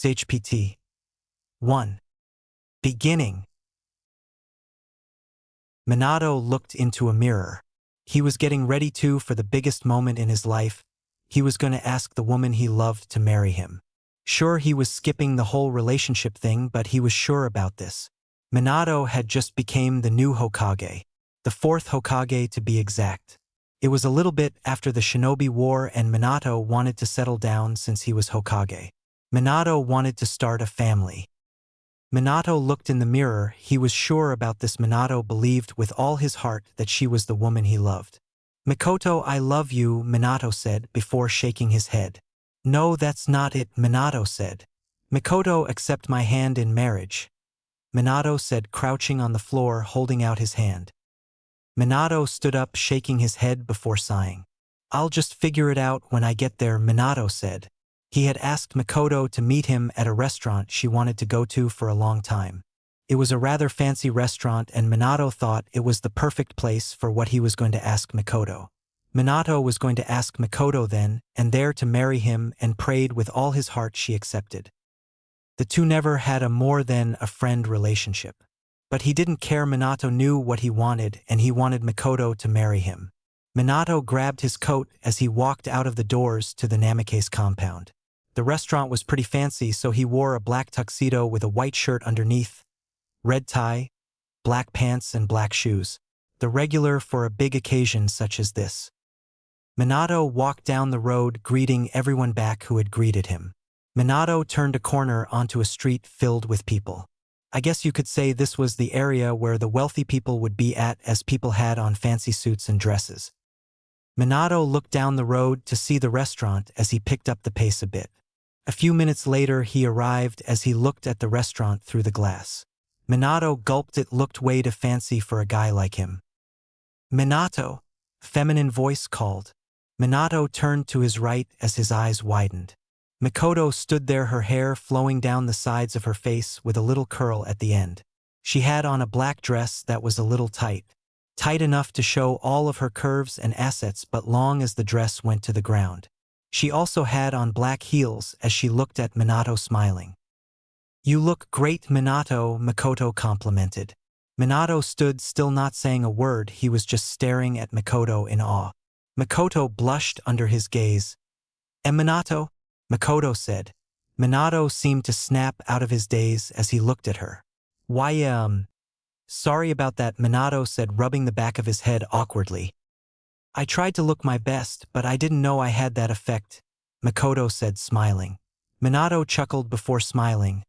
HPT 1. Beginning. Minato looked into a mirror. He was getting ready for the biggest moment in his life. He was going to ask the woman he loved to marry him. Sure, he was skipping the whole relationship thing, but he was sure about this. Minato had just become the new Hokage. The fourth Hokage to be exact. It was a little bit after the Shinobi War and Minato wanted to settle down since he was Hokage. Minato wanted to start a family. Minato looked in the mirror. He was sure about this. Minato believed with all his heart that she was the woman he loved. "Mikoto, I love you," Minato said before shaking his head. "No, that's not it," Minato said. "Mikoto, accept my hand in marriage," Minato said, crouching on the floor holding out his hand. Minato stood up, shaking his head before sighing. "I'll just figure it out when I get there," Minato said. He had asked Mikoto to meet him at a restaurant she wanted to go to for a long time. It was a rather fancy restaurant, and Minato thought it was the perfect place for what he was going to ask Mikoto. Minato was going to ask Mikoto then and there to marry him, and prayed with all his heart she accepted. The two never had a more than a friend relationship. But he didn't care. Minato knew what he wanted, and he wanted Mikoto to marry him. Minato grabbed his coat as he walked out of the doors to the Namikaze compound. The restaurant was pretty fancy, so he wore a black tuxedo with a white shirt underneath, red tie, black pants, and black shoes. The regular for a big occasion such as this. Minato walked down the road, greeting everyone back who had greeted him. Minato turned a corner onto a street filled with people. I guess you could say this was the area where the wealthy people would be at, as people had on fancy suits and dresses. Minato looked down the road to see the restaurant as he picked up the pace a bit. A few minutes later he arrived. As he looked at the restaurant through the glass, Minato gulped. It looked way too fancy for a guy like him. "Minato," feminine voice called. Minato turned to his right as his eyes widened. Mikoto stood there, her hair flowing down the sides of her face with a little curl at the end. She had on a black dress that was a little tight enough to show all of her curves and assets, but long as the dress went to the ground. She also had on black heels as she looked at Minato, smiling. "You look great, Minato," Mikoto complimented. Minato stood still, not saying a word. He was just staring at Mikoto in awe. Mikoto blushed under his gaze. Minato?" Mikoto said. Minato seemed to snap out of his daze as he looked at her. "Why, sorry about that," Minato said, rubbing the back of his head awkwardly. "I tried to look my best, but I didn't know I had that effect," Mikoto said, smiling. Minato chuckled before smiling.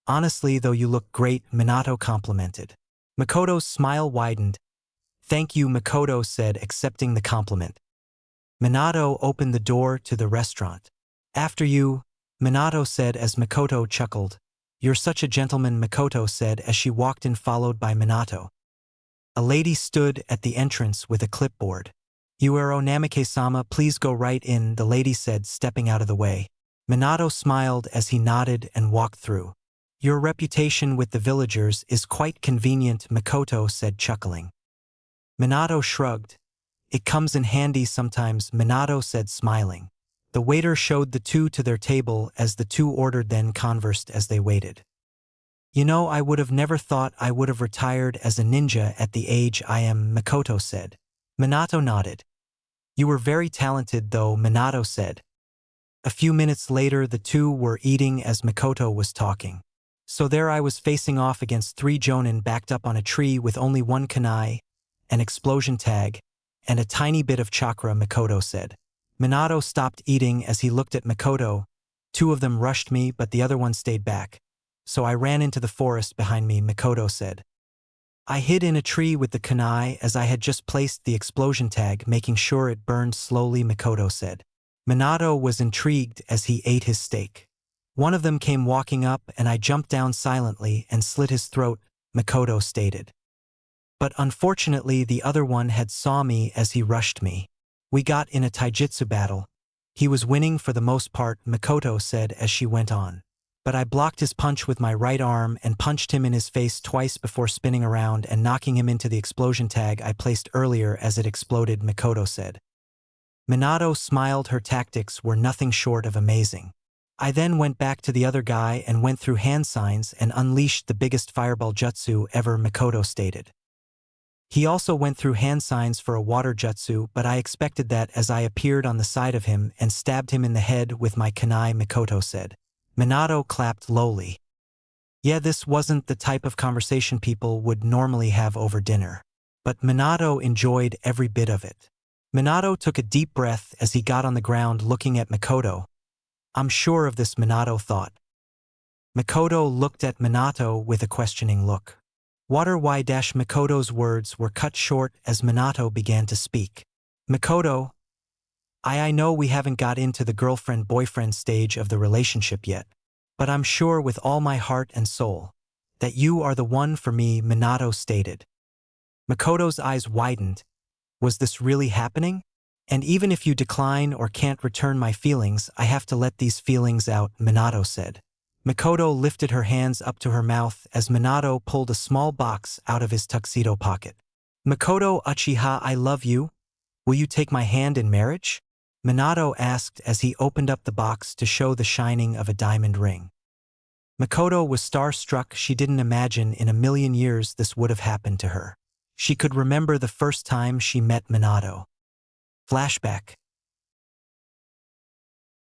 "Honestly, though, you look great," Minato complimented. Mikoto's smile widened. "Thank you," Mikoto said, accepting the compliment. Minato opened the door to the restaurant. "After you," Minato said as Mikoto chuckled. "You're such a gentleman," Mikoto said as she walked in, followed by Minato. A lady stood at the entrance with a clipboard. "You are Namikaze-sama, please go right in," the lady said, stepping out of the way. Minato smiled as he nodded and walked through. "Your reputation with the villagers is quite convenient," Mikoto said, chuckling. Minato shrugged. "It comes in handy sometimes," Minato said, smiling. The waiter showed the two to their table as the two ordered, then conversed as they waited. "You know, I would have never thought I would have retired as a ninja at the age I am," Mikoto said. Minato nodded. "You were very talented, though," Minato said. A few minutes later the two were eating as Mikoto was talking. "So there I was facing off against 3 jonin backed up on a tree with only 1 kunai, an explosion tag, and a tiny bit of chakra," Mikoto said. Minato stopped eating as he looked at Mikoto. "2 of them rushed me, but the other one stayed back. So I ran into the forest behind me," Mikoto said. "I hid in a tree with the kunai as I had just placed the explosion tag, making sure it burned slowly," Mikoto said. Minato was intrigued as he ate his steak. "One of them came walking up and I jumped down silently and slit his throat," Mikoto stated. "But unfortunately the other one had saw me as he rushed me. We got in a taijutsu battle. He was winning for the most part," Mikoto said as she went on. "But I blocked his punch with my right arm and punched him in his face twice before spinning around and knocking him into the explosion tag I placed earlier as it exploded," Mikoto said. Minato smiled. Her tactics were nothing short of amazing. I then went back to the other guy and went through hand signs and unleashed the biggest fireball jutsu ever, Makoto stated. He also went through hand signs for a water jutsu, but I expected that as I appeared on the side of him and stabbed him in the head with my kunai, Makoto said. Minato clapped lowly. Yeah, this wasn't the type of conversation people would normally have over dinner. But Minato enjoyed every bit of it. Minato took a deep breath as he got on the ground looking at Makoto. I'm sure of this, Minato thought. Makoto looked at Minato with a questioning look. Makoto's words were cut short as Minato began to speak. Makoto, I know we haven't got into the girlfriend-boyfriend stage of the relationship yet, but I'm sure with all my heart and soul that you are the one for me, Minato stated. Makoto's eyes widened. Was this really happening? And even if you decline or can't return my feelings, I have to let these feelings out, Minato said. Makoto lifted her hands up to her mouth as Minato pulled a small box out of his tuxedo pocket. Makoto Uchiha, I love you. Will you take my hand in marriage? Minato asked as he opened up the box to show the shining of a diamond ring. Makoto was starstruck. She didn't imagine in a million years this would have happened to her. She could remember the first time she met Minato. Flashback.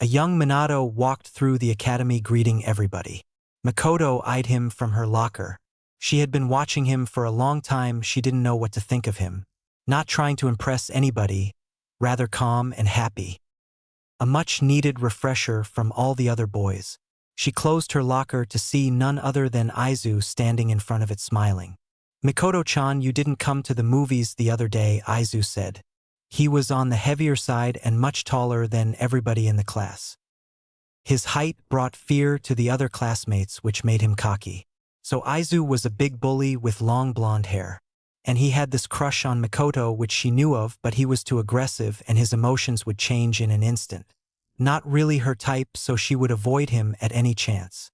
A young Minato walked through the academy greeting everybody. Makoto eyed him from her locker. She had been watching him for a long time. She didn't know what to think of him. Not trying to impress anybody, rather calm and happy. A much-needed refresher from all the other boys. She closed her locker to see none other than Aizu standing in front of it smiling. Makoto-chan, you didn't come to the movies the other day, Aizu said. He was on the heavier side and much taller than everybody in the class. His height brought fear to the other classmates, which made him cocky. So Aizu was a big bully with long blonde hair. And he had this crush on Makoto, which she knew of, but he was too aggressive and his emotions would change in an instant. Not really her type, so she would avoid him at any chance.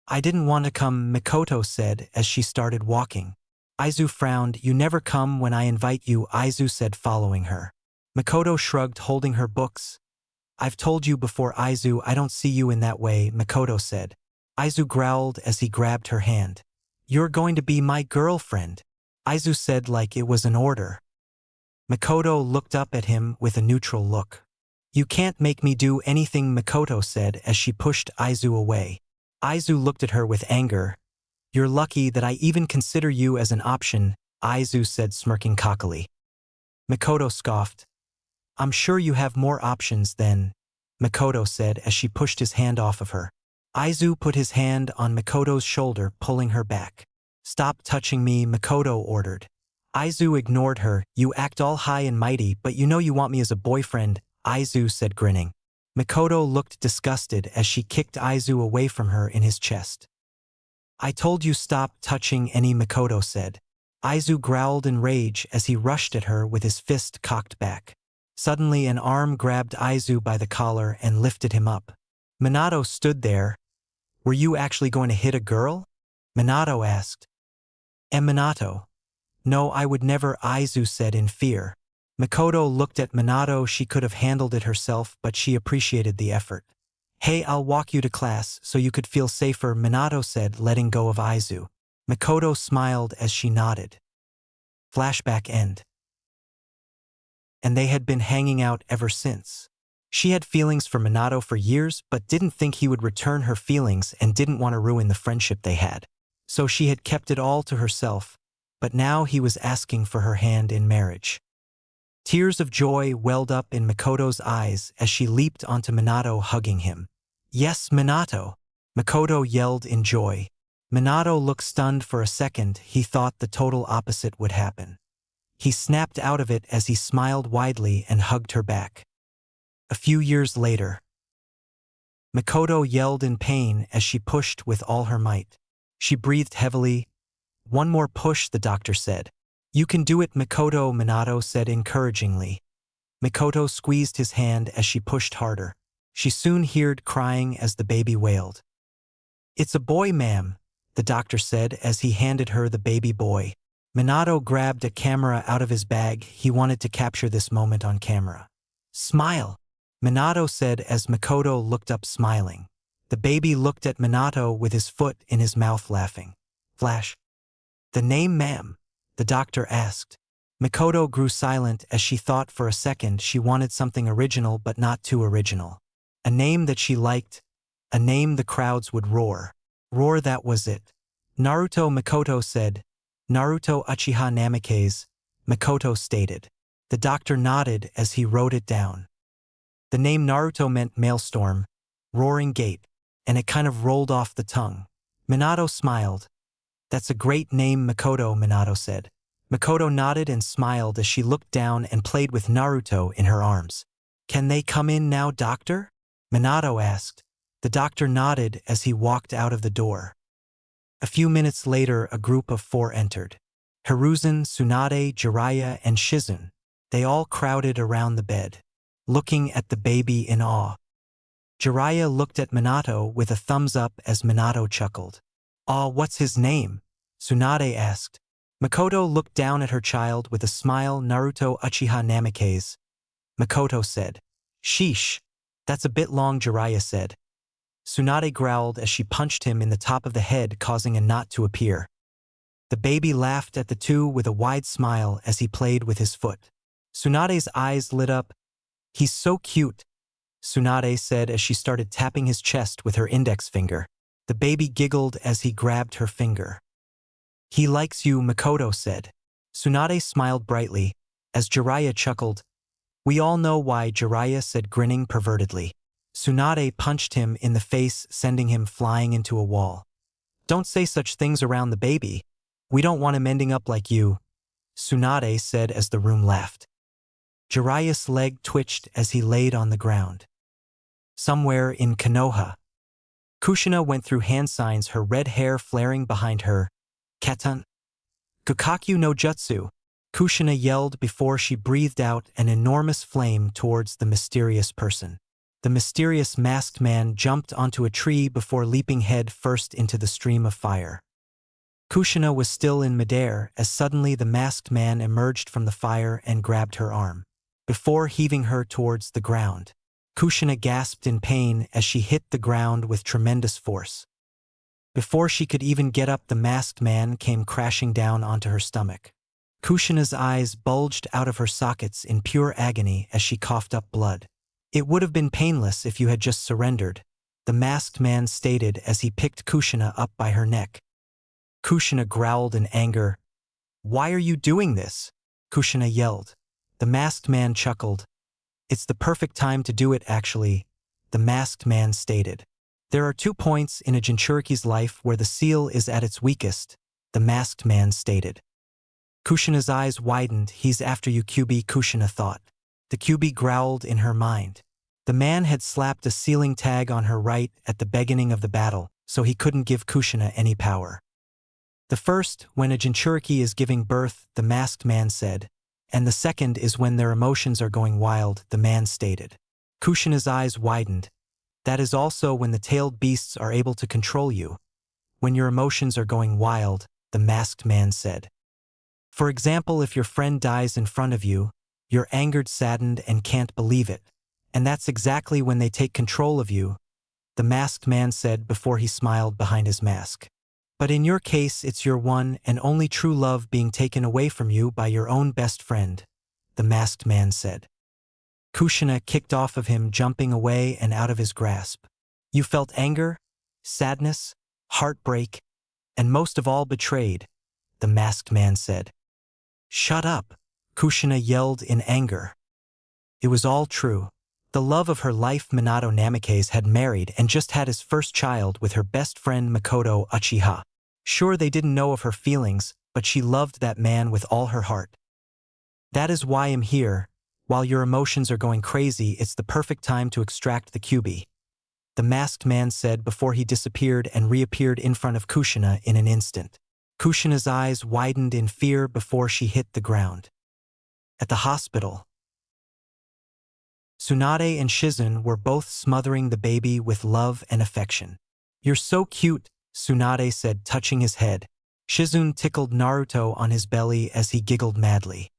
I didn't want to come, Makoto said as she started walking. Aizu frowned. You never come when I invite you, Aizu said, following her. Makoto shrugged, holding her books. I've told you before, Aizu, I don't see you in that way, Makoto said. Aizu growled as he grabbed her hand. You're going to be my girlfriend, Aizu said like it was an order. Makoto looked up at him with a neutral look. You can't make me do anything, Makoto said as she pushed Aizu away. Aizu looked at her with anger. You're lucky that I even consider you as an option, Aizu said, smirking cockily. Makoto scoffed. I'm sure you have more options than, Makoto said as she pushed his hand off of her. Aizu put his hand on Makoto's shoulder, pulling her back. Stop touching me, Makoto ordered. Aizu ignored her. You act all high and mighty, but you know you want me as a boyfriend, Aizu said, grinning. Makoto looked disgusted as she kicked Aizu away from her in his chest. I told you stop touching any, Makoto said. Aizu growled in rage as he rushed at her with his fist cocked back. Suddenly an arm grabbed Aizu by the collar and lifted him up. Minato stood there. Were you actually going to hit a girl? Minato asked. Minato. No, I would never, Aizu said in fear. Makoto looked at Minato. She could have handled it herself, but she appreciated the effort. Hey, I'll walk you to class so you could feel safer, Minato said, letting go of Aizu. Makoto smiled as she nodded. Flashback end. And they had been hanging out ever since. She had feelings for Minato for years, but didn't think he would return her feelings and didn't want to ruin the friendship they had. So she had kept it all to herself, but now he was asking for her hand in marriage. Tears of joy welled up in Makoto's eyes as she leaped onto Minato, hugging him. Yes, Minato! Makoto yelled in joy. Minato looked stunned for a second. He thought the total opposite would happen. He snapped out of it as he smiled widely and hugged her back. A few years later, Makoto yelled in pain as she pushed with all her might. She breathed heavily. One more push, the doctor said. You can do it, Makoto, Minato said encouragingly. Makoto squeezed his hand as she pushed harder. She soon heard crying as the baby wailed. It's a boy, ma'am, the doctor said as he handed her the baby boy. Minato grabbed a camera out of his bag. He wanted to capture this moment on camera. Smile, Minato said as Makoto looked up smiling. The baby looked at Minato with his foot in his mouth laughing. Flash. The name, ma'am? The doctor asked. Makoto grew silent as she thought for a second she wanted something original but not too original. A name that she liked. A name the crowds would roar. Roar, that was it. Naruto, Makoto said. Naruto Uchiha Namikaze, Makoto stated. The doctor nodded as he wrote it down. The name Naruto meant maelstrom, roaring gate, and it kind of rolled off the tongue. Minato smiled. That's a great name, Makoto, Minato said. Makoto nodded and smiled as she looked down and played with Naruto in her arms. Can they come in now, doctor? Minato asked. The doctor nodded as he walked out of the door. A few minutes later, a group of 4 entered. Hiruzen, Tsunade, Jiraiya, and Shizun. They all crowded around the bed, looking at the baby in awe. Jiraiya looked at Minato with a thumbs up as Minato chuckled. "Aw, what's his name?" Tsunade asked. Makoto looked down at her child with a smile. Naruto Uchiha Namikaze. Makoto said. Sheesh. That's a bit long, Jiraiya said. Tsunade growled as she punched him in the top of the head, causing a knot to appear. The baby laughed at the two with a wide smile as he played with his foot. Tsunade's eyes lit up. He's so cute, Tsunade said as she started tapping his chest with her index finger. The baby giggled as he grabbed her finger. He likes you, Makoto said. Tsunade smiled brightly as Jiraiya chuckled. We all know why, Jiraiya said, grinning pervertedly. Tsunade punched him in the face, sending him flying into a wall. Don't say such things around the baby. We don't want him ending up like you, Tsunade said as the room laughed. Jiraiya's leg twitched as he laid on the ground. Somewhere in Konoha, Kushina went through hand signs, her red hair flaring behind her. Katan. Gokakyu no Jutsu, Kushina yelled before she breathed out an enormous flame towards the mysterious person. The mysterious masked man jumped onto a tree before leaping head first into the stream of fire. Kushina was still in midair as suddenly the masked man emerged from the fire and grabbed her arm. Before heaving her towards the ground, Kushina gasped in pain as she hit the ground with tremendous force. Before she could even get up, the masked man came crashing down onto her stomach. Kushina's eyes bulged out of her sockets in pure agony as she coughed up blood. It would have been painless if you had just surrendered, the masked man stated as he picked Kushina up by her neck. Kushina growled in anger. Why are you doing this? Kushina yelled. The masked man chuckled. It's the perfect time to do it, actually, the masked man stated. There are 2 points in a Jinchuriki's life where the seal is at its weakest, the masked man stated. Kushina's eyes widened. He's after you, QB, Kushina thought. The QB growled in her mind. The man had slapped a sealing tag on her right at the beginning of the battle, so he couldn't give Kushina any power. The first, when a Jinchuriki is giving birth, the masked man said, and the second is when their emotions are going wild, the man stated. Kushina's eyes widened. That is also when the tailed beasts are able to control you. When your emotions are going wild, the masked man said. For example, if your friend dies in front of you, you're angered, saddened, and can't believe it. And that's exactly when they take control of you, the masked man said before he smiled behind his mask. But in your case, it's your one and only true love being taken away from you by your own best friend, the masked man said. Kushina kicked off of him, jumping away and out of his grasp. You felt anger, sadness, heartbreak, and most of all betrayed, the masked man said. Shut up, Kushina yelled in anger. It was all true. The love of her life, Minato Namikaze, had married and just had his first child with her best friend Makoto Uchiha. Sure, they didn't know of her feelings, but she loved that man with all her heart. That is why I'm here. While your emotions are going crazy, it's the perfect time to extract the QB, the masked man said before he disappeared and reappeared in front of Kushina in an instant. Kushina's eyes widened in fear before she hit the ground. At the hospital, Tsunade and Shizun were both smothering the baby with love and affection. You're so cute, Tsunade said, touching his head. Shizun tickled Naruto on his belly as he giggled madly.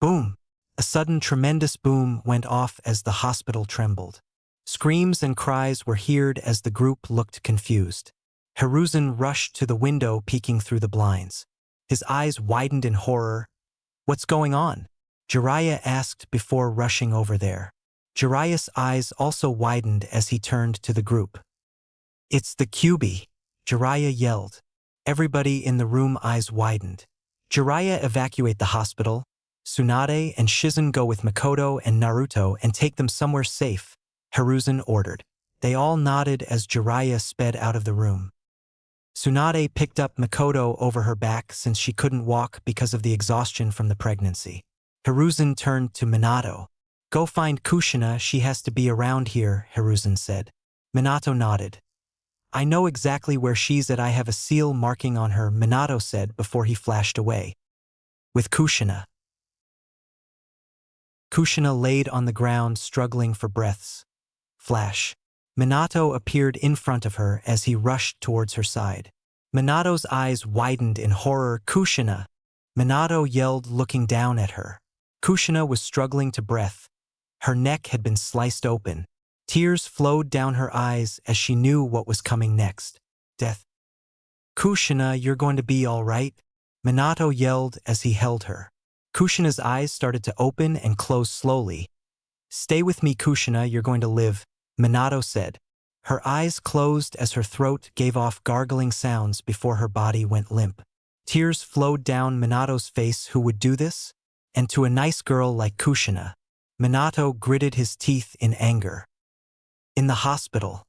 Boom! A sudden tremendous boom went off as the hospital trembled. Screams and cries were heard as the group looked confused. Hiruzen rushed to the window peeking through the blinds. His eyes widened in horror. "What's going on?" Jiraiya asked before rushing over there. Jiraiya's eyes also widened as he turned to the group. "It's the Kyuubi," Jiraiya yelled. Everybody in the room eyes widened. "Jiraiya, evacuate the hospital. Tsunade and Shizun go with Mikoto and Naruto and take them somewhere safe," Hiruzen ordered. They all nodded as Jiraiya sped out of the room. Tsunade picked up Mikoto over her back since she couldn't walk because of the exhaustion from the pregnancy. Hiruzen turned to Minato. "Go find Kushina, she has to be around here," Hiruzen said. Minato nodded. "I know exactly where she's at, I have a seal marking on her," Minato said before he flashed away. With Kushina. Kushina laid on the ground struggling for breaths. Flash. Minato appeared in front of her as he rushed towards her side. Minato's eyes widened in horror. "Kushina!" Minato yelled, looking down at her. Kushina was struggling to breath. Her neck had been sliced open. Tears flowed down her eyes as she knew what was coming next. Death. "Kushina, you're going to be all right," Minato yelled as he held her. Kushina's eyes started to open and close slowly. "Stay with me, Kushina, you're going to live," Minato said. Her eyes closed as her throat gave off gargling sounds before her body went limp. Tears flowed down Minato's face. Who would do this? And to a nice girl like Kushina. Minato gritted his teeth in anger. In the hospital.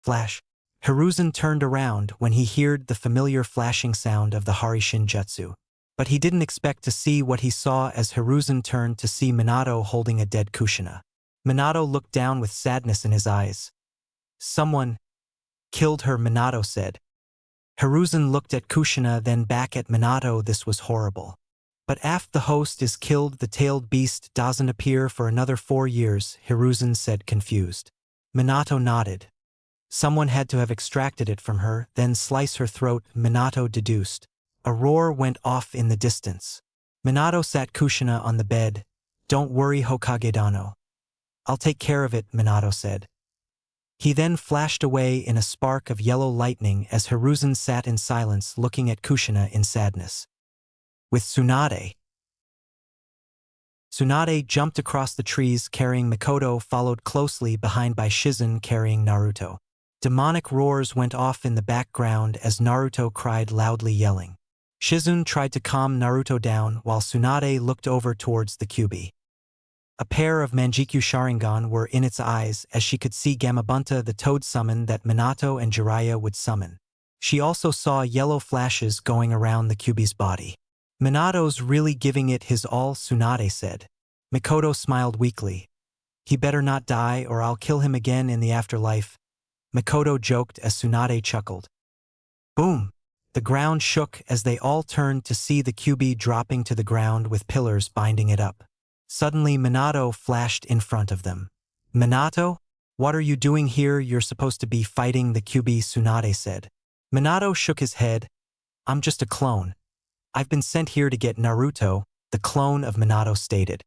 Flash. Hiruzen turned around when he heard the familiar flashing sound of the Harishin Jutsu. But he didn't expect to see what he saw as Hiruzen turned to see Minato holding a dead Kushina. Minato looked down with sadness in his eyes. "Someone killed her," Minato said. Hiruzen looked at Kushina, then back at Minato. This was horrible. "But after the host is killed, the tailed beast doesn't appear for another 4 years, Hiruzen said, confused. Minato nodded. "Someone had to have extracted it from her, then slice her throat," Minato deduced. A roar went off in the distance. Minato sat Kushina on the bed. "Don't worry, Hokage Dano. I'll take care of it," Minato said. He then flashed away in a spark of yellow lightning as Hiruzen sat in silence looking at Kushina in sadness. With Tsunade. Tsunade jumped across the trees carrying Mikoto, followed closely behind by Shizun carrying Naruto. Demonic roars went off in the background as Naruto cried loudly, yelling. Shizun tried to calm Naruto down while Tsunade looked over towards the Kyuubi. A pair of Manjikyu Sharingan were in its eyes as she could see Gamabunta, the toad summon that Minato and Jiraiya would summon. She also saw yellow flashes going around the Kyuubi's body. "Minato's really giving it his all," Tsunade said. Mikoto smiled weakly. "He better not die or I'll kill him again in the afterlife," Mikoto joked as Tsunade chuckled. Boom! The ground shook as they all turned to see the Kyuubi dropping to the ground with pillars binding it up. Suddenly Minato flashed in front of them. "Minato? What are you doing here? You're supposed to be fighting the Kyuubi," Tsunade said. Minato shook his head. "I'm just a clone. I've been sent here to get Naruto," the clone of Minato stated.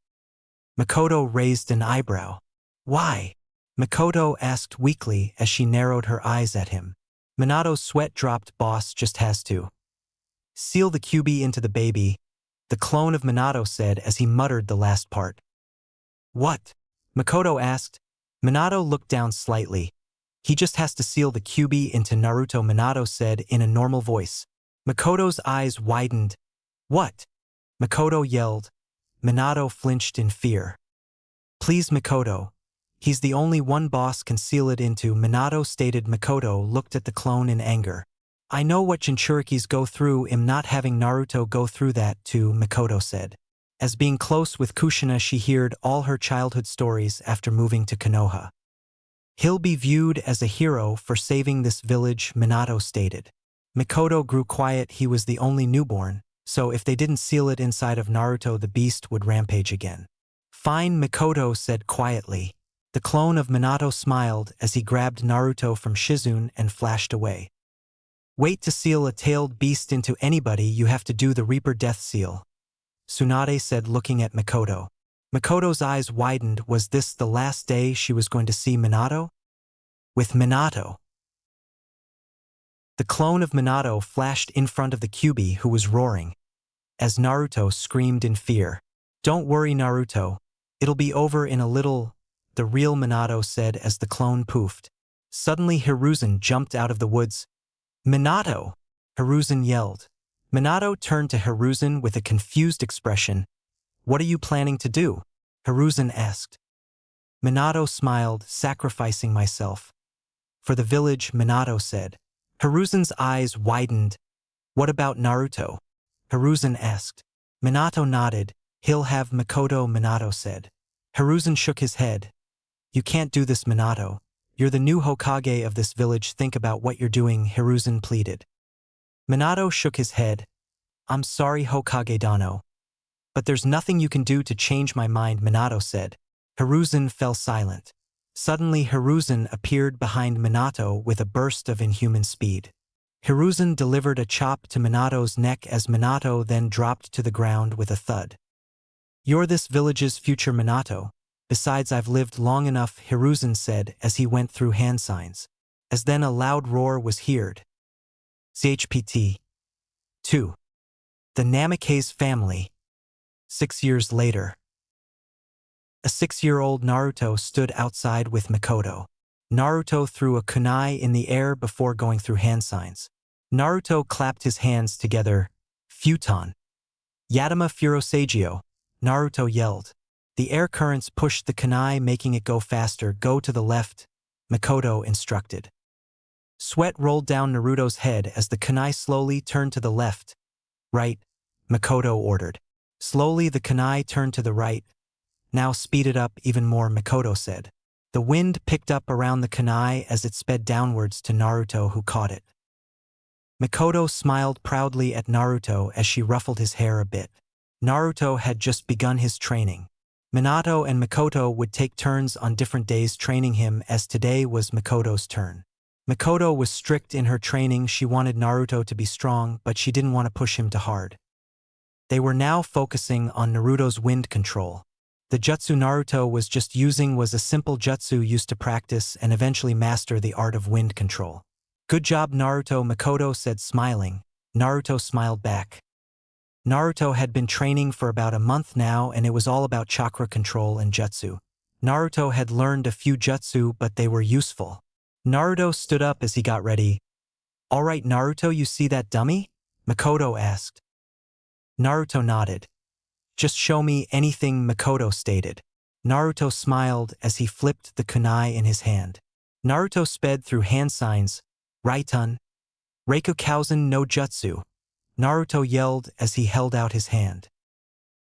Mikoto raised an eyebrow. "Why?" Mikoto asked weakly as she narrowed her eyes at him. Minato's sweat dropped. "Boss just has to seal the Kyuubi into the baby," the clone of Minato said as he muttered the last part. "What?" Mikoto asked. Minato looked down slightly. "He just has to seal the Kyuubi into Naruto," Minato said in a normal voice. Mikoto's eyes widened. "What?" Mikoto yelled. Minato flinched in fear. "Please, Mikoto. He's the only one boss can seal it into," Minato stated. Mikoto looked at the clone in anger. "I know what Jinchurikis go through. I'm not having Naruto go through that too," Mikoto said. As being close with Kushina, she heard all her childhood stories after moving to Konoha. "He'll be viewed as a hero for saving this village," Minato stated. Mikoto grew quiet. He was the only newborn, so if they didn't seal it inside of Naruto, the beast would rampage again. "Fine," Mikoto said quietly. The clone of Minato smiled as he grabbed Naruto from Shizun and flashed away. "Wait, to seal a tailed beast into anybody, you have to do the Reaper Death Seal," Tsunade said looking at Makoto. Makoto's eyes widened. Was this the last day she was going to see Minato? With Minato. The clone of Minato flashed in front of the Kyuubi who was roaring, as Naruto screamed in fear. Don't worry, Naruto. It'll be over in a little, the real Minato said as the clone poofed. Suddenly Hiruzen jumped out of the woods. Minato! Hiruzen yelled. Minato turned to Hiruzen with a confused expression. What are you planning to do? Hiruzen asked. Minato smiled, sacrificing myself. For the village, Minato said. Hiruzen's eyes widened. What about Naruto? Hiruzen asked. Minato nodded. He'll have Makoto, Minato said. Hiruzen shook his head. You can't do this, Minato. You're the new Hokage of this village. Think about what you're doing, Hiruzen pleaded. Minato shook his head. I'm sorry, Hokage Dano. But there's nothing you can do to change my mind, Minato said. Hiruzen fell silent. Suddenly Hiruzen appeared behind Minato with a burst of inhuman speed. Hiruzen delivered a chop to Minato's neck as Minato then dropped to the ground with a thud. You're this village's future, Minato. Besides, I've lived long enough, Hiruzen said as he went through hand signs. As then a loud roar was heard. CHPT 2. The Namikaze family. 6 years later. A 6-year-old Naruto stood outside with Makoto. Naruto threw a kunai in the air before going through hand signs. Naruto clapped his hands together. Futon. Yatama Furosagio. Naruto yelled. The air currents pushed the kunai, making it go faster. Go to the left, Makoto instructed. Sweat rolled down Naruto's head as the kunai slowly turned to the left. Right, Makoto ordered. Slowly the kunai turned to the right. Now speed it up even more, Makoto said. The wind picked up around the kunai as it sped downwards to Naruto, who caught it. Makoto smiled proudly at Naruto as she ruffled his hair a bit. Naruto had just begun his training. Minato and Makoto would take turns on different days training him, as today was Makoto's turn. Makoto was strict in her training. She wanted Naruto to be strong, but she didn't want to push him too hard. They were now focusing on Naruto's wind control. The jutsu Naruto was just using was a simple jutsu used to practice and eventually master the art of wind control. Good job, Naruto, Makoto said, smiling. Naruto smiled back. Naruto had been training for about a month now, and it was all about chakra control and jutsu. Naruto had learned a few jutsu, but they were useful. Naruto stood up as he got ready. All right, Naruto, you see that dummy? Makoto asked. Naruto nodded. Just show me anything, Makoto stated. Naruto smiled as he flipped the kunai in his hand. Naruto sped through hand signs. Raitun. Reikokausen no jutsu. Naruto yelled as he held out his hand.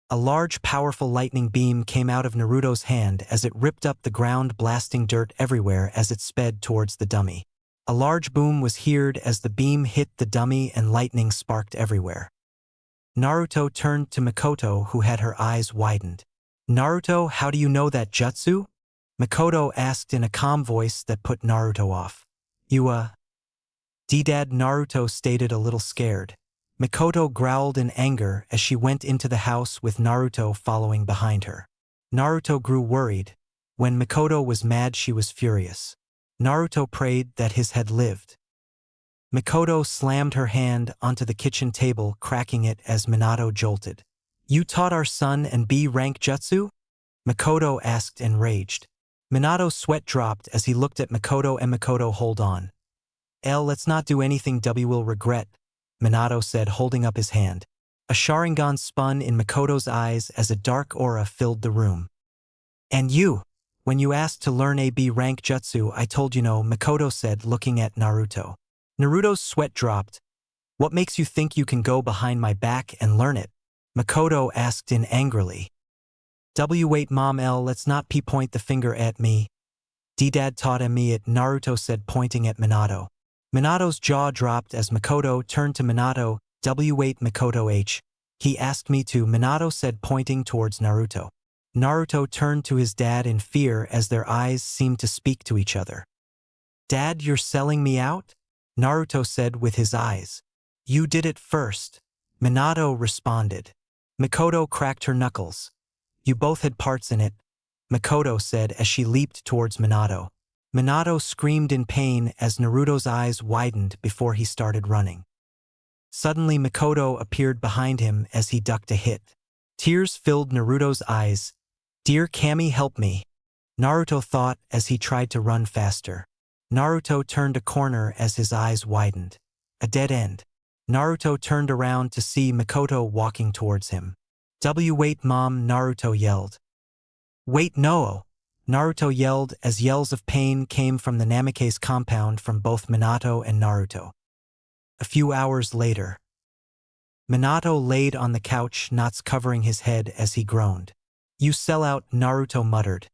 A large, powerful lightning beam came out of Naruto's hand as it ripped up the ground, blasting dirt everywhere as it sped towards the dummy. A large boom was heard as the beam hit the dummy and lightning sparked everywhere. Naruto turned to Makoto, who had her eyes widened. Naruto, how do you know that jutsu? Makoto asked in a calm voice that put Naruto off. Dad, Naruto stated, a little scared. Makoto growled in anger as she went into the house with Naruto following behind her. Naruto grew worried. When Makoto was mad, she was furious. Naruto prayed that his had lived. Makoto slammed her hand onto the kitchen table, cracking it as Minato jolted. You taught our son an B rank jutsu? Makoto asked, enraged. Minato's sweat dropped as he looked at Makoto. And Makoto, hold on. Let's not do anything we will regret, Minato said, holding up his hand. A Sharingan spun in Makoto's eyes as a dark aura filled the room. And you? When you asked to learn a B rank jutsu, I told you no, Makoto said, looking at Naruto. Naruto's sweat dropped. What makes you think you can go behind my back and learn it? Makoto asked in angrily. Wait, Mom, let's not point the finger at me. Dad taught me it, Naruto said, pointing at Minato. Minato's jaw dropped as Makoto turned to Minato. Wait, Makoto H. He asked me to, Minato said, pointing towards Naruto. Naruto turned to his dad in fear as their eyes seemed to speak to each other. Dad, you're selling me out? Naruto said with his eyes. You did it first, Minato responded. Mikoto cracked her knuckles. You both had parts in it, Mikoto said as she leaped towards Minato. Minato screamed in pain as Naruto's eyes widened before he started running. Suddenly Mikoto appeared behind him as he ducked a hit. Tears filled Naruto's eyes. Dear Kami, help me, Naruto thought as he tried to run faster. Naruto turned a corner as his eyes widened. A dead end. Naruto turned around to see Mikoto walking towards him. Wait, Mom, Naruto yelled. Wait, no! Naruto yelled as yells of pain came from the Namikaze compound from both Minato and Naruto. A few hours later, Minato laid on the couch, knots covering his head as he groaned. You sell out, Naruto muttered.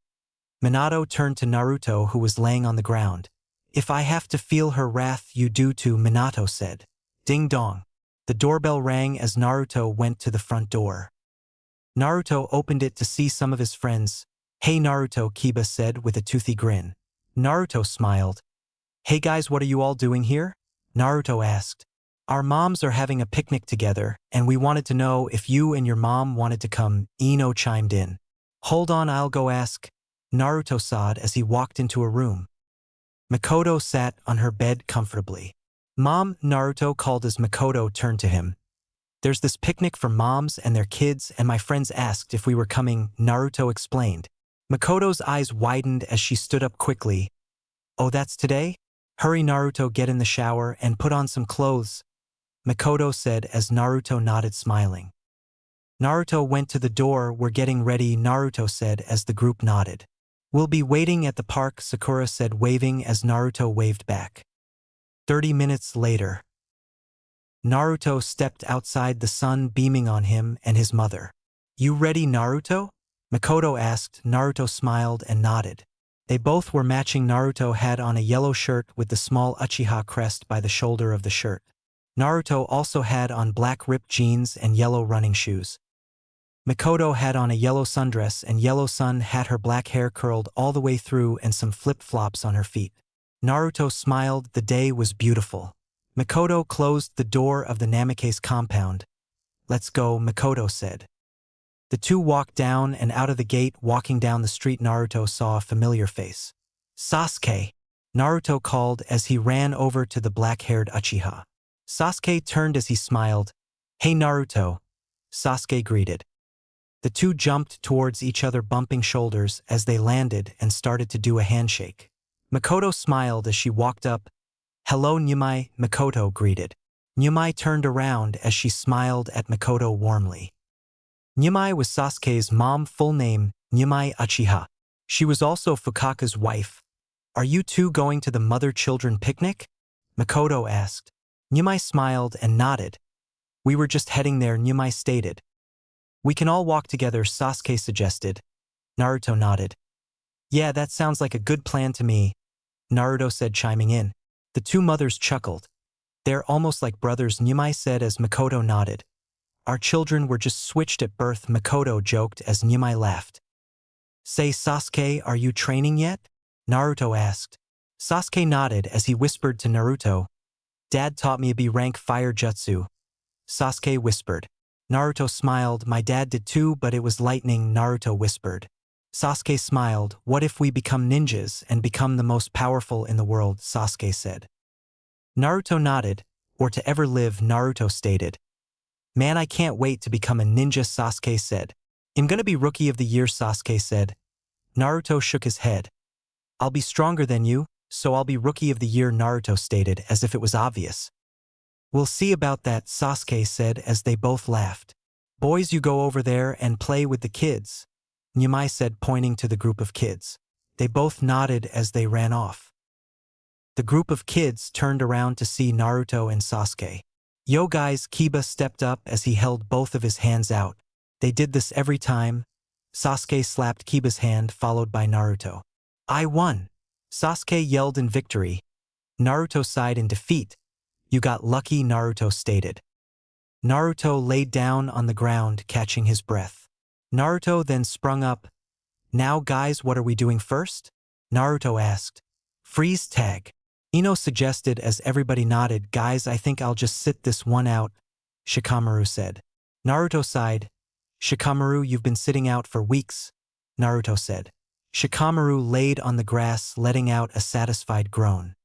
Minato turned to Naruto, who was laying on the ground. If I have to feel her wrath, you do too, Minato said. Ding dong. The doorbell rang as Naruto went to the front door. Naruto opened it to see some of his friends. Hey Naruto, Kiba said with a toothy grin. Naruto smiled. Hey guys, what are you all doing here? Naruto asked. Our moms are having a picnic together, and we wanted to know if you and your mom wanted to come, Ino chimed in. Hold on, I'll go ask, Naruto sighed as he walked into a room. Mikoto sat on her bed comfortably. Mom, Naruto called as Mikoto turned to him. There's this picnic for moms and their kids, and my friends asked if we were coming, Naruto explained. Mikoto's eyes widened as she stood up quickly. Oh, that's today? Hurry, Naruto, get in the shower and put on some clothes, Mikoto said as Naruto nodded, smiling. Naruto went to the door. We're getting ready, Naruto said as the group nodded. We'll be waiting at the park, Sakura said, waving as Naruto waved back. 30 minutes later, Naruto stepped outside, the sun beaming on him and his mother. You ready, Naruto? Mikoto asked. Naruto smiled and nodded. They both were matching. Naruto had on a yellow shirt with the small Uchiha crest by the shoulder of the shirt. Naruto also had on black ripped jeans and yellow running shoes. Mikoto had on a yellow sundress, and Yellow Sun had her black hair curled all the way through and some flip-flops on her feet. Naruto smiled. The day was beautiful. Mikoto closed the door of the Namikaze compound. Let's go, Mikoto said. The two walked down and out of the gate. Walking down the street, Naruto saw a familiar face. Sasuke, Naruto called as he ran over to the black-haired Uchiha. Sasuke turned as he smiled. Hey Naruto, Sasuke greeted. The two jumped towards each other, bumping shoulders as they landed and started to do a handshake. Mikoto smiled as she walked up. Hello Nyumai, Mikoto greeted. Nyumai turned around as she smiled at Mikoto warmly. Nyumai was Sasuke's mom, full name, Nyumai Uchiha. She was also Fukaka's wife. Are you two going to the mother-children picnic? Mikoto asked. Nyumai smiled and nodded. We were just heading there, Nyumai stated. We can all walk together, Sasuke suggested. Naruto nodded. Yeah, that sounds like a good plan to me, Naruto said, chiming in. The two mothers chuckled. They're almost like brothers, Nyumai said as Mikoto nodded. Our children were just switched at birth, Mikoto joked as Nyumai laughed. Say, Sasuke, are you training yet? Naruto asked. Sasuke nodded as he whispered to Naruto. Dad taught me a B-rank fire jutsu, Sasuke whispered. Naruto smiled. My dad did too, but it was lightning, Naruto whispered. Sasuke smiled. What if we become ninjas and become the most powerful in the world, Sasuke said. Naruto nodded. Or to ever live, Naruto stated. Man, I can't wait to become a ninja, Sasuke said. I'm gonna be Rookie of the Year, Sasuke said. Naruto shook his head. I'll be stronger than you, so I'll be Rookie of the Year, Naruto stated as if it was obvious. We'll see about that, Sasuke said as they both laughed. Boys, you go over there and play with the kids, Nyumai said, pointing to the group of kids. They both nodded as they ran off. The group of kids turned around to see Naruto and Sasuke. Yo guys, Kiba stepped up as he held both of his hands out. They did this every time. Sasuke slapped Kiba's hand, followed by Naruto. I won, Sasuke yelled in victory. Naruto sighed in defeat. You got lucky, Naruto stated. Naruto laid down on the ground, catching his breath. Naruto then sprung up. Now guys, what are we doing first? Naruto asked. Freeze tag, Ino suggested as everybody nodded. Guys, I think I'll just sit this one out, Shikamaru said. Naruto sighed. Shikamaru, you've been sitting out for weeks, Naruto said. Shikamaru laid on the grass, letting out a satisfied groan.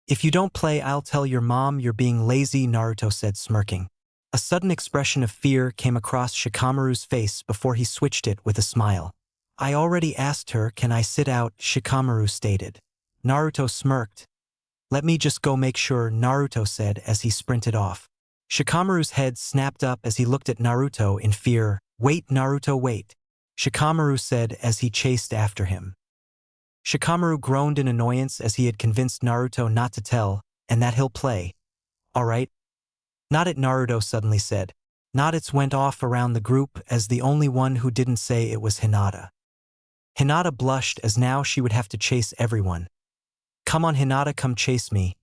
If you don't play, I'll tell your mom you're being lazy, Naruto said, smirking. A sudden expression of fear came across Shikamaru's face before he switched it with a smile. I already asked her, can I sit out, Shikamaru stated. Naruto smirked. Let me just go make sure, Naruto said as he sprinted off. Shikamaru's head snapped up as he looked at Naruto in fear. Wait, Naruto, wait, Shikamaru said as he chased after him. Shikamaru groaned in annoyance as he had convinced Naruto not to tell, and that he'll play. All right. Not it, Naruto suddenly said. Not went off around the group as the only one who didn't say it was Hinata. Hinata blushed as now she would have to chase everyone. Come on, Hinata, come chase me,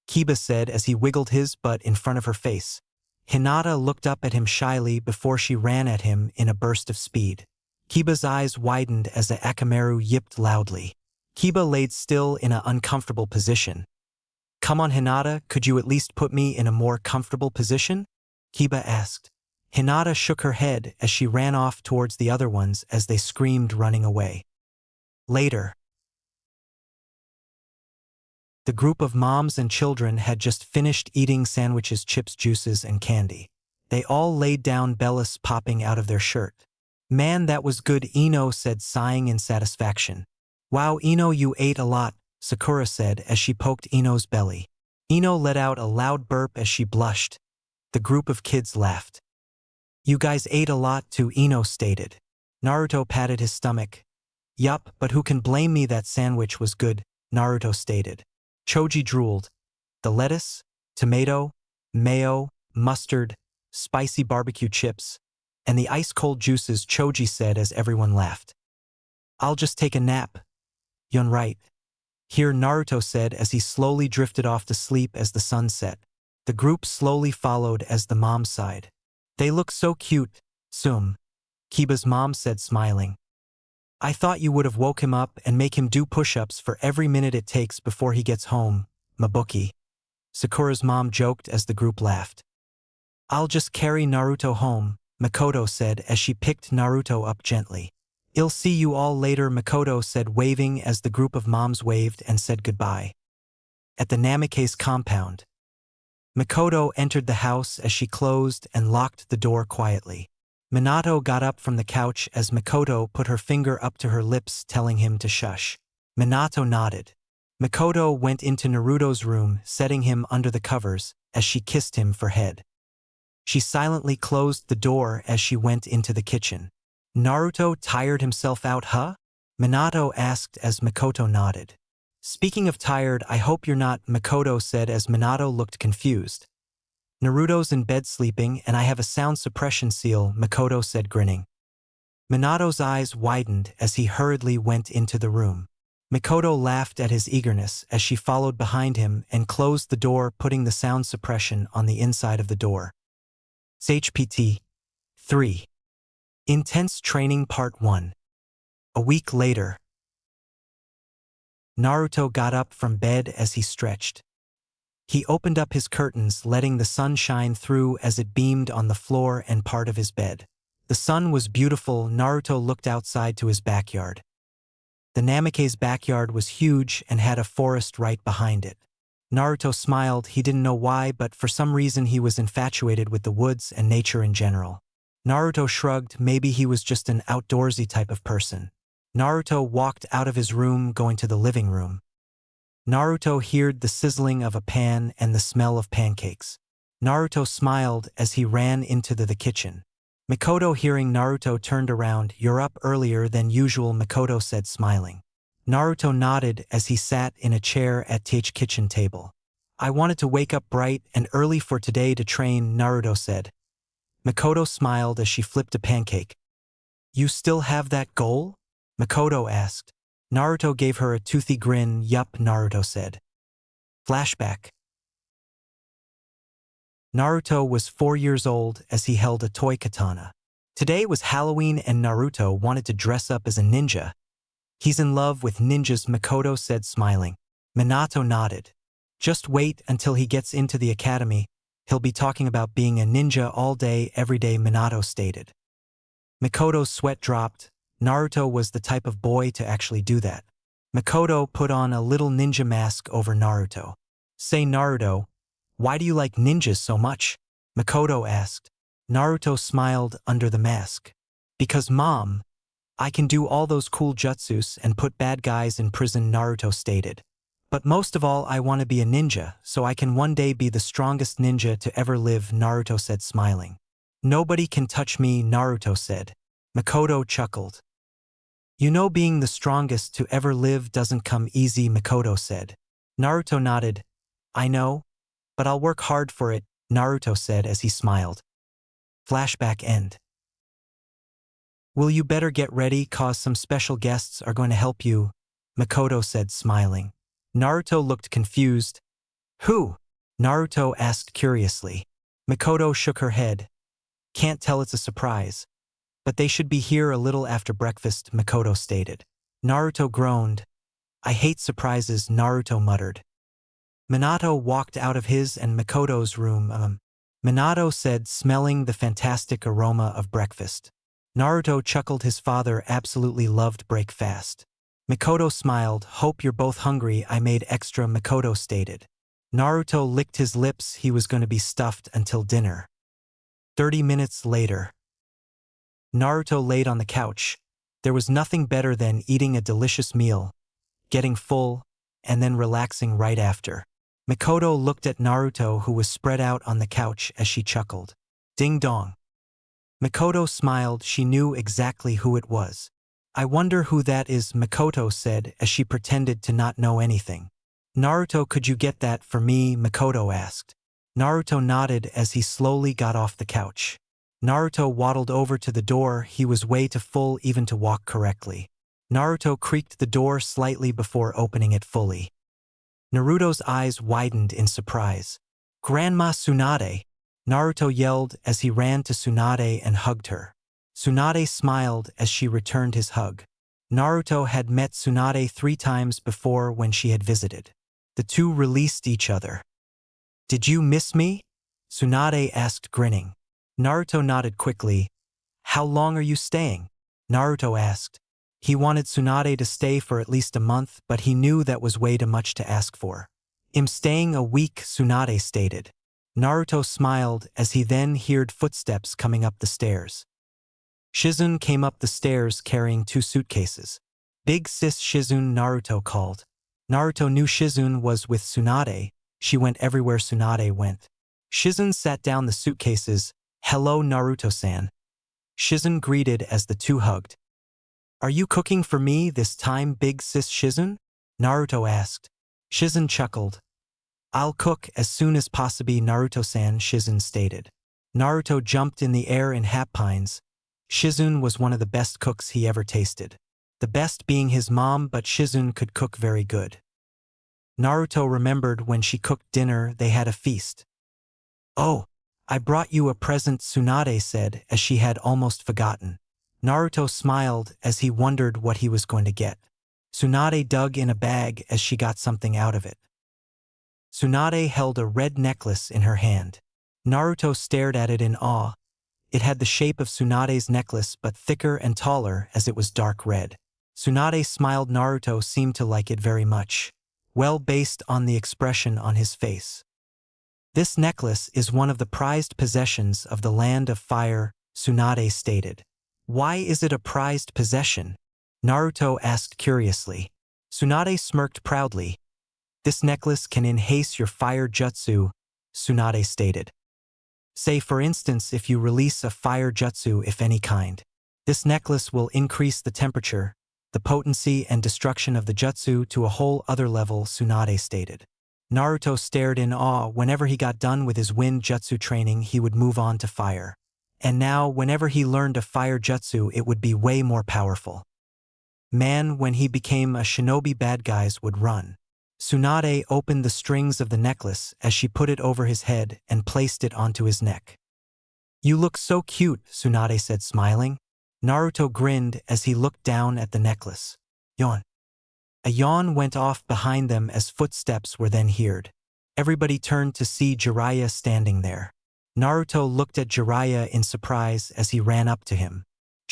Kiba said as he wiggled his butt in front of her face. Hinata looked up at him shyly before she ran at him in a burst of speed. Kiba's eyes widened as the Akamaru yipped loudly. Kiba laid still in an uncomfortable position. Come on, Hinata, could you at least put me in a more comfortable position? Kiba asked. Hinata shook her head as she ran off towards the other ones as they screamed, running away. Later, the group of moms and children had just finished eating sandwiches, chips, juices, and candy. They all laid down, bellies popping out of their shirt. Man, that was good, Ino said, sighing in satisfaction. Wow, Ino, you ate a lot, Sakura said as she poked Ino's belly. Ino let out a loud burp as she blushed. The group of kids laughed. You guys ate a lot too, Ino stated. Naruto patted his stomach. Yup, but who can blame me, that sandwich was good, Naruto stated. Choji drooled. The lettuce, tomato, mayo, mustard, spicy barbecue chips, and the ice-cold juices, Choji said as everyone laughed. I'll just take a nap. You're right. Here, Naruto said as he slowly drifted off to sleep as the sun set. The group slowly followed as the mom sighed. They look so cute, Sum, Kiba's mom said, smiling. I thought you would have woke him up and make him do push-ups for every minute it takes before he gets home, Mabuki, Sakura's mom joked as the group laughed. I'll just carry Naruto home, Makoto said as she picked Naruto up gently. I'll see you all later, Makoto said, waving as the group of moms waved and said goodbye. At the Namikaze compound, Makoto entered the house as she closed and locked the door quietly. Minato got up from the couch as Makoto put her finger up to her lips, telling him to shush. Minato nodded. Makoto went into Naruto's room, setting him under the covers as she kissed him for head. She silently closed the door as she went into the kitchen. Naruto tired himself out, huh? Minato asked as Makoto nodded. Speaking of tired, I hope you're not, Makoto said as Minato looked confused. Naruto's in bed sleeping and I have a sound suppression seal, Makoto said, grinning. Minato's eyes widened as he hurriedly went into the room. Makoto laughed at his eagerness as she followed behind him and closed the door, putting the sound suppression on the inside of the door. HPT 3. Intense Training Part 1. A week later, Naruto got up from bed as he stretched. He opened up his curtains, letting the sun shine through as it beamed on the floor and part of his bed. The sun was beautiful. Naruto looked outside to his backyard. The Namikaze backyard was huge and had a forest right behind it. Naruto smiled. He didn't know why, but for some reason he was infatuated with the woods and nature in general. Naruto shrugged. Maybe he was just an outdoorsy type of person. Naruto walked out of his room, going to the living room. Naruto heard the sizzling of a pan and the smell of pancakes. Naruto smiled as he ran into the kitchen. Makoto, hearing Naruto, turned around. You're up earlier than usual, Makoto said, smiling. Naruto nodded as he sat in a chair at the kitchen table. I wanted to wake up bright and early for today to train, Naruto said. Makoto smiled as she flipped a pancake. You still have that goal? Makoto asked. Naruto gave her a toothy grin. Yup, Naruto said. Flashback. Naruto was 4 years old as he held a toy katana. Today was Halloween and Naruto wanted to dress up as a ninja. He's in love with ninjas, Makoto said, smiling. Minato nodded. Just wait until he gets into the academy. He'll be talking about being a ninja all day, every day, Minato stated. Makoto's sweat dropped. Naruto was the type of boy to actually do that. Makoto put on a little ninja mask over Naruto. Say Naruto, why do you like ninjas so much? Makoto asked. Naruto smiled under the mask. Because Mom, I can do all those cool jutsus and put bad guys in prison, Naruto stated. But most of all, I want to be a ninja, so I can one day be the strongest ninja to ever live, Naruto said, smiling. Nobody can touch me, Naruto said. Makoto chuckled. You know, being the strongest to ever live doesn't come easy, Makoto said. Naruto nodded. I know, but I'll work hard for it, Naruto said as he smiled. Flashback end. Will you better get ready, cause some special guests are going to help you, Makoto said, smiling. Naruto looked confused. Who? Naruto asked curiously. Makoto shook her head. Can't tell, it's a surprise. But they should be here a little after breakfast, Makoto stated. Naruto groaned. I hate surprises, Naruto muttered. Minato walked out of his and Makoto's room. Minato said, smelling the fantastic aroma of breakfast. Naruto chuckled. His father absolutely loved breakfast. Makoto smiled. Hope you're both hungry, I made extra, Makoto stated. Naruto licked his lips. He was going to be stuffed until dinner. 30 minutes later. Naruto laid on the couch. There was nothing better than eating a delicious meal, getting full, and then relaxing right after. Makoto looked at Naruto, who was spread out on the couch, as she chuckled. Ding dong. Makoto smiled. She knew exactly who it was. I wonder who that is, Makoto said as she pretended to not know anything. Naruto, could you get that for me, Makoto asked. Naruto nodded as he slowly got off the couch. Naruto waddled over to the door. He was way too full even to walk correctly. Naruto creaked the door slightly before opening it fully. Naruto's eyes widened in surprise. Grandma Tsunade! Naruto yelled as he ran to Tsunade and hugged her. Tsunade smiled as she returned his hug. Naruto had met Tsunade 3 times before when she had visited. The two released each other. Did you miss me? Tsunade asked, grinning. Naruto nodded quickly. How long are you staying? Naruto asked. He wanted Tsunade to stay for at least a month, but he knew that was way too much to ask for. I'm staying a week, Tsunade stated. Naruto smiled as he then heard footsteps coming up the stairs. Shizune came up the stairs carrying 2 suitcases. Big sis Shizune, Naruto called. Naruto knew Shizune was with Tsunade. She went everywhere Tsunade went. Shizune sat down the suitcases. Hello, Naruto-san. Shizune greeted as the two hugged. Are you cooking for me this time, big sis Shizune? Naruto asked. Shizune chuckled. I'll cook as soon as possible, Naruto-san, Shizune stated. Naruto jumped in the air in happines. Shizune was one of the best cooks he ever tasted. The best being his mom, but Shizune could cook very good. Naruto remembered when she cooked dinner, they had a feast. Oh, I brought you a present, Tsunade said as she had almost forgotten. Naruto smiled as he wondered what he was going to get. Tsunade dug in a bag as she got something out of it. Tsunade held a red necklace in her hand. Naruto stared at it in awe. It had the shape of Tsunade's necklace but thicker and taller as it was dark red. Tsunade smiled. Naruto seemed to like it very much. Well, based on the expression on his face. This necklace is one of the prized possessions of the Land of Fire, Tsunade stated. Why is it a prized possession? Naruto asked curiously. Tsunade smirked proudly. This necklace can enhance your fire jutsu, Tsunade stated. Say for instance if you release a fire jutsu of any kind. This necklace will increase the temperature, the potency and destruction of the jutsu to a whole other level, Tsunade stated. Naruto stared in awe. Whenever he got done with his wind jutsu training, he would move on to fire. And now, whenever he learned a fire jutsu, it would be way more powerful. Man, when he became a shinobi, bad guys would run. Tsunade opened the strings of the necklace as she put it over his head and placed it onto his neck. You look so cute, Tsunade said, smiling. Naruto grinned as he looked down at the necklace. Yawn. A yawn went off behind them as footsteps were then heard. Everybody turned to see Jiraiya standing there. Naruto looked at Jiraiya in surprise as he ran up to him.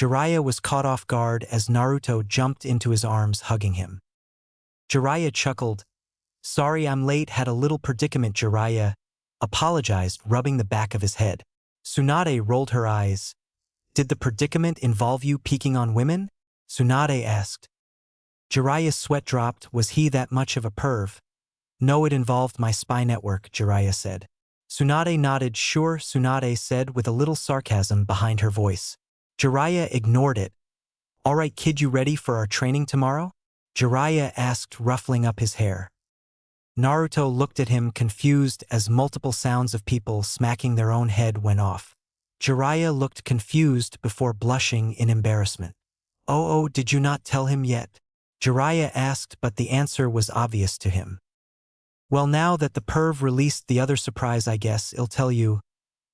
Jiraiya was caught off guard as Naruto jumped into his arms, hugging him. Jiraiya chuckled. "Sorry I'm late, had a little predicament." Jiraiya apologized, rubbing the back of his head. Tsunade rolled her eyes. "Did the predicament involve you peeking on women?" Tsunade asked. Jiraiya's sweat dropped. Was he that much of a perv? "No, it involved my spy network," Jiraiya said. Tsunade nodded. "Sure," Tsunade said with a little sarcasm behind her voice. Jiraiya ignored it. "All right, kid, you ready for our training tomorrow?" Jiraiya asked, ruffling up his hair. Naruto looked at him, confused, as multiple sounds of people smacking their own head went off. Jiraiya looked confused before blushing in embarrassment. Oh, did you not tell him yet?" Jiraiya asked, but the answer was obvious to him. "Well, now that the perv released the other surprise, I guess I'll tell you,"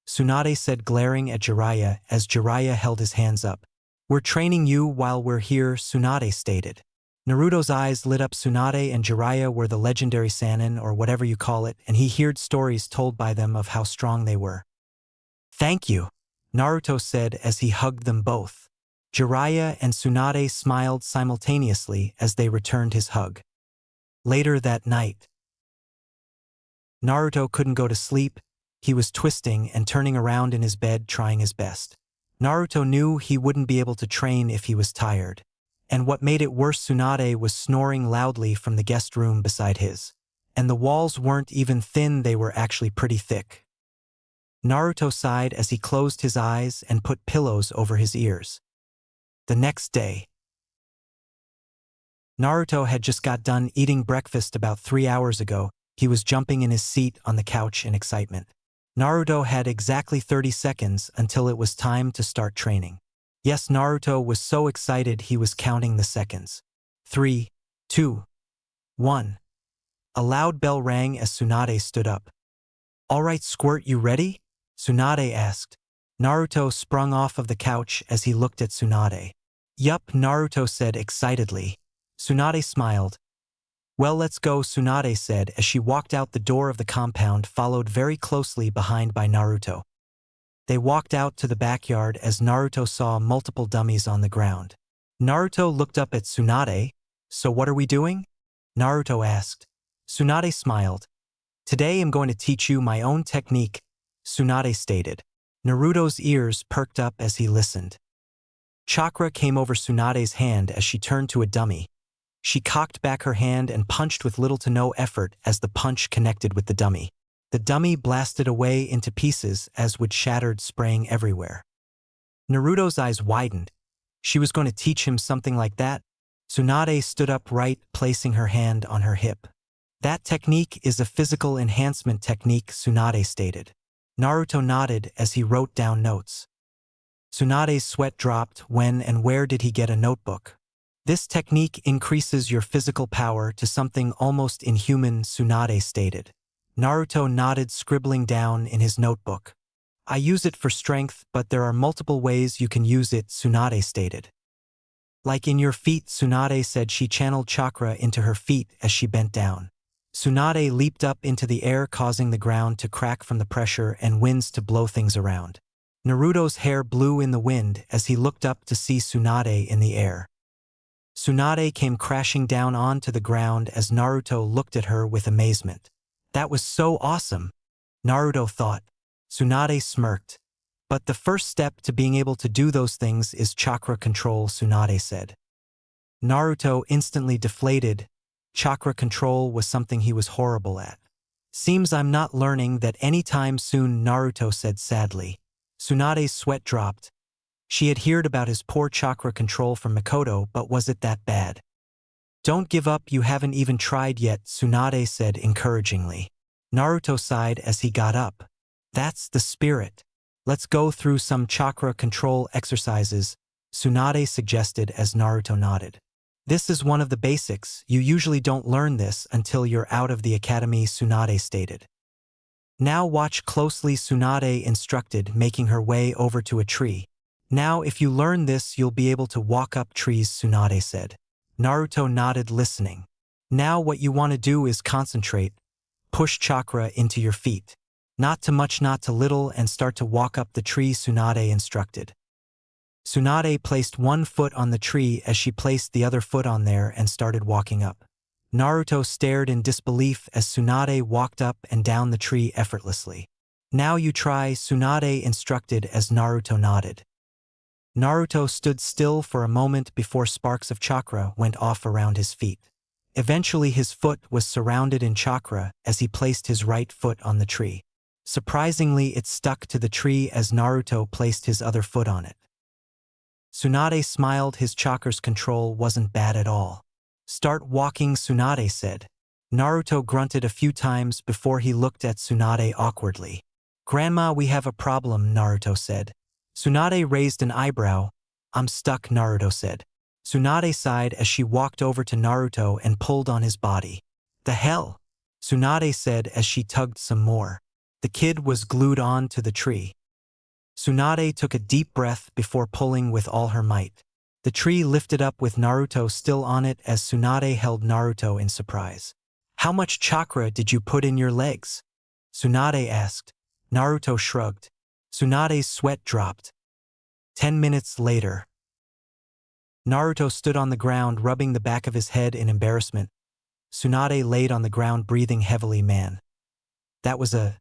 Tsunade said, glaring at Jiraiya as Jiraiya held his hands up. "We're training you while we're here," Tsunade stated. Naruto's eyes lit up. Tsunade and Jiraiya were the legendary Sannin, or whatever you call it, and he heard stories told by them of how strong they were. "Thank you," Naruto said as he hugged them both. Jiraiya and Tsunade smiled simultaneously as they returned his hug. Later that night, Naruto couldn't go to sleep. He was twisting and turning around in his bed, trying his best. Naruto knew he wouldn't be able to train if he was tired. And what made it worse, Tsunade was snoring loudly from the guest room beside his. And the walls weren't even thin, they were actually pretty thick. Naruto sighed as he closed his eyes and put pillows over his ears. The next day, Naruto had just got done eating breakfast about 3 hours ago. He was jumping in his seat on the couch in excitement. Naruto had exactly 30 seconds until it was time to start training. Yes, Naruto was so excited he was counting the seconds. 3, 2, 1. A loud bell rang as Tsunade stood up. "All right, Squirt, you ready?" Tsunade asked. Naruto sprung off of the couch as he looked at Tsunade. "Yup," Naruto said excitedly. Tsunade smiled. "Well, let's go," Tsunade said as she walked out the door of the compound, followed very closely behind by Naruto. They walked out to the backyard as Naruto saw multiple dummies on the ground. Naruto looked up at Tsunade. "So what are we doing?" Naruto asked. Tsunade smiled. "Today I'm going to teach you my own technique," Tsunade stated. Naruto's ears perked up as he listened. Chakra came over Tsunade's hand as she turned to a dummy. She cocked back her hand and punched with little to no effort as the punch connected with the dummy. The dummy blasted away into pieces as wood shattered, spraying everywhere. Naruto's eyes widened. She was going to teach him something like that? Tsunade stood upright, placing her hand on her hip. "That technique is a physical enhancement technique," Tsunade stated. Naruto nodded as he wrote down notes. Tsunade's sweat dropped. When and where did he get a notebook? "This technique increases your physical power to something almost inhuman," Tsunade stated. Naruto nodded, scribbling down in his notebook. "I use it for strength, but there are multiple ways you can use it," Tsunade stated. "Like in your feet," Tsunade said. She channeled chakra into her feet as she bent down. Tsunade leaped up into the air, causing the ground to crack from the pressure and winds to blow things around. Naruto's hair blew in the wind as he looked up to see Tsunade in the air. Tsunade came crashing down onto the ground as Naruto looked at her with amazement. "That was so awesome," Naruto thought. Tsunade smirked. "But the first step to being able to do those things is chakra control," Tsunade said. Naruto instantly deflated. Chakra control was something he was horrible at. "Seems I'm not learning that anytime soon," Naruto said sadly. Tsunade's sweat dropped. She had heard about his poor chakra control from Mikoto, but was it that bad? "Don't give up, you haven't even tried yet," Tsunade said encouragingly. Naruto sighed as he got up. "That's the spirit. Let's go through some chakra control exercises," Tsunade suggested as Naruto nodded. "This is one of the basics. You usually don't learn this until you're out of the academy," Tsunade stated. "Now watch closely," Tsunade instructed, making her way over to a tree. "Now if you learn this, you'll be able to walk up trees," Tsunade said. Naruto nodded, listening. "Now what you want to do is concentrate. Push chakra into your feet. Not too much, not too little, and start to walk up the tree," Tsunade instructed. Tsunade placed one foot on the tree as she placed the other foot on there and started walking up. Naruto stared in disbelief as Tsunade walked up and down the tree effortlessly. "Now you try," Tsunade instructed as Naruto nodded. Naruto stood still for a moment before sparks of chakra went off around his feet. Eventually his foot was surrounded in chakra as he placed his right foot on the tree. Surprisingly, it stuck to the tree as Naruto placed his other foot on it. Tsunade smiled. His chakra's control wasn't bad at all. "Start walking," Tsunade said. Naruto grunted a few times before he looked at Tsunade awkwardly. "Grandma, we have a problem," Naruto said. Tsunade raised an eyebrow. "I'm stuck," Naruto said. Tsunade sighed as she walked over to Naruto and pulled on his body. "The hell?" Tsunade said as she tugged some more. The kid was glued on to the tree. Tsunade took a deep breath before pulling with all her might. The tree lifted up with Naruto still on it as Tsunade held Naruto in surprise. "How much chakra did you put in your legs?" Tsunade asked. Naruto shrugged. Tsunade's sweat dropped. 10 minutes later. Naruto stood on the ground rubbing the back of his head in embarrassment. Tsunade laid on the ground breathing heavily. "Man, that was a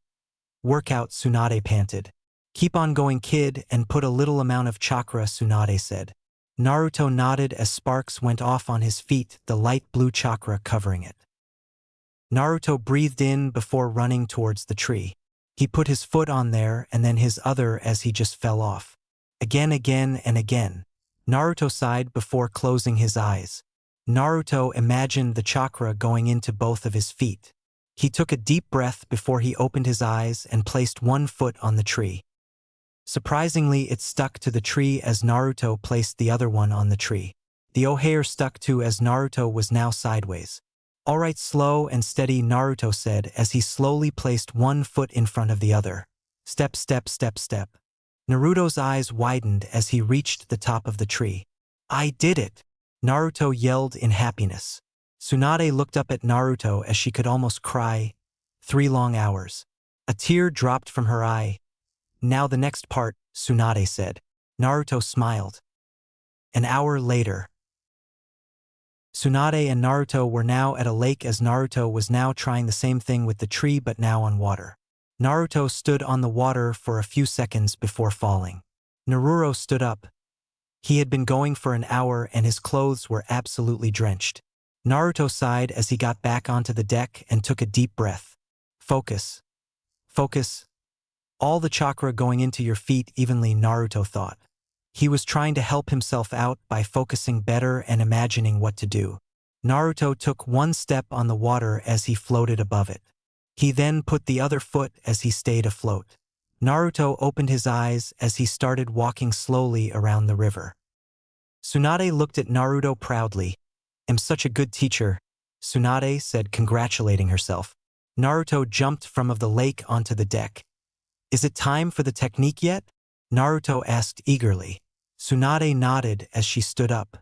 workout," Tsunade panted. "Keep on going, kid, and put a little amount of chakra," Tsunade said. Naruto nodded as sparks went off on his feet, the light blue chakra covering it. Naruto breathed in before running towards the tree. He put his foot on there and then his other as he just fell off. Again and again. Naruto sighed before closing his eyes. Naruto imagined the chakra going into both of his feet. He took a deep breath before he opened his eyes and placed one foot on the tree. Surprisingly, it stuck to the tree as Naruto placed the other one on the tree. The O'Hare stuck too as Naruto was now sideways. "All right, slow and steady," Naruto said as he slowly placed one foot in front of the other. Step, step, step, step. Naruto's eyes widened as he reached the top of the tree. "I did it!" Naruto yelled in happiness. Tsunade looked up at Naruto as she could almost cry. 3 long hours. A tear dropped from her eye. "Now the next part," Tsunade said. Naruto smiled. An hour later. Tsunade and Naruto were now at a lake as Naruto was now trying the same thing with the tree but now on water. Naruto stood on the water for a few seconds before falling. Naruto stood up. He had been going for an hour and his clothes were absolutely drenched. Naruto sighed as he got back onto the deck and took a deep breath. "Focus. Focus. All the chakra going into your feet evenly," Naruto thought. He was trying to help himself out by focusing better and imagining what to do. Naruto took one step on the water as he floated above it. He then put the other foot as he stayed afloat. Naruto opened his eyes as he started walking slowly around the river. Tsunade looked at Naruto proudly. "I'm such a good teacher," Tsunade said, congratulating herself. Naruto jumped from the lake onto the deck. "Is it time for the technique yet?" Naruto asked eagerly. Tsunade nodded as she stood up.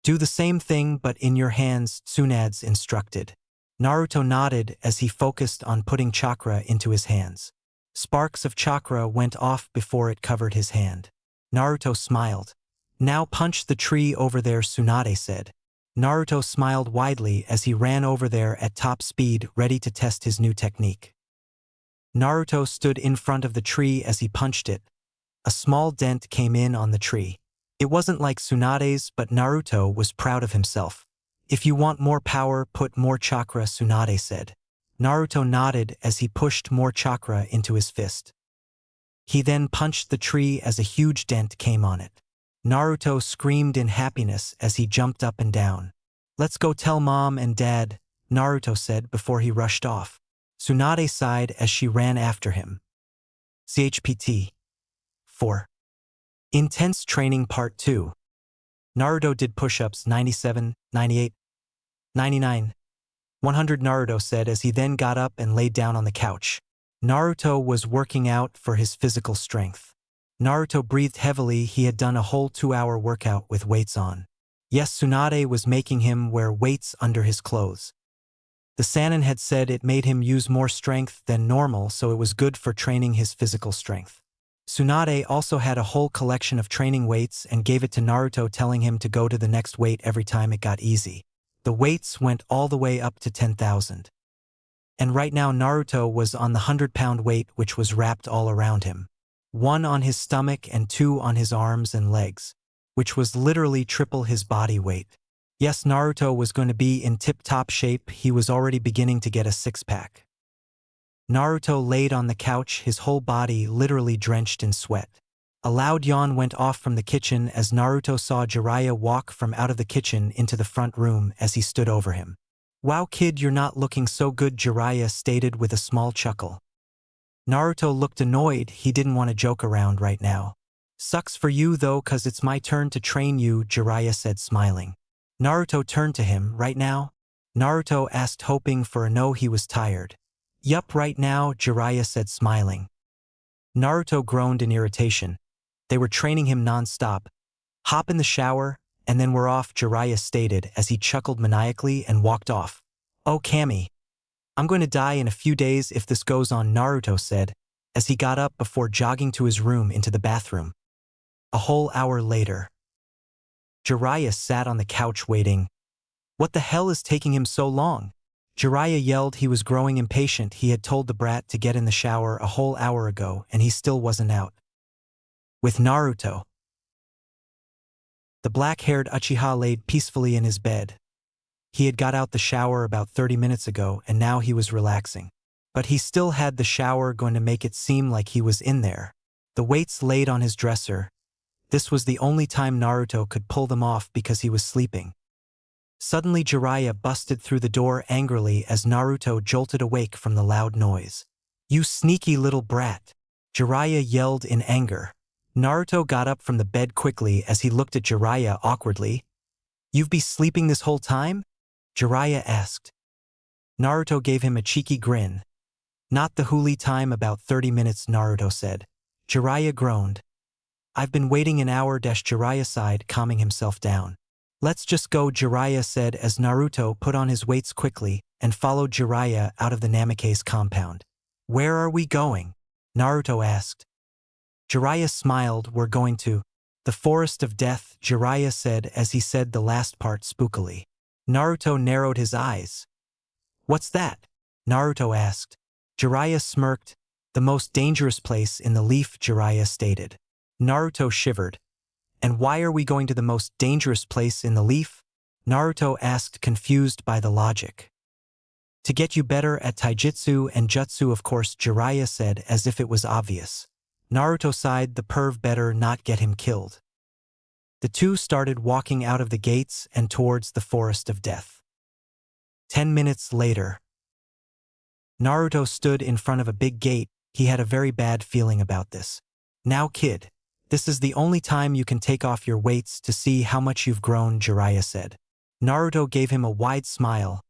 "Do the same thing but in your hands," Tsunade instructed. Naruto nodded as he focused on putting chakra into his hands. Sparks of chakra went off before it covered his hand. Naruto smiled. "Now punch the tree over there," Tsunade said. Naruto smiled widely as he ran over there at top speed, ready to test his new technique. Naruto stood in front of the tree as he punched it. A small dent came in on the tree. It wasn't like Tsunade's, but Naruto was proud of himself. "If you want more power, put more chakra," Tsunade said. Naruto nodded as he pushed more chakra into his fist. He then punched the tree as a huge dent came on it. Naruto screamed in happiness as he jumped up and down. "Let's go tell Mom and Dad," Naruto said before he rushed off. Tsunade sighed as she ran after him. CHPT 4. Intense Training Part 2. Naruto did push-ups 97, 98, 99, 100, Naruto said as he then got up and laid down on the couch. Naruto was working out for his physical strength. Naruto breathed heavily. He had done a whole 2-hour workout with weights on. Yes, Tsunade was making him wear weights under his clothes. The Sannin had said it made him use more strength than normal, so it was good for training his physical strength. Tsunade also had a whole collection of training weights and gave it to Naruto, telling him to go to the next weight every time it got easy. The weights went all the way up to 10,000. And right now Naruto was on the 100-pound weight, which was wrapped all around him. 1 on his stomach and 2 on his arms and legs, which was literally triple his body weight. Yes, Naruto was going to be in tip-top shape. He was already beginning to get a six-pack. Naruto laid on the couch, his whole body literally drenched in sweat. A loud yawn went off from the kitchen as Naruto saw Jiraiya walk from out of the kitchen into the front room as he stood over him. "Wow kid, you're not looking so good," Jiraiya stated with a small chuckle. Naruto looked annoyed. He didn't want to joke around right now. "Sucks for you though, cause it's my turn to train you," Jiraiya said, smiling. Naruto turned to him. "Right now?" Naruto asked, hoping for a no. He was tired. "Yup, right now," Jiraiya said, smiling. Naruto groaned in irritation. They were training him non-stop. "Hop in the shower, and then we're off," Jiraiya stated as he chuckled maniacally and walked off. "Oh Kami, I'm going to die in a few days if this goes on," Naruto said as he got up before jogging to his room into the bathroom. A whole hour later, Jiraiya sat on the couch waiting. What the hell is taking him so long? Jiraiya yelled. He was growing impatient. He had told the brat to get in the shower a whole hour ago and he still wasn't out. With Naruto, the black-haired Uchiha laid peacefully in his bed. He had got out the shower about 30 minutes ago and now he was relaxing. But he still had the shower going to make it seem like he was in there. The weights laid on his dresser. This was the only time Naruto could pull them off because he was sleeping. Suddenly Jiraiya busted through the door angrily as Naruto jolted awake from the loud noise. "You sneaky little brat!" Jiraiya yelled in anger. Naruto got up from the bed quickly as he looked at Jiraiya awkwardly. "You've been sleeping this whole time?" Jiraiya asked. Naruto gave him a cheeky grin. "Not the huli time, about 30 minutes," Naruto said. Jiraiya groaned. "I've been waiting an hour," Jiraiya sighed, calming himself down. "Let's just go," Jiraiya said as Naruto put on his weights quickly and followed Jiraiya out of the Namake's compound. "Where are we going?" Naruto asked. Jiraiya smiled. "We're going to the Forest of Death," Jiraiya said as he said the last part spookily. Naruto narrowed his eyes. "What's that?" Naruto asked. Jiraiya smirked. "The most dangerous place in the leaf," Jiraiya stated. Naruto shivered. "And why are we going to the most dangerous place in the leaf?" Naruto asked, confused by the logic. "To get you better at taijutsu and jutsu, of course," Jiraiya said as if it was obvious. Naruto sighed. The perv better not get him killed. The two started walking out of the gates and towards the Forest of Death. 10 minutes later, Naruto stood in front of a big gate. He had a very bad feeling about this. "Now kid, this is the only time you can take off your weights to see how much you've grown," Jiraiya said. Naruto gave him a wide smile.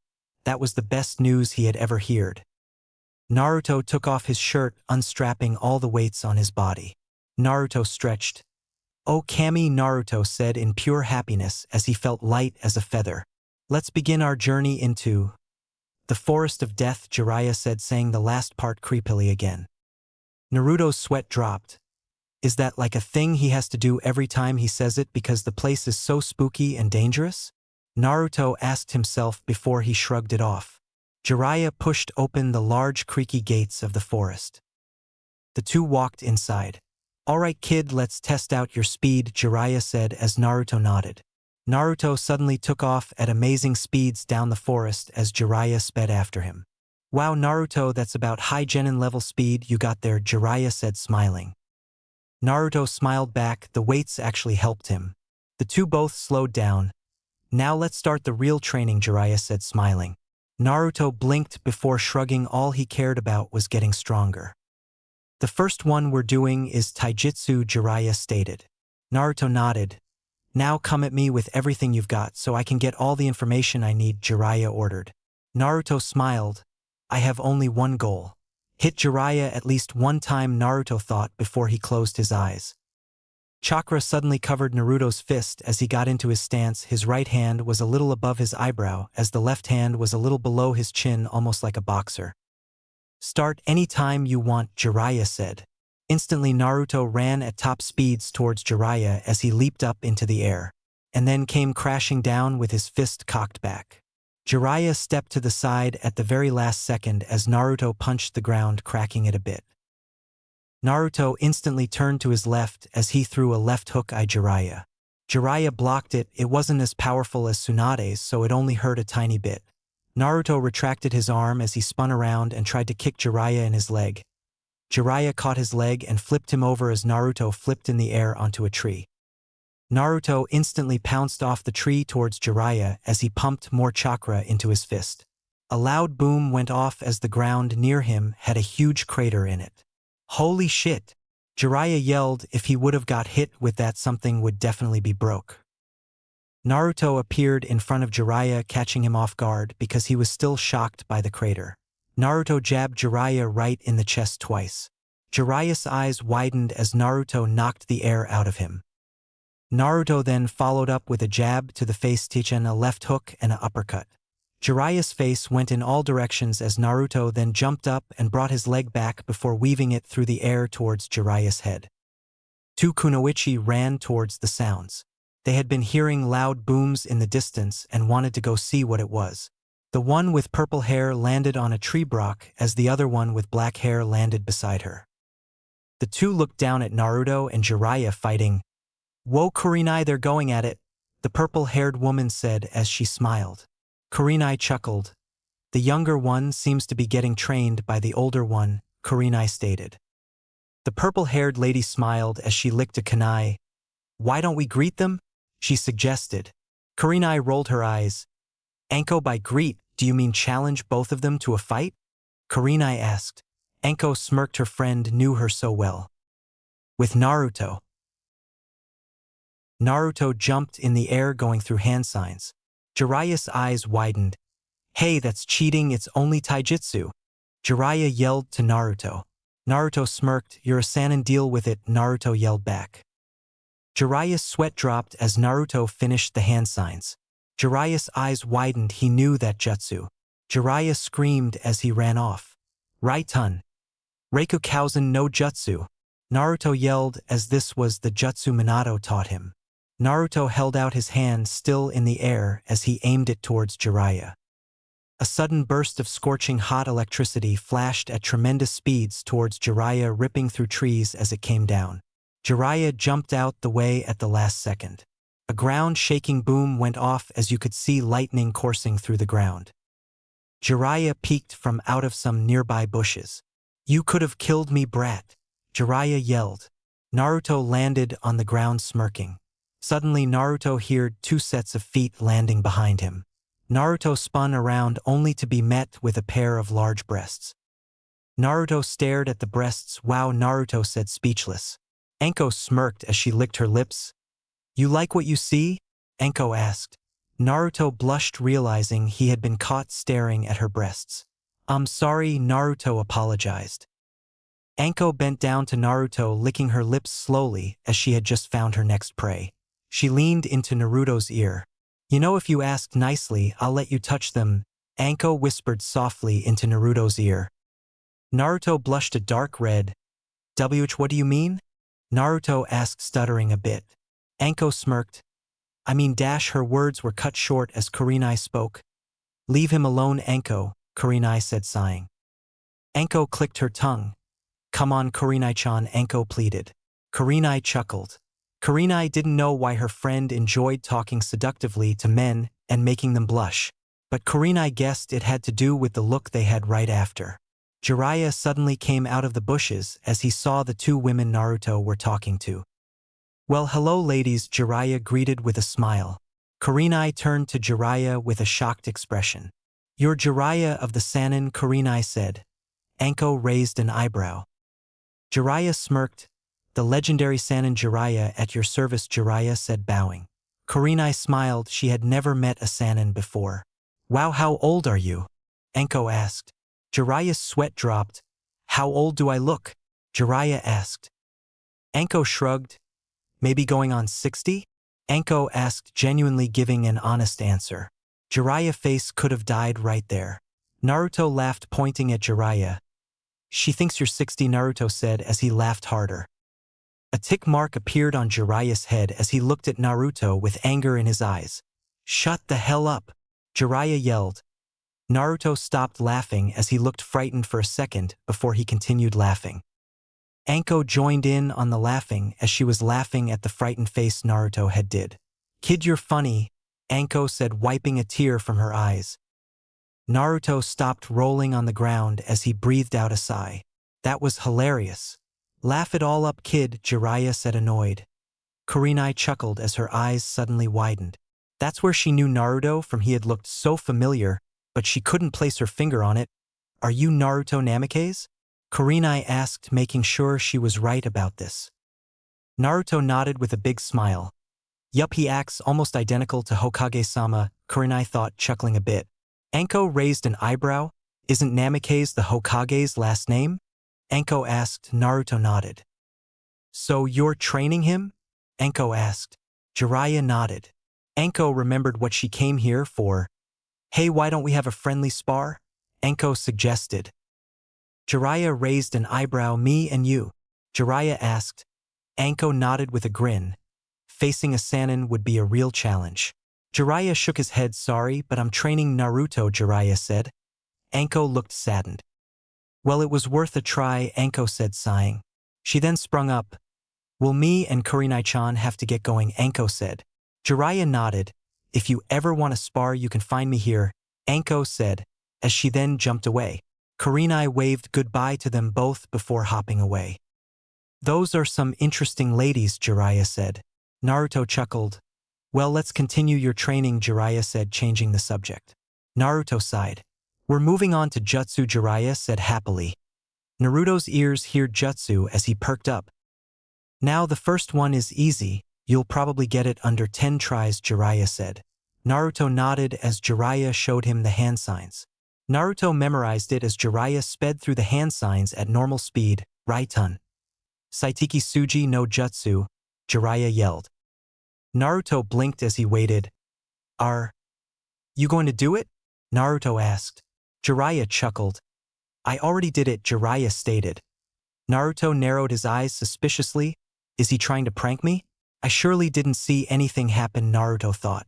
That was the best news he had ever heard. Naruto took off his shirt, unstrapping all the weights on his body. Naruto stretched. "Oh Kami," Naruto said in pure happiness as he felt light as a feather. "Let's begin our journey into the Forest of Death," Jiraiya said, saying the last part creepily again. Naruto's sweat dropped. Is that like a thing he has to do every time he says it because the place is so spooky and dangerous? Naruto asked himself before he shrugged it off. Jiraiya pushed open the large creaky gates of the forest. The two walked inside. "All right kid, let's test out your speed," Jiraiya said as Naruto nodded. Naruto suddenly took off at amazing speeds down the forest as Jiraiya sped after him. "Wow Naruto, that's about high genin level speed you got there," Jiraiya said, smiling. Naruto smiled back. The weights actually helped him. The two both slowed down. "Now let's start the real training," Jiraiya said, smiling. Naruto blinked before shrugging. All he cared about was getting stronger. "The first one we're doing is taijutsu," Jiraiya stated. Naruto nodded. "Now come at me with everything you've got so I can get all the information I need," Jiraiya ordered. Naruto smiled. "I have only one goal. Hit Jiraiya at least one time," Naruto thought before he closed his eyes. Chakra suddenly covered Naruto's fist as he got into his stance. His right hand was a little above his eyebrow as the left hand was a little below his chin, almost like a boxer. "Start any time you want," Jiraiya said. Instantly Naruto ran at top speeds towards Jiraiya as he leaped up into the air, and then came crashing down with his fist cocked back. Jiraiya stepped to the side at the very last second as Naruto punched the ground, cracking it a bit. Naruto instantly turned to his left as he threw a left hook at Jiraiya. Jiraiya blocked it. It wasn't as powerful as Tsunade's, so it only hurt a tiny bit. Naruto retracted his arm as he spun around and tried to kick Jiraiya in his leg. Jiraiya caught his leg and flipped him over as Naruto flipped in the air onto a tree. Naruto instantly pounced off the tree towards Jiraiya as he pumped more chakra into his fist. A loud boom went off as the ground near him had a huge crater in it. Holy shit! Jiraiya yelled. If he would have got hit with that, something would definitely be broke. Naruto appeared in front of Jiraiya, catching him off guard because he was still shocked by the crater. Naruto jabbed Jiraiya right in the chest twice. Jiraiya's eyes widened as Naruto knocked the air out of him. Naruto then followed up with a jab to the face, teaching a left hook and an uppercut. Jiraiya's face went in all directions as Naruto then jumped up and brought his leg back before weaving it through the air towards Jiraiya's head. Two kunoichi ran towards the sounds. They had been hearing loud booms in the distance and wanted to go see what it was. The one with purple hair landed on a tree block as the other one with black hair landed beside her. The two looked down at Naruto and Jiraiya fighting. "Whoa, Kurenai, they're going at it," the purple-haired woman said as she smiled. Kurenai chuckled. "The younger one seems to be getting trained by the older one," Kurenai stated. The purple-haired lady smiled as she licked a kunai. "Why don't we greet them?" she suggested. Kurenai rolled her eyes. "Anko, by greet, do you mean challenge both of them to a fight?" Kurenai asked. Anko smirked. Her friend knew her so well. "With Naruto." Naruto jumped in the air going through hand signs. Jiraiya's eyes widened. "Hey, that's cheating, it's only taijutsu," Jiraiya yelled to Naruto. Naruto smirked. "You're a Sannin, deal with it," Naruto yelled back. Jiraiya's sweat dropped as Naruto finished the hand signs. Jiraiya's eyes widened. He knew that jutsu. Jiraiya screamed as he ran off. "Raitun! Reikukousen no jutsu!" Naruto yelled as this was the jutsu Minato taught him. Naruto held out his hand still in the air as he aimed it towards Jiraiya. A sudden burst of scorching hot electricity flashed at tremendous speeds towards Jiraiya, ripping through trees as it came down. Jiraiya jumped out the way at the last second. A ground-shaking boom went off as you could see lightning coursing through the ground. Jiraiya peeked from out of some nearby bushes. "You could have killed me, brat," Jiraiya yelled. Naruto landed on the ground smirking. Suddenly Naruto heard two sets of feet landing behind him. Naruto spun around only to be met with a pair of large breasts. Naruto stared at the breasts. "Wow," Naruto said, speechless. Anko smirked as she licked her lips. "You like what you see?" Anko asked. Naruto blushed, realizing he had been caught staring at her breasts. "I'm sorry," Naruto apologized. Anko bent down to Naruto, licking her lips slowly as she had just found her next prey. She leaned into Naruto's ear. "You know, if you ask nicely, I'll let you touch them," Anko whispered softly into Naruto's ear. Naruto blushed a dark red. What do you mean?" Naruto asked, stuttering a bit. Anko smirked. "I mean dash." Her words were cut short as Kurenai spoke. "Leave him alone, Anko," Kurenai said, sighing. Anko clicked her tongue. "Come on, Kurenai-chan," Anko pleaded. Kurenai chuckled. Kurenai didn't know why her friend enjoyed talking seductively to men and making them blush, but Kurenai guessed it had to do with the look they had right after. Jiraiya suddenly came out of the bushes as he saw the two women Naruto were talking to. "Well, hello ladies," Jiraiya greeted with a smile. Kurenai turned to Jiraiya with a shocked expression. "You're Jiraiya of the Sannin," Kurenai said. Anko raised an eyebrow. Jiraiya smirked. "The legendary Sannin Jiraiya, at your service," Jiraiya said, bowing. Kurenai smiled. She had never met a Sannin before. "Wow, how old are you?" Anko asked. Jiraiya's sweat dropped. "How old do I look?" Jiraiya asked. Anko shrugged. "Maybe going on 60? Anko asked, genuinely giving an honest answer. Jiraiya's face could have died right there. Naruto laughed, pointing at Jiraiya. She thinks you're 60, Naruto said as he laughed harder. A tick mark appeared on Jiraiya's head as he looked at Naruto with anger in his eyes. Shut the hell up! Jiraiya yelled. Naruto stopped laughing as he looked frightened for a second before he continued laughing. Anko joined in on the laughing as she was laughing at the frightened face Naruto had did. Kid, you're funny, Anko said, wiping a tear from her eyes. Naruto stopped rolling on the ground as he breathed out a sigh. That was hilarious. Laugh it all up, kid, Jiraiya said, annoyed. Kurenai chuckled as her eyes suddenly widened. That's where she knew Naruto from. He had looked so familiar, but she couldn't place her finger on it. Are you Naruto Namikaze? Kurenai asked, making sure she was right about this. Naruto nodded with a big smile. Yup, he acts almost identical to Hokage-sama, Kurenai thought, chuckling a bit. Anko raised an eyebrow. Isn't Namikaze the Hokage's last name? Anko asked. Naruto nodded. So you're training him? Anko asked. Jiraiya nodded. Anko remembered what she came here for. Hey, why don't we have a friendly spar? Anko suggested. Jiraiya raised an eyebrow. Me and you? Jiraiya asked. Anko nodded with a grin. Facing a Sannin would be a real challenge. Jiraiya shook his head. Sorry, but I'm training Naruto, Jiraiya said. Anko looked saddened. Well, it was worth a try, Anko said, sighing. She then sprung up. Will me and Kurenai-chan have to get going? Anko said. Jiraiya nodded. If you ever want to spar, you can find me here, Anko said, as she then jumped away. Kurenai waved goodbye to them both before hopping away. Those are some interesting ladies, Jiraiya said. Naruto chuckled. Well, let's continue your training, Jiraiya said, changing the subject. Naruto sighed. We're moving on to jutsu, Jiraiya said happily. Naruto's ears heard jutsu as he perked up. Now the first one is easy. You'll probably get it under 10 tries, Jiraiya said. Naruto nodded as Jiraiya showed him the hand signs. Naruto memorized it as Jiraiya sped through the hand signs at normal speed. Raitun. Saitiki Suji no Jutsu, Jiraiya yelled. Naruto blinked as he waited. Are you going to do it? Naruto asked. Jiraiya chuckled. I already did it, Jiraiya stated. Naruto narrowed his eyes suspiciously. Is he trying to prank me? I surely didn't see anything happen, Naruto thought.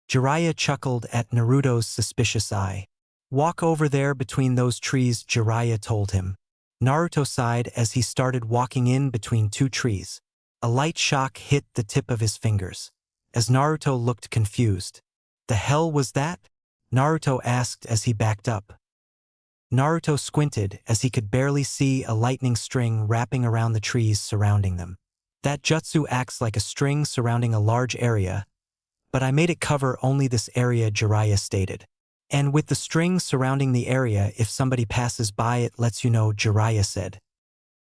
Jiraiya chuckled at Naruto's suspicious eye. Walk over there between those trees, Jiraiya told him. Naruto sighed as he started walking in between two trees. A light shock hit the tip of his fingers. As Naruto looked confused. The hell was that? Naruto asked as he backed up. Naruto squinted as he could barely see a lightning string wrapping around the trees surrounding them. That jutsu acts like a string surrounding a large area, but I made it cover only this area, Jiraiya stated. And with the string surrounding the area, if somebody passes by it lets you know, Jiraiya said.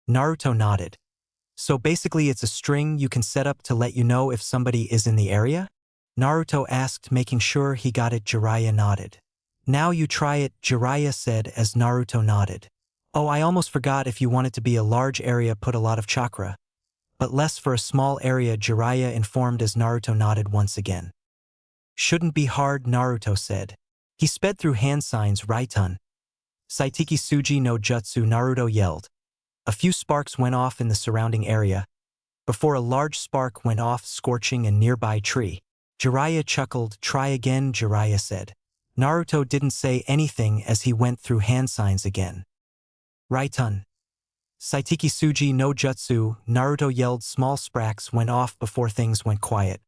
Naruto nodded. So basically it's a string you can set up to let you know if somebody is in the area? Naruto asked, making sure he got it. Jiraiya nodded. Now you try it, Jiraiya said as Naruto nodded. Oh, I almost forgot, if you want it to be a large area, put a lot of chakra. But less for a small area, Jiraiya informed as Naruto nodded once again. Shouldn't be hard, Naruto said. He sped through hand signs. Raitun. Saitiki Suji no Jutsu, Naruto yelled. A few sparks went off in the surrounding area, before a large spark went off, scorching a nearby tree. Jiraiya chuckled. Try again, Jiraiya said. Naruto didn't say anything as he went through hand signs again. Raitun. Saitiki Suji no Jutsu, Naruto yelled. Small sparks went off before things went quiet.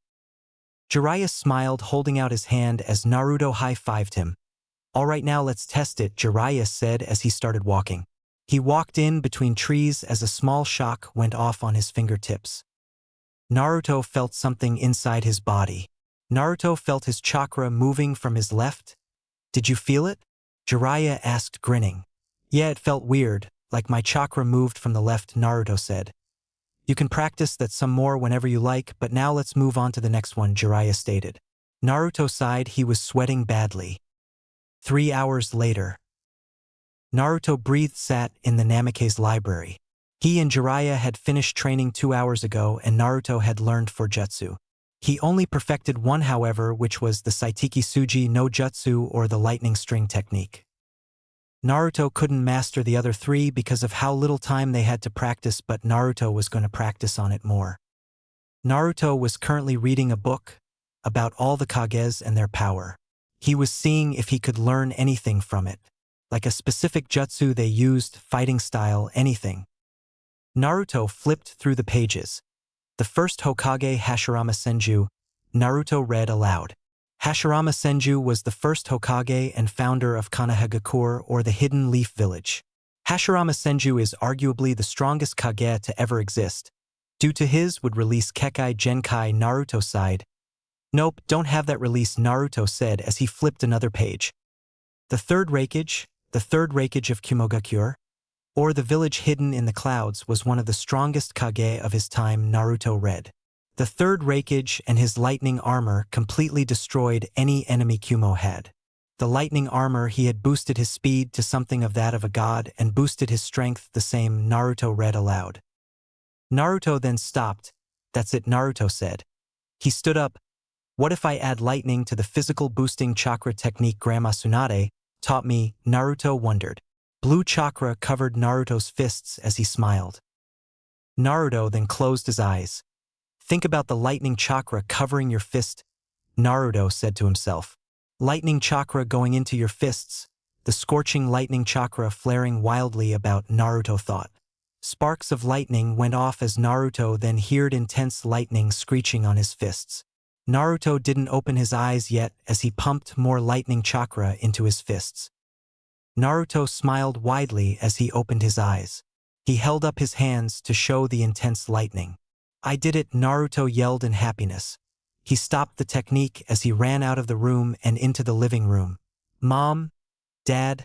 Jiraiya smiled, holding out his hand as Naruto high-fived him. Alright, now let's test it, Jiraiya said as he started walking. He walked in between trees as a small shock went off on his fingertips. Naruto felt something inside his body. Naruto felt his chakra moving from his left. Did you feel it? Jiraiya asked, grinning. Yeah, it felt weird, like my chakra moved from the left, Naruto said. You can practice that some more whenever you like, but now let's move on to the next one, Jiraiya stated. Naruto sighed. He was sweating badly. 3 hours later. Naruto breathed. Sat in the Namikaze library. He and Jiraiya had finished training 2 hours ago, and Naruto had learned 4 jutsu. He only perfected one, however, which was the Saitiki Suji no Jutsu, or the lightning string technique. Naruto couldn't master the other three because of how little time they had to practice, but Naruto was going to practice on it more. Naruto was currently reading a book about all the Kages and their power. He was seeing if he could learn anything from it, like a specific jutsu they used, fighting style, anything. Naruto flipped through the pages. The first Hokage, Hashirama Senju. Naruto read aloud. Hashirama Senju was the first Hokage and founder of Konohagakure, or the Hidden Leaf Village. Hashirama Senju is arguably the strongest Kage to ever exist. Due to his would release Kekkai Genkai Naruto side. Nope, don't have that release, Naruto said as he flipped another page. The third Raikage of Kumogakure, or the village hidden in the clouds, was one of the strongest Kage of his time, Naruto read. The third Raikage and his lightning armor completely destroyed any enemy Kumo had. The lightning armor, he had boosted his speed to something of that of a god and boosted his strength the same, Naruto read aloud. Naruto then stopped. That's it, Naruto said. He stood up. What if I add lightning to the physical boosting chakra technique Grandma Tsunade taught me? Naruto wondered. Blue chakra covered Naruto's fists as he smiled. Naruto then closed his eyes. Think about the lightning chakra covering your fist, Naruto said to himself. Lightning chakra going into your fists, the scorching lightning chakra flaring wildly about, Naruto thought. Sparks of lightning went off as Naruto then heard intense lightning screeching on his fists. Naruto didn't open his eyes yet as he pumped more lightning chakra into his fists. Naruto smiled widely as he opened his eyes. He held up his hands to show the intense lightning. I did it, Naruto yelled in happiness. He stopped the technique as he ran out of the room and into the living room. Mom, Dad,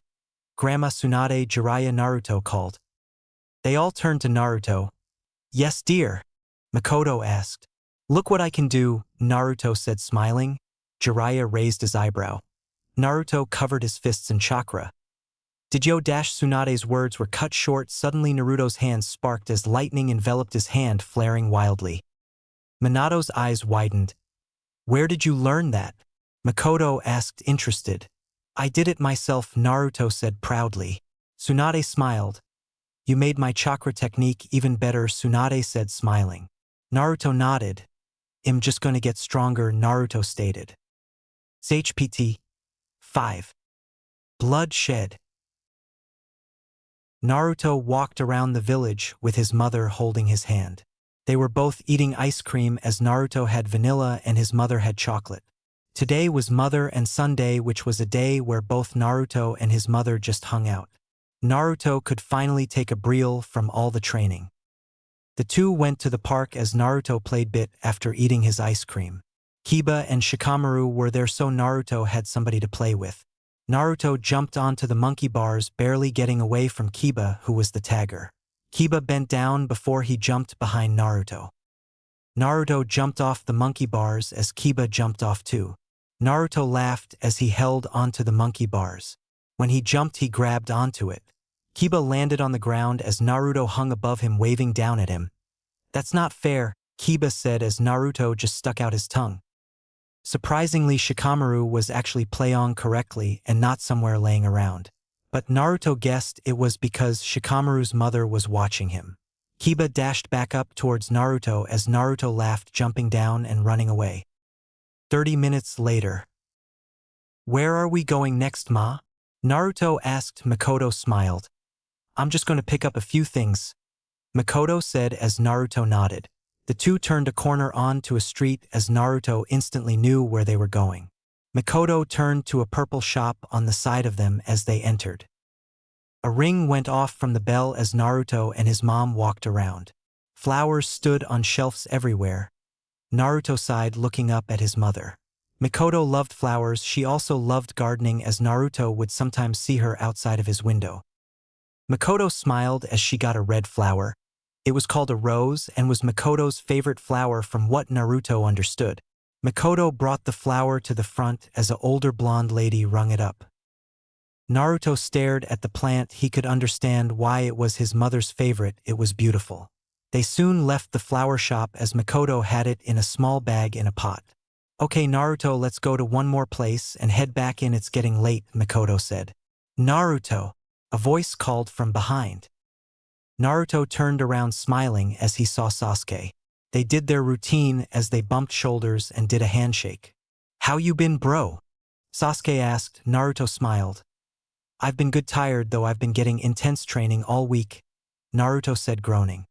Grandma Tsunade, Jiraiya, Naruto called. They all turned to Naruto. Yes, dear, Makoto asked. Look what I can do, Naruto said smiling. Jiraiya raised his eyebrow. Naruto covered his fists in chakra. Did yo? Tsunade's words were cut short. Suddenly Naruto's hands sparked as lightning enveloped his hand, flaring wildly. Minato's eyes widened. Where did you learn that? Makoto asked, interested. I did it myself, Naruto said proudly. Tsunade smiled. You made my chakra technique even better, Tsunade said smiling. Naruto nodded. I'm just gonna get stronger, Naruto stated. HPT 5. Bloodshed. Naruto walked around the village with his mother holding his hand. They were both eating ice cream as Naruto had vanilla and his mother had chocolate. Today was Mother and Son Day, which was a day where both Naruto and his mother just hung out. Naruto could finally take a break from all the training. The two went to the park as Naruto played bit after eating his ice cream. Kiba and Shikamaru were there so Naruto had somebody to play with. Naruto jumped onto the monkey bars, barely getting away from Kiba, who was the tagger. Kiba bent down before he jumped behind Naruto. Naruto jumped off the monkey bars as Kiba jumped off too. Naruto laughed as he held onto the monkey bars. When he jumped, he grabbed onto it. Kiba landed on the ground as Naruto hung above him, waving down at him. That's not fair, Kiba said as Naruto just stuck out his tongue. Surprisingly, Shikamaru was actually playing correctly and not somewhere laying around. But Naruto guessed it was because Shikamaru's mother was watching him. Kiba dashed back up towards Naruto as Naruto laughed, jumping down and running away. 30 minutes later. Where are we going next, Ma? Naruto asked. Makoto smiled. I'm just going to pick up a few things, Makoto said as Naruto nodded. The two turned a corner onto a street as Naruto instantly knew where they were going. Makoto turned to a purple shop on the side of them as they entered. A ring went off from the bell as Naruto and his mom walked around. Flowers stood on shelves everywhere. Naruto sighed, looking up at his mother. Makoto loved flowers. She also loved gardening as Naruto would sometimes see her outside of his window. Makoto smiled as she got a red flower. It was called a rose and was Makoto's favorite flower from what Naruto understood. Makoto brought the flower to the front as an older blonde lady rung it up. Naruto stared at the plant. He could understand why it was his mother's favorite. It was beautiful. They soon left the flower shop as Makoto had it in a small bag in a pot. Okay, Naruto, let's go to one more place and head back in. It's getting late, Makoto said. Naruto, A voice called from behind. Naruto turned around smiling as he saw Sasuke. They did their routine as they bumped shoulders and did a handshake. "How you been, bro?" Sasuke asked. Naruto smiled. "I've been good, tired though. I've been getting intense training all week," Naruto said, groaning.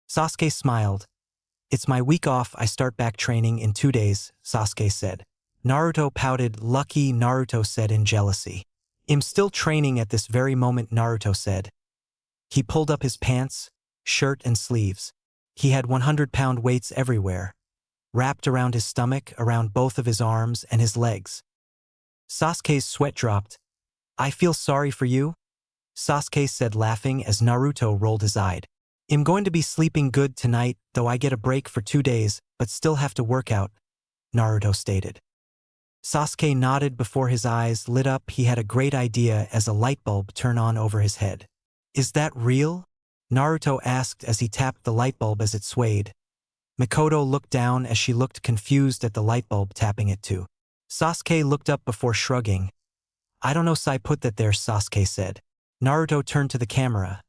Sasuke smiled. "It's my week off. I start back training in 2 days," Sasuke said. Naruto pouted. "Lucky," Naruto said in jealousy. "I'm still training at this very moment," Naruto said. He pulled up his pants, shirt and sleeves. He had 100-pound weights everywhere, wrapped around his stomach, around both of his arms and his legs. Sasuke's sweat dropped. "I feel sorry for you," Sasuke said, laughing as Naruto rolled his eyes. "I'm going to be sleeping good tonight, though I get a break for 2 days, but still have to work out," Naruto stated. Sasuke nodded before his eyes lit up. He had a great idea as a light bulb turned on over his head. "Is that real?" Naruto asked as he tapped the light bulb as it swayed. Mikoto looked down as she looked confused at the light bulb tapping it too. Sasuke looked up before shrugging. "I don't know, Sai put that there," Sasuke said. Naruto turned to the camera.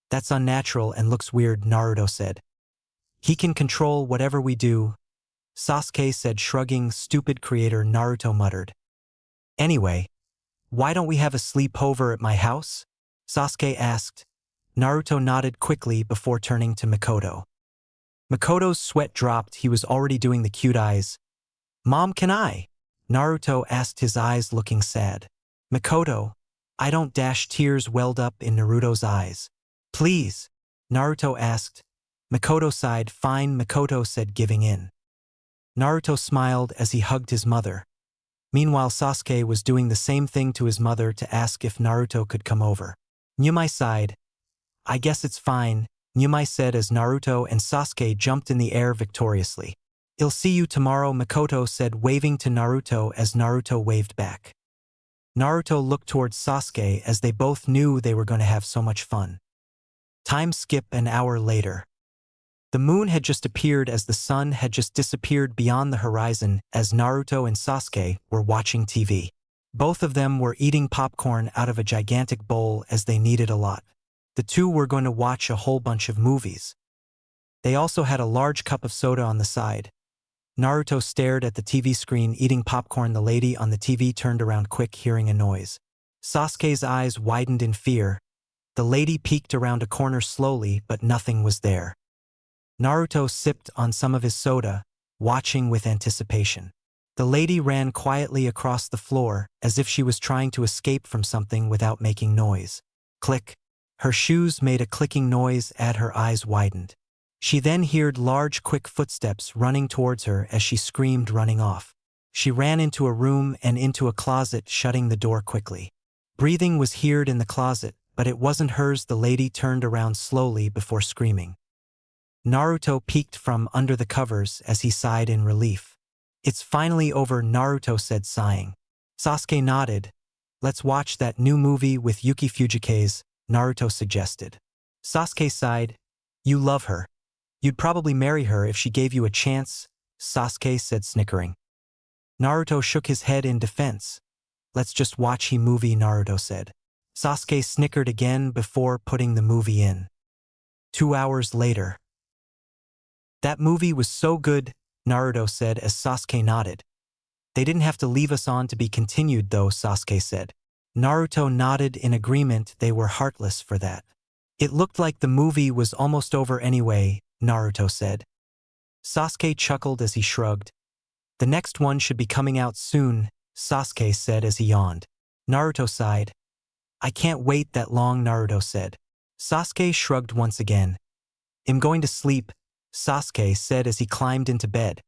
"That's unnatural and looks weird," Naruto said. "He can control whatever we do," Sasuke said, shrugging. "Stupid creator," Naruto muttered. "Anyway, why don't we have a sleepover at my house?" Sasuke asked. Naruto nodded quickly before turning to Mikoto. Mikoto's sweat dropped. He was already doing the cute eyes. "Mom, can I?" Naruto asked, his eyes looking sad. "Mikoto, I don't." Tears welled up in Naruto's eyes. "Please," Naruto asked. Mikoto sighed. "Fine," Mikoto said, giving in. Naruto smiled as he hugged his mother. Meanwhile, Sasuke was doing the same thing to his mother to ask if Naruto could come over. Nyumai sighed. "I guess it's fine," Nyumai said as Naruto and Sasuke jumped in the air victoriously. "I'll see you tomorrow," Mikoto said, waving to Naruto as Naruto waved back. Naruto looked towards Sasuke as they both knew they were going to have so much fun. Time skip an hour later. The moon had just appeared as the sun had just disappeared beyond the horizon as Naruto and Sasuke were watching TV. Both of them were eating popcorn out of a gigantic bowl as they needed a lot. The two were going to watch a whole bunch of movies. They also had a large cup of soda on the side. Naruto stared at the TV screen eating popcorn. The lady on the TV turned around quick, hearing a noise. Sasuke's eyes widened in fear. The lady peeked around a corner slowly, but nothing was there. Naruto sipped on some of his soda, watching with anticipation. The lady ran quietly across the floor, as if she was trying to escape from something without making noise. Click. Her shoes made a clicking noise as her eyes widened. She then heard large, quick footsteps running towards her as she screamed, running off. She ran into a room and into a closet, shutting the door quickly. Breathing was heard in the closet, but it wasn't hers. The lady turned around slowly before screaming. Naruto peeked from under the covers as he sighed in relief. "It's finally over," Naruto said, sighing. Sasuke nodded. "Let's watch that new movie with Yuki Fujikaze," Naruto suggested. Sasuke sighed. "You love her. You'd probably marry her if she gave you a chance," Sasuke said, snickering. Naruto shook his head in defense. "Let's just watch the movie," Naruto said. Sasuke snickered again before putting the movie in. 2 hours later. "That movie was so good," Naruto said as Sasuke nodded. "They didn't have to leave us on to be continued though," Sasuke said. Naruto nodded in agreement. "They were heartless for that." "It looked like the movie was almost over anyway," Naruto said. Sasuke chuckled as he shrugged. "The next one should be coming out soon," Sasuke said as he yawned. Naruto sighed. "I can't wait that long," Naruto said. Sasuke shrugged once again. "I'm going to sleep," Sasuke said as he climbed into bed.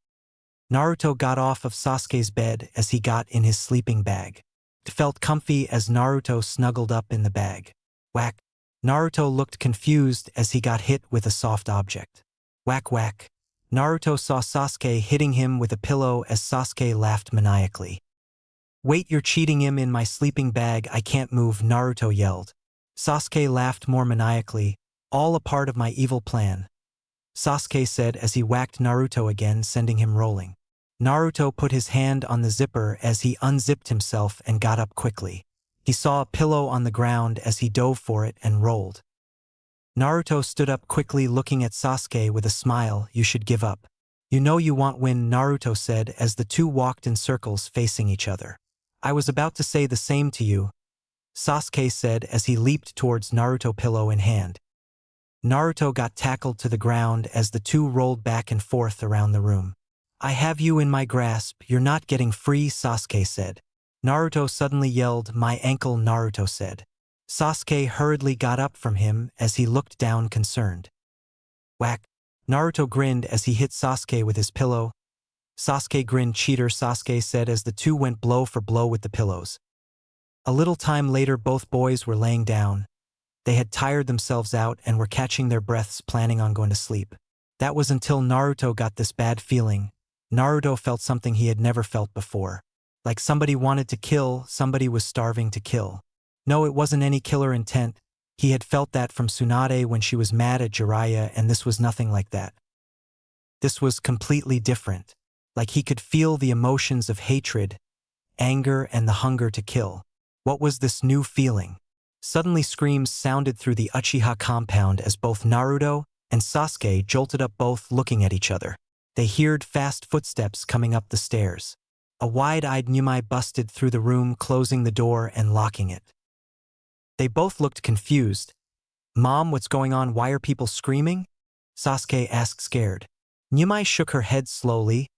Naruto got off of Sasuke's bed as he got in his sleeping bag. It felt comfy as Naruto snuggled up in the bag. Whack. Naruto looked confused as he got hit with a soft object. Whack whack. Naruto saw Sasuke hitting him with a pillow as Sasuke laughed maniacally. "Wait, you're cheating him in my sleeping bag. I can't move," Naruto yelled. Sasuke laughed more maniacally. "All a part of my evil plan," Sasuke said as he whacked Naruto again, sending him rolling. Naruto put his hand on the zipper as he unzipped himself and got up quickly. He saw a pillow on the ground as he dove for it and rolled. Naruto stood up quickly, looking at Sasuke with a smile. "You should give up. You know you won't win," Naruto said as the two walked in circles facing each other. "I was about to say the same to you," Sasuke said as he leaped towards Naruto, pillow in hand. Naruto got tackled to the ground as the two rolled back and forth around the room. "I have you in my grasp, you're not getting free," Sasuke said. Naruto suddenly yelled, "My ankle," Naruto said. Sasuke hurriedly got up from him as he looked down concerned. Whack! Naruto grinned as he hit Sasuke with his pillow. Sasuke grinned. "Cheater," Sasuke said as the two went blow for blow with the pillows. A little time later, both boys were laying down. They had tired themselves out and were catching their breaths, planning on going to sleep. That was until Naruto got this bad feeling. Naruto felt something he had never felt before. Like somebody wanted to kill, somebody was starving to kill. No, it wasn't any killer intent. He had felt that from Tsunade when she was mad at Jiraiya, and this was nothing like that. This was completely different. Like he could feel the emotions of hatred, anger, and the hunger to kill. What was this new feeling? Suddenly screams sounded through the Uchiha compound as both Naruto and Sasuke jolted up, both looking at each other. They heard fast footsteps coming up the stairs. A wide-eyed Nyumai busted through the room, closing the door and locking it. They both looked confused. "Mom, what's going on? Why are people screaming?" Sasuke asked, scared. Nyumai shook her head slowly.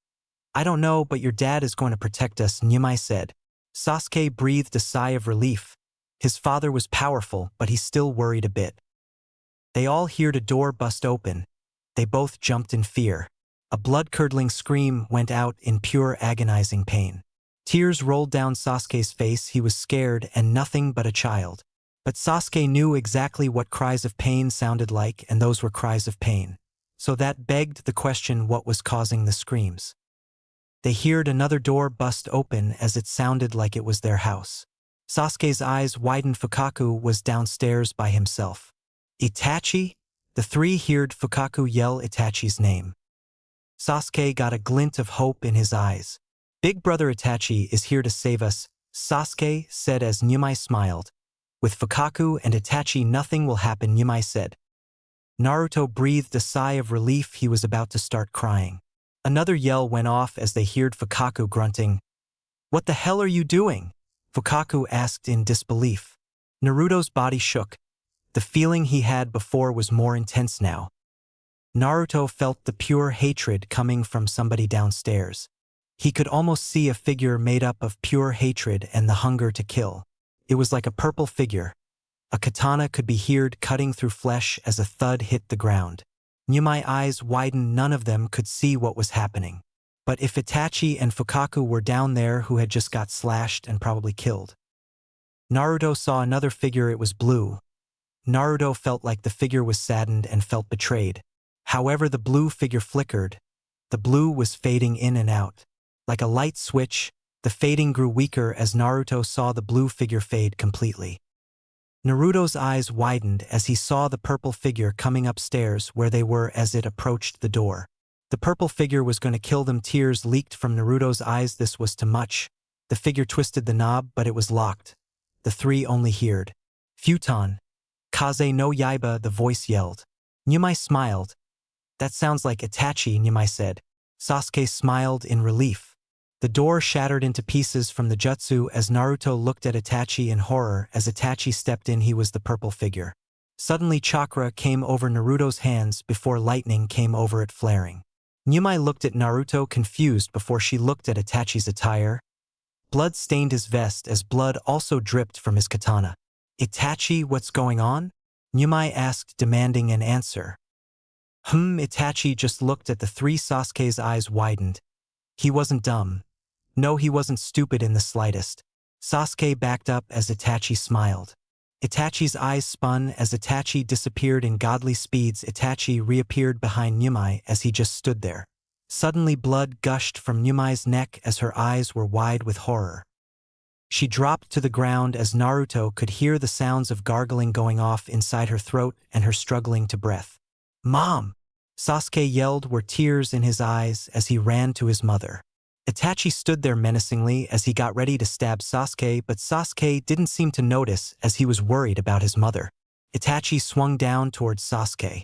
"I don't know, but your dad is going to protect us," Nyumai said. Sasuke breathed a sigh of relief. His father was powerful, but he still worried a bit. They all heard a door bust open. They both jumped in fear. A blood-curdling scream went out in pure agonizing pain. Tears rolled down Sasuke's face. He was scared and nothing but a child. But Sasuke knew exactly what cries of pain sounded like, and those were cries of pain. So that begged the question, what was causing the screams? They heard another door bust open as it sounded like it was their house. Sasuke's eyes widened. Fukaku was downstairs by himself. "Itachi?" The three heard Fukaku yell Itachi's name. Sasuke got a glint of hope in his eyes. "Big brother Itachi is here to save us," Sasuke said as Nyumai smiled. "With Fukaku and Itachi, nothing will happen," Nyumai said. Naruto breathed a sigh of relief. He was about to start crying. Another yell went off as they heard Fukaku grunting. "What the hell are you doing?" Fukaku asked in disbelief. Naruto's body shook. The feeling he had before was more intense now. Naruto felt the pure hatred coming from somebody downstairs. He could almost see a figure made up of pure hatred and the hunger to kill. It was like a purple figure. A katana could be heard cutting through flesh as a thud hit the ground. Nyumai's eyes widened. None of them could see what was happening. But if Itachi and Fukaku were down there, who had just got slashed and probably killed? Naruto saw another figure. It was blue. Naruto felt like the figure was saddened and felt betrayed. However, the blue figure flickered. The blue was fading in and out. Like a light switch, the fading grew weaker as Naruto saw the blue figure fade completely. Naruto's eyes widened as he saw the purple figure coming upstairs where they were as it approached the door. The purple figure was going to kill them. Tears leaked from Naruto's eyes. This was too much. The figure twisted the knob, but it was locked. The three only heard, "Futon. Kaze no Yaiba," the voice yelled. Nyumai smiled. "That sounds like Itachi," Nyumai said. Sasuke smiled in relief. The door shattered into pieces from the jutsu as Naruto looked at Itachi in horror. As Itachi stepped in, he was the purple figure. Suddenly chakra came over Naruto's hands before lightning came over it, flaring. Nyumai looked at Naruto confused before she looked at Itachi's attire. Blood stained his vest as blood also dripped from his katana. "Itachi, what's going on?" Nyumai asked, demanding an answer. Itachi just looked at the three. Sasuke's eyes widened. He wasn't dumb. No, he wasn't stupid in the slightest. Sasuke backed up as Itachi smiled. Itachi's eyes spun as Itachi disappeared in godly speeds. Itachi reappeared behind Nyumai as he just stood there. Suddenly blood gushed from Nyumai's neck as her eyes were wide with horror. She dropped to the ground as Naruto could hear the sounds of gargling going off inside her throat and her struggling to breath. "Mom!" Sasuke yelled, were tears in his eyes as he ran to his mother. Itachi stood there menacingly as he got ready to stab Sasuke, but Sasuke didn't seem to notice as he was worried about his mother. Itachi swung down towards Sasuke.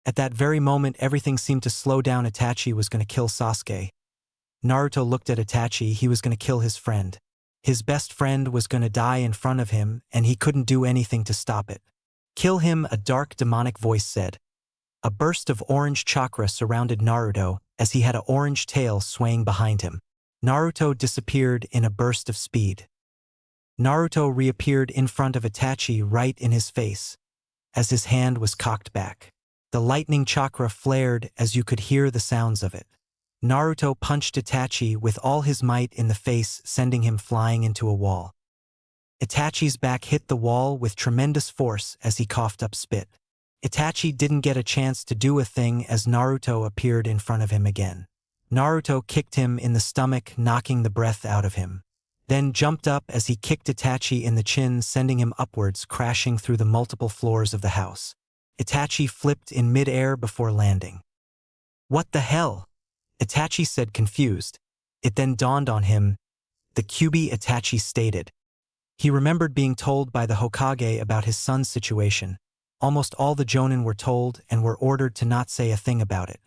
At that very moment, everything seemed to slow down. Itachi was going to kill Sasuke. Naruto looked at Itachi. He was going to kill his friend. His best friend was going to die in front of him, and he couldn't do anything to stop it. "Kill him," a dark demonic voice said. A burst of orange chakra surrounded Naruto as he had an orange tail swaying behind him. Naruto disappeared in a burst of speed. Naruto reappeared in front of Itachi right in his face, as his hand was cocked back. The lightning chakra flared as you could hear the sounds of it. Naruto punched Itachi with all his might in the face, sending him flying into a wall. Itachi's back hit the wall with tremendous force as he coughed up spit. Itachi didn't get a chance to do a thing as Naruto appeared in front of him again. Naruto kicked him in the stomach, knocking the breath out of him. Then jumped up as he kicked Itachi in the chin, sending him upwards, crashing through the multiple floors of the house. Itachi flipped in mid-air before landing. "What the hell?" Itachi said, confused. It then dawned on him. The Kyuubi, Itachi stated. He remembered being told by the Hokage about his son's situation. Almost all the Jonin were told and were ordered to not say a thing about it.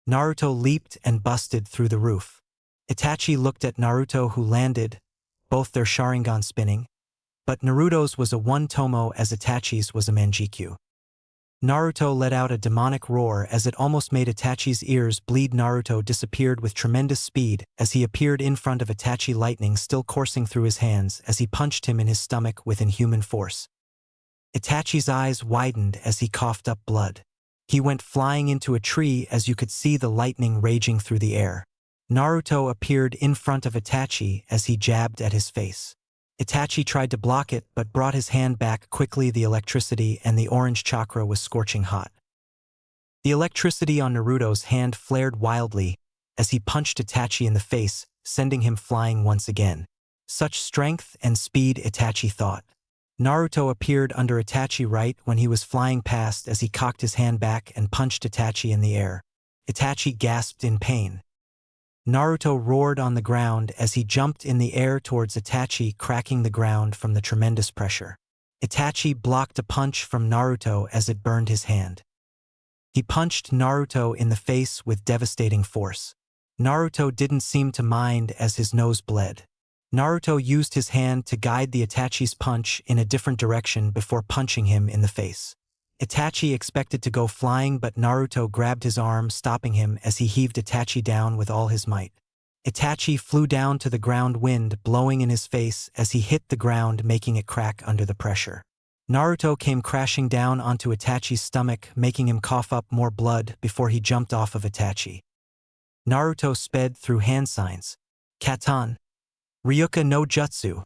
Naruto leaped and busted through the roof. Itachi looked at Naruto, who landed, both their Sharingan spinning, but Naruto's was a one-tomo as Itachi's was a manjikyu. Naruto let out a demonic roar as it almost made Itachi's ears bleed. Naruto disappeared with tremendous speed as he appeared in front of Itachi, lightning still coursing through his hands as he punched him in his stomach with inhuman force. Itachi's eyes widened as he coughed up blood. He went flying into a tree as you could see the lightning raging through the air. Naruto appeared in front of Itachi as he jabbed at his face. Itachi tried to block it but brought his hand back quickly. The electricity and the orange chakra was scorching hot. The electricity on Naruto's hand flared wildly as he punched Itachi in the face, sending him flying once again. Such strength and speed, Itachi thought. Naruto appeared under Itachi right when he was flying past as he cocked his hand back and punched Itachi in the air. Itachi gasped in pain. Naruto roared on the ground as he jumped in the air towards Itachi, cracking the ground from the tremendous pressure. Itachi blocked a punch from Naruto as it burned his hand. He punched Naruto in the face with devastating force. Naruto didn't seem to mind as his nose bled. Naruto used his hand to guide the Itachi's punch in a different direction before punching him in the face. Itachi expected to go flying, but Naruto grabbed his arm, stopping him as he heaved Itachi down with all his might. Itachi flew down to the ground, wind blowing in his face as he hit the ground, making it crack under the pressure. Naruto came crashing down onto Itachi's stomach, making him cough up more blood before he jumped off of Itachi. Naruto sped through hand signs. "Katan! Ryuka no Jutsu!"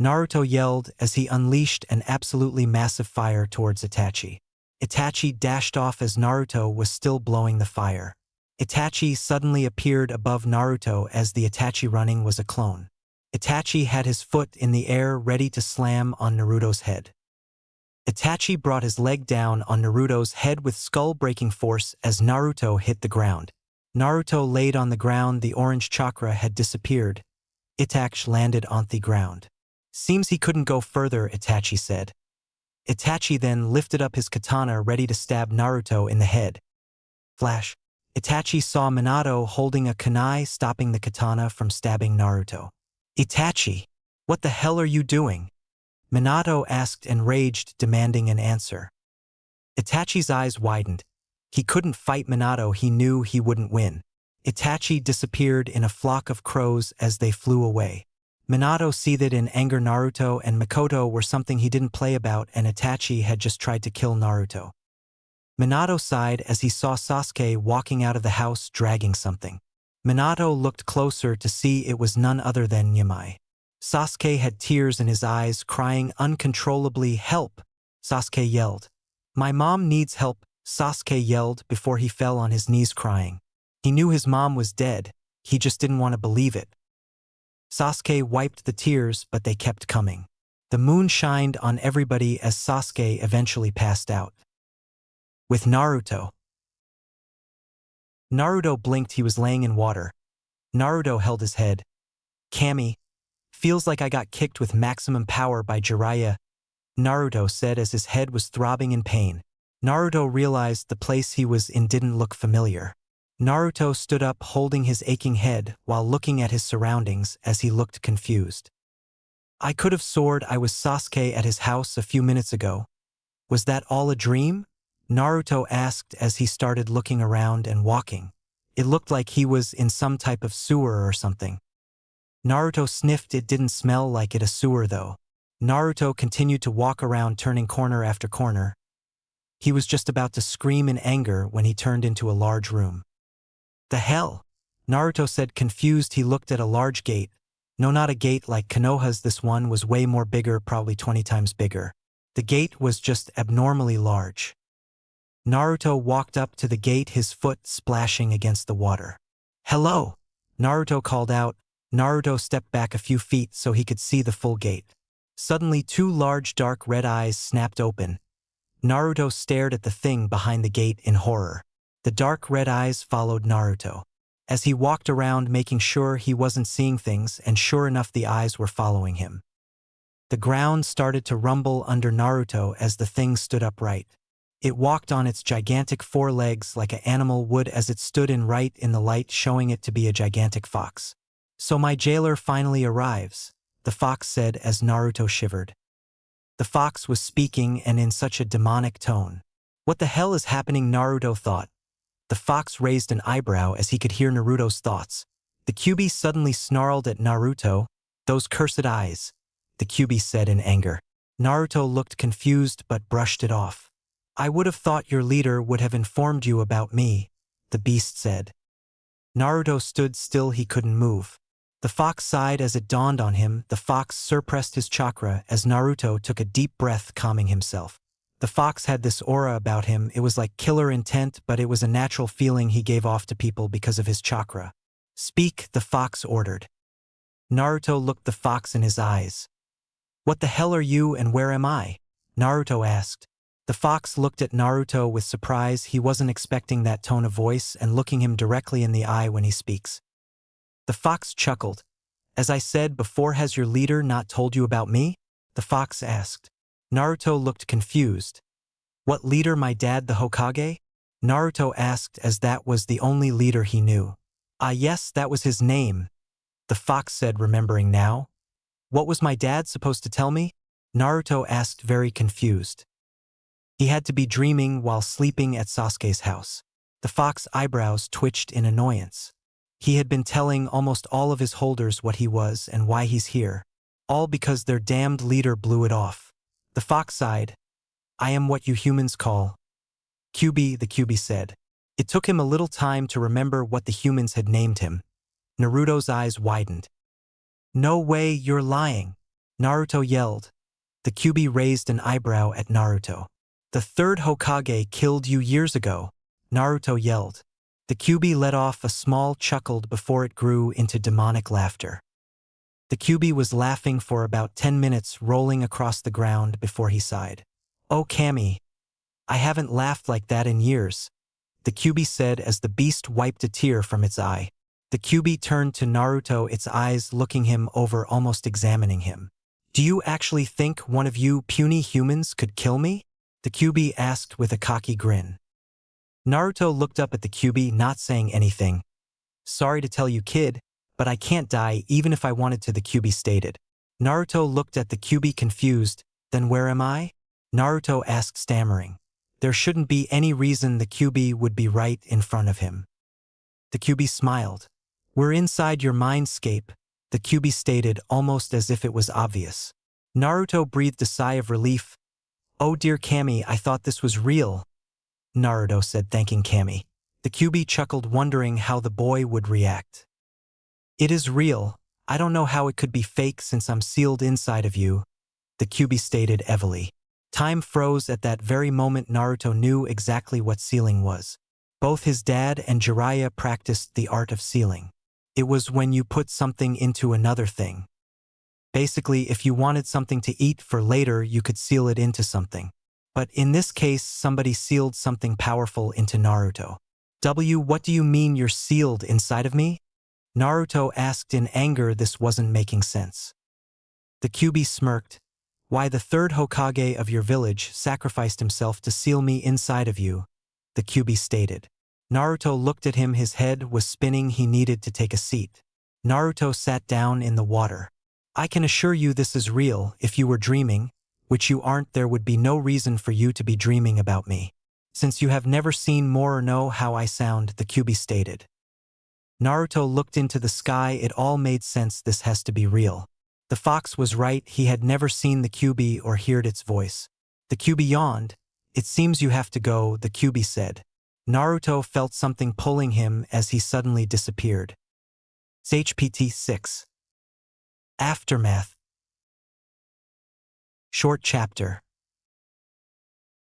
Naruto yelled as he unleashed an absolutely massive fire towards Itachi. Itachi dashed off as Naruto was still blowing the fire. Itachi suddenly appeared above Naruto as the Itachi running was a clone. Itachi had his foot in the air ready to slam on Naruto's head. Itachi brought his leg down on Naruto's head with skull-breaking force as Naruto hit the ground. Naruto laid on the ground. The orange chakra had disappeared. Itachi landed on the ground. "Seems he couldn't go further," Itachi said. Itachi then lifted up his katana ready to stab Naruto in the head. Flash. Itachi saw Minato holding a kunai, stopping the katana from stabbing Naruto. "Itachi, what the hell are you doing?" Minato asked, enraged, demanding an answer. Itachi's eyes widened. He couldn't fight Minato. He knew he wouldn't win. Itachi disappeared in a flock of crows as they flew away. Minato seethed in anger. Naruto and Mikoto were something he didn't play about, and Itachi had just tried to kill Naruto. Minato sighed as he saw Sasuke walking out of the house dragging something. Minato looked closer to see it was none other than Yamai. Sasuke had tears in his eyes, crying uncontrollably. "Help!" Sasuke yelled. "My mom needs help," Sasuke yelled before he fell on his knees crying. He knew his mom was dead. He just didn't want to believe it. Sasuke wiped the tears, but they kept coming. The moon shined on everybody as Sasuke eventually passed out. With Naruto. Naruto blinked. He was laying in water. Naruto held his head. Kami, feels like I got kicked with maximum power by Jiraiya, Naruto said as his head was throbbing in pain. Naruto realized the place he was in didn't look familiar. Naruto stood up holding his aching head while looking at his surroundings as he looked confused. I could have sworn I was Sasuke at his house a few minutes ago. Was that all a dream? Naruto asked as he started looking around and walking. It looked like he was in some type of sewer or something. Naruto sniffed. It didn't smell like a sewer though. Naruto continued to walk around turning corner after corner. He was just about to scream in anger when he turned into a large room. The hell? Naruto said confused. He looked at a large gate. No, not a gate like Konoha's. This one was way more bigger, probably 20 times bigger. The gate was just abnormally large. Naruto walked up to the gate, his foot splashing against the water. Hello! Naruto called out. Naruto stepped back a few feet so he could see the full gate. Suddenly 2 large dark red eyes snapped open. Naruto stared at the thing behind the gate in horror. The dark red eyes followed Naruto as he walked around making sure he wasn't seeing things, and sure enough the eyes were following him. The ground started to rumble under Naruto as the thing stood upright. It walked on its gigantic 4 legs like an animal would as it stood right in the light, showing it to be a gigantic fox. So my jailer finally arrives, the fox said as Naruto shivered. The fox was speaking and in such a demonic tone. What the hell is happening? Naruto thought. The fox raised an eyebrow as he could hear Naruto's thoughts. The Kyuubi suddenly snarled at Naruto. Those cursed eyes, the Kyuubi said in anger. Naruto looked confused but brushed it off. I would have thought your leader would have informed you about me, the beast said. Naruto stood still. He couldn't move. The fox sighed as it dawned on him. The fox suppressed his chakra as Naruto took a deep breath, calming himself. The fox had this aura about him. It was like killer intent, but it was a natural feeling he gave off to people because of his chakra. Speak, the fox ordered. Naruto looked the fox in his eyes. What the hell are you and where am I? Naruto asked. The fox looked at Naruto with surprise. He wasn't expecting that tone of voice and looking him directly in the eye when he speaks. The fox chuckled. As I said before, has your leader not told you about me? The fox asked. Naruto looked confused. What leader? My dad, the Hokage? Naruto asked as that was the only leader he knew. Ah yes, that was his name, the fox said, remembering now. What was my dad supposed to tell me? Naruto asked, very confused. He had to be dreaming while sleeping at Sasuke's house. The fox's eyebrows twitched in annoyance. He had been telling almost all of his holders what he was and why he's here. All because their damned leader blew it off. The fox sighed. I am what you humans call Kyuubi, the Kyuubi said. It took him a little time to remember what the humans had named him. Naruto's eyes widened. No way, you're lying, Naruto yelled. The Kyuubi raised an eyebrow at Naruto. The 3rd Hokage killed you years ago, Naruto yelled. The Kyuubi let off a small chuckle before it grew into demonic laughter. The Kyuubi was laughing for about 10 minutes, rolling across the ground before he sighed. Oh Kami, I haven't laughed like that in years, the Kyuubi said as the beast wiped a tear from its eye. The Kyuubi turned to Naruto, its eyes looking him over, almost examining him. Do you actually think one of you puny humans could kill me? The Kyuubi asked with a cocky grin. Naruto looked up at the Kyuubi, not saying anything. Sorry to tell you, kid, but I can't die even if I wanted to, the Kyuubi stated. Naruto looked at the Kyuubi confused. Then where am I? Naruto asked, stammering. There shouldn't be any reason the Kyuubi would be right in front of him. The Kyuubi smiled. We're inside your mindscape, the Kyuubi stated, almost as if it was obvious. Naruto breathed a sigh of relief. Oh dear Kami, I thought this was real, Naruto said, thanking Kami. The Kyuubi chuckled, wondering how the boy would react. It is real. I don't know how it could be fake since I'm sealed inside of you, the Kyuubi stated heavily. Time froze at that very moment. Naruto knew exactly what sealing was. Both his dad and Jiraiya practiced the art of sealing. It was when you put something into another thing. Basically, if you wanted something to eat for later, you could seal it into something. But in this case, somebody sealed something powerful into Naruto. What do you mean you're sealed inside of me? Naruto asked in anger. This wasn't making sense. The Kyuubi smirked. Why, the third Hokage of your village sacrificed himself to seal me inside of you, the Kyuubi stated. Naruto looked at him. His head was spinning. He needed to take a seat. Naruto sat down in the water. I can assure you this is real. If you were dreaming, which you aren't, there would be no reason for you to be dreaming about me. Since you have never seen more or know how I sound, the Kyuubi stated. Naruto looked into the sky. It all made sense. This has to be real. The fox was right. He had never seen the Kyuubi or heard its voice. The Kyuubi yawned. It seems you have to go, the Kyuubi said. Naruto felt something pulling him as he suddenly disappeared. HPT 6. Aftermath. Short chapter.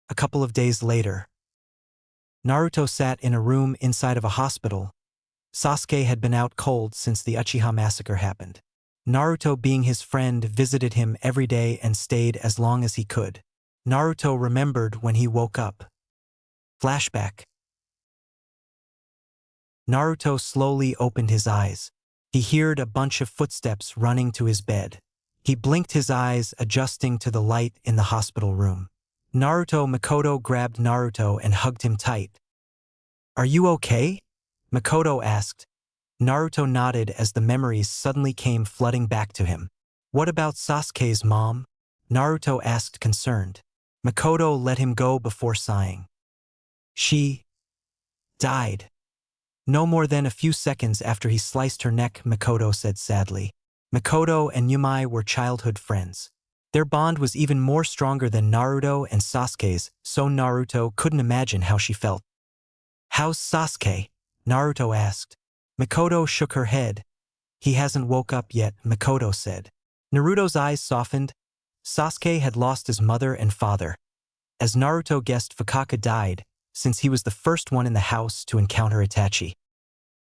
A couple of days later. Naruto sat in a room inside of a hospital. Sasuke had been out cold since the Uchiha massacre happened. Naruto, being his friend, visited him every day and stayed as long as he could. Naruto remembered when he woke up. Flashback. Naruto slowly opened his eyes. He heard a bunch of footsteps running to his bed. He blinked his eyes, adjusting to the light in the hospital room. Makoto grabbed Naruto and hugged him tight. Are you okay? Makoto asked. Naruto nodded as the memories suddenly came flooding back to him. What about Sasuke's mom? Naruto asked, concerned. Makoto let him go before sighing. She died. No more than a few seconds after he sliced her neck, Makoto said sadly. Makoto and Yumai were childhood friends. Their bond was even more stronger than Naruto and Sasuke's, so Naruto couldn't imagine how she felt. How's Sasuke? Naruto asked. Makoto shook her head. He hasn't woke up yet, Makoto said. Naruto's eyes softened. Sasuke had lost his mother and father. As Naruto guessed, Fukaku died, since he was the first one in the house to encounter Itachi.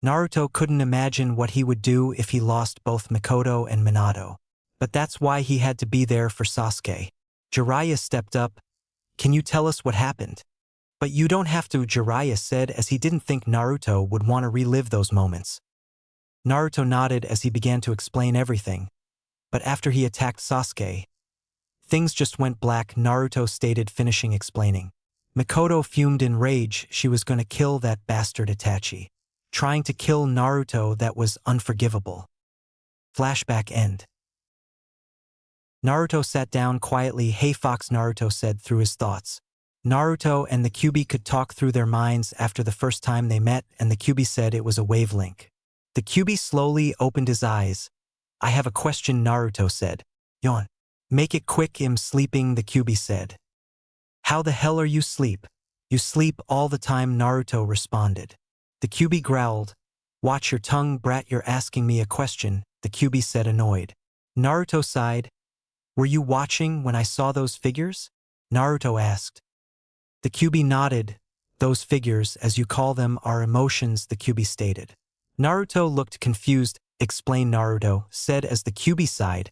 Naruto couldn't imagine what he would do if he lost both Makoto and Minato. But that's why he had to be there for Sasuke. Jiraiya stepped up. Can you tell us what happened? But you don't have to, Jiraiya said, as he didn't think Naruto would want to relive those moments. Naruto nodded as he began to explain everything. But after he attacked Sasuke, things just went black, Naruto stated, finishing explaining. Makoto fumed in rage. She was going to kill that bastard Itachi. Trying to kill Naruto, that was unforgivable. Flashback end. Naruto sat down quietly. Hey Fox, Naruto said through his thoughts. Naruto and the Kyuubi could talk through their minds after the first time they met, and the Kyuubi said it was a wavelength. The Kyuubi slowly opened his eyes. I have a question, Naruto said. Yawn. Make it quick, I'm sleeping, the Kyuubi said. How the hell are you sleep? You sleep all the time, Naruto responded. The Kyuubi growled. Watch your tongue, brat, you're asking me a question, the Kyuubi said, annoyed. Naruto sighed. Were you watching when I saw those figures? Naruto asked. The Kyuubi nodded. Those figures, as you call them, are emotions, the Kyuubi stated. Naruto looked confused. Explain, Naruto said as the Kyuubi sighed.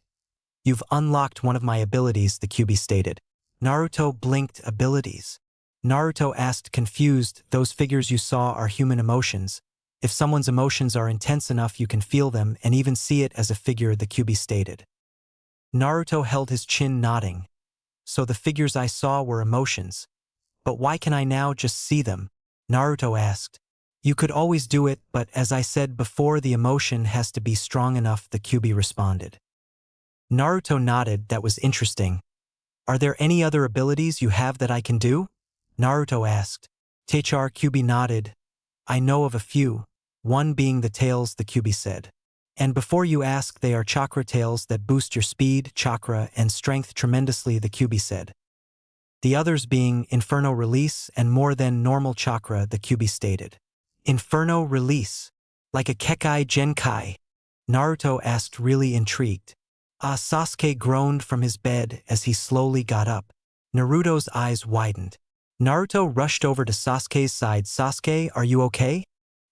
You've unlocked one of my abilities, the Kyuubi stated. Naruto blinked. Abilities? Naruto asked, confused. Those figures you saw are human emotions. If someone's emotions are intense enough, you can feel them and even see it as a figure, the Kyuubi stated. Naruto held his chin, nodding. So the figures I saw were emotions. But why can I now just see them? Naruto asked. You could always do it, but as I said before, the emotion has to be strong enough, the Kyuubi responded. Naruto nodded. That was interesting. Are there any other abilities you have that I can do? Naruto asked. Teichar, Kyuubi nodded. I know of a few, one being the tails, the Kyuubi said. And before you ask, they are chakra tails that boost your speed, chakra, and strength tremendously, the Kyuubi said. The others being Inferno Release and more than normal chakra, the Kyuubi stated. Inferno Release? Like a Kekai Genkai? Naruto asked, really intrigued. Sasuke groaned from his bed as he slowly got up. Naruto's eyes widened. Naruto rushed over to Sasuke's side. Sasuke, are you okay?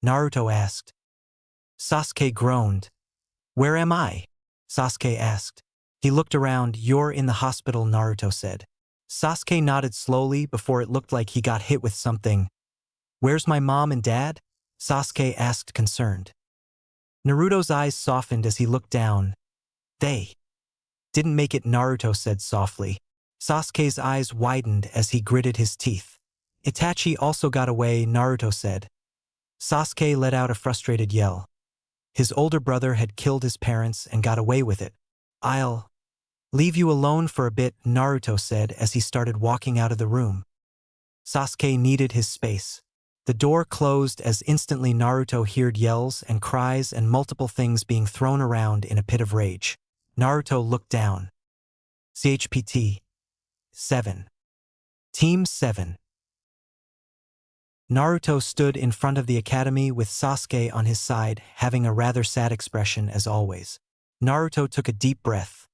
Naruto asked. Sasuke groaned. Where am I? Sasuke asked. He looked around. You're in the hospital, Naruto said. Sasuke nodded slowly before it looked like he got hit with something. Where's my mom and dad? Sasuke asked, concerned. Naruto's eyes softened as he looked down. They didn't make it, Naruto said softly. Sasuke's eyes widened as he gritted his teeth. Itachi also got away, Naruto said. Sasuke let out a frustrated yell. His older brother had killed his parents and got away with it. I'll leave you alone for a bit, Naruto said as he started walking out of the room. Sasuke needed his space. The door closed as instantly Naruto heard yells and cries and multiple things being thrown around in a pit of rage. Naruto looked down. CHPT 7. Team 7. Naruto stood in front of the academy with Sasuke on his side, having a rather sad expression as always. Naruto took a deep breath.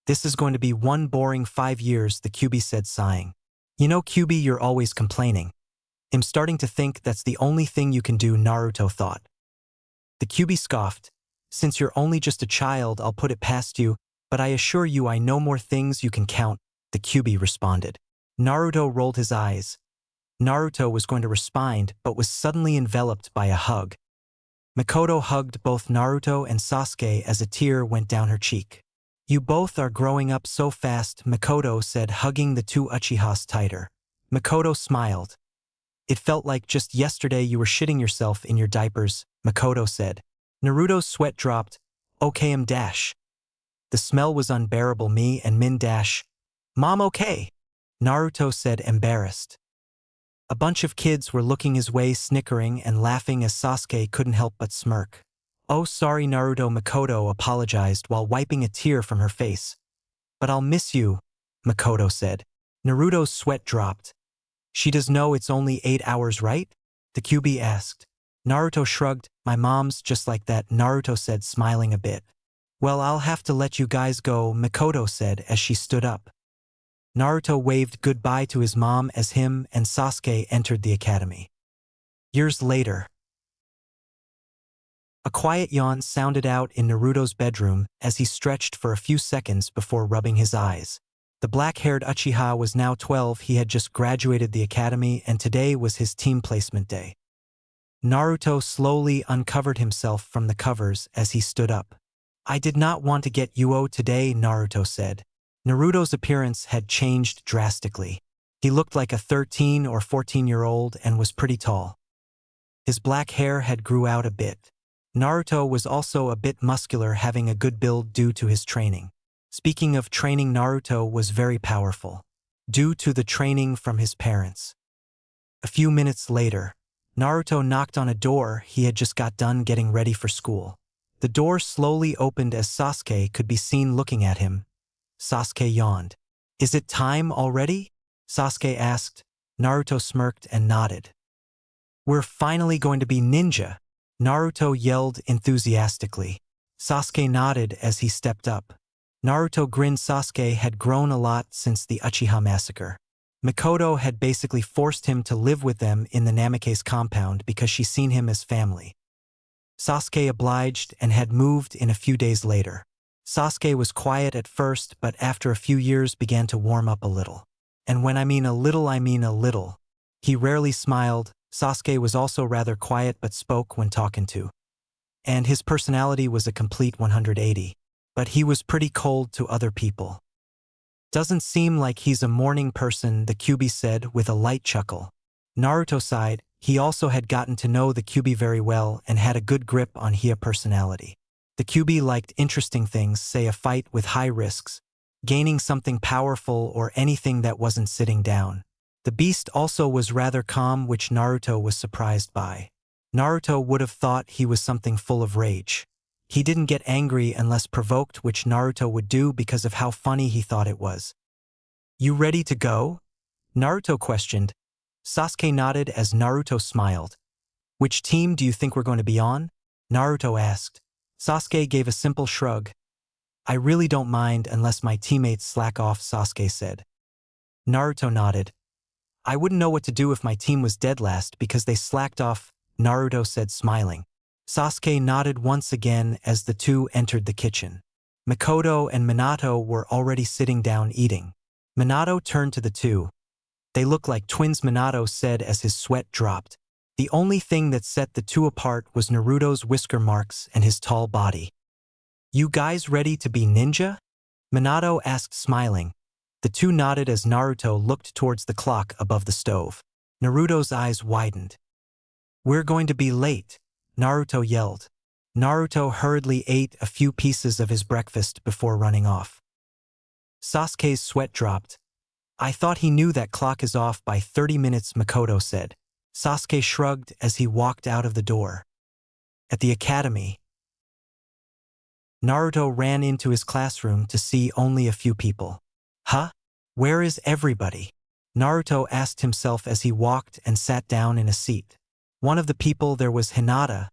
This is going to be one boring 5 years, the Kyuubi said, sighing. You know, Kyuubi, you're always complaining. I'm starting to think that's the only thing you can do, Naruto thought. The Kyuubi scoffed. Since you're only just a child, I'll put it past you, but I assure you I know more things you can count, the Kyuubi responded. Naruto rolled his eyes. Naruto was going to respond, but was suddenly enveloped by a hug. Mikoto hugged both Naruto and Sasuke as a tear went down her cheek. You both are growing up so fast, Mikoto said, hugging the two Uchihas tighter. Mikoto smiled. It felt like just yesterday you were shitting yourself in your diapers, Mikoto said. Naruto's sweat dropped. Okay, dash. The smell was unbearable, me and Min dash. Mom, okay? Naruto said, embarrassed. A bunch of kids were looking his way, snickering and laughing as Sasuke couldn't help but smirk. Oh, sorry, Naruto, Mikoto apologized while wiping a tear from her face. But I'll miss you, Mikoto said. Naruto's sweat dropped. She does know it's only 8 hours, right? The Kyuubi asked. Naruto shrugged. My mom's just like that, Naruto said, smiling a bit. Well, I'll have to let you guys go, Mikoto said as she stood up. Naruto waved goodbye to his mom as him and Sasuke entered the academy. Years later. A quiet yawn sounded out in Naruto's bedroom as he stretched for a few seconds before rubbing his eyes. The black-haired Uchiha was now 12, he had just graduated the academy and today was his team placement day. Naruto slowly uncovered himself from the covers as he stood up. I did not want to get Uo today, Naruto said. Naruto's appearance had changed drastically. He looked like a 13 or 14-year-old and was pretty tall. His black hair had grew out a bit. Naruto was also a bit muscular, having a good build due to his training. Speaking of training, Naruto was very powerful, due to the training from his parents. A few minutes later, Naruto knocked on a door. He had just got done getting ready for school. The door slowly opened as Sasuke could be seen looking at him. Sasuke yawned. Is it time already? Sasuke asked. Naruto smirked and nodded. We're finally going to be ninja, Naruto yelled enthusiastically. Sasuke nodded as he stepped up. Naruto grinned. Sasuke had grown a lot since the Uchiha massacre. Mikoto had basically forced him to live with them in the Namikaze compound because she seen him as family. Sasuke obliged and had moved in a few days later. Sasuke was quiet at first, but after a few years began to warm up a little. And when I mean a little, I mean a little. He rarely smiled. Sasuke was also rather quiet but spoke when talking to. And his personality was a complete 180. But he was pretty cold to other people. Doesn't seem like he's a morning person, the Kyuubi said with a light chuckle. Naruto sighed. He also had gotten to know the Kyuubi very well and had a good grip on Hiya personality. The Kyuubi liked interesting things, say a fight with high risks, gaining something powerful or anything that wasn't sitting down. The beast also was rather calm, which Naruto was surprised by. Naruto would have thought he was something full of rage. He didn't get angry unless provoked, which Naruto would do because of how funny he thought it was. You ready to go? Naruto questioned. Sasuke nodded as Naruto smiled. Which team do you think we're going to be on? Naruto asked. Sasuke gave a simple shrug. I really don't mind unless my teammates slack off, Sasuke said. Naruto nodded. I wouldn't know what to do if my team was dead last because they slacked off, Naruto said, smiling. Sasuke nodded once again as the two entered the kitchen. Mikoto and Minato were already sitting down eating. Minato turned to the two. They look like twins, Minato said as his sweat dropped. The only thing that set the two apart was Naruto's whisker marks and his tall body. "You guys ready to be ninja?" Minato asked, smiling. The two nodded as Naruto looked towards the clock above the stove. Naruto's eyes widened. "We're going to be late," Naruto yelled. Naruto hurriedly ate a few pieces of his breakfast before running off. Sasuke's sweat dropped. "I thought he knew that clock is off by 30 minutes, Makoto said. Sasuke shrugged as he walked out of the door. At the academy, Naruto ran into his classroom to see only a few people. "Huh? Where is everybody?" Naruto asked himself as he walked and sat down in a seat. One of the people there was Hinata,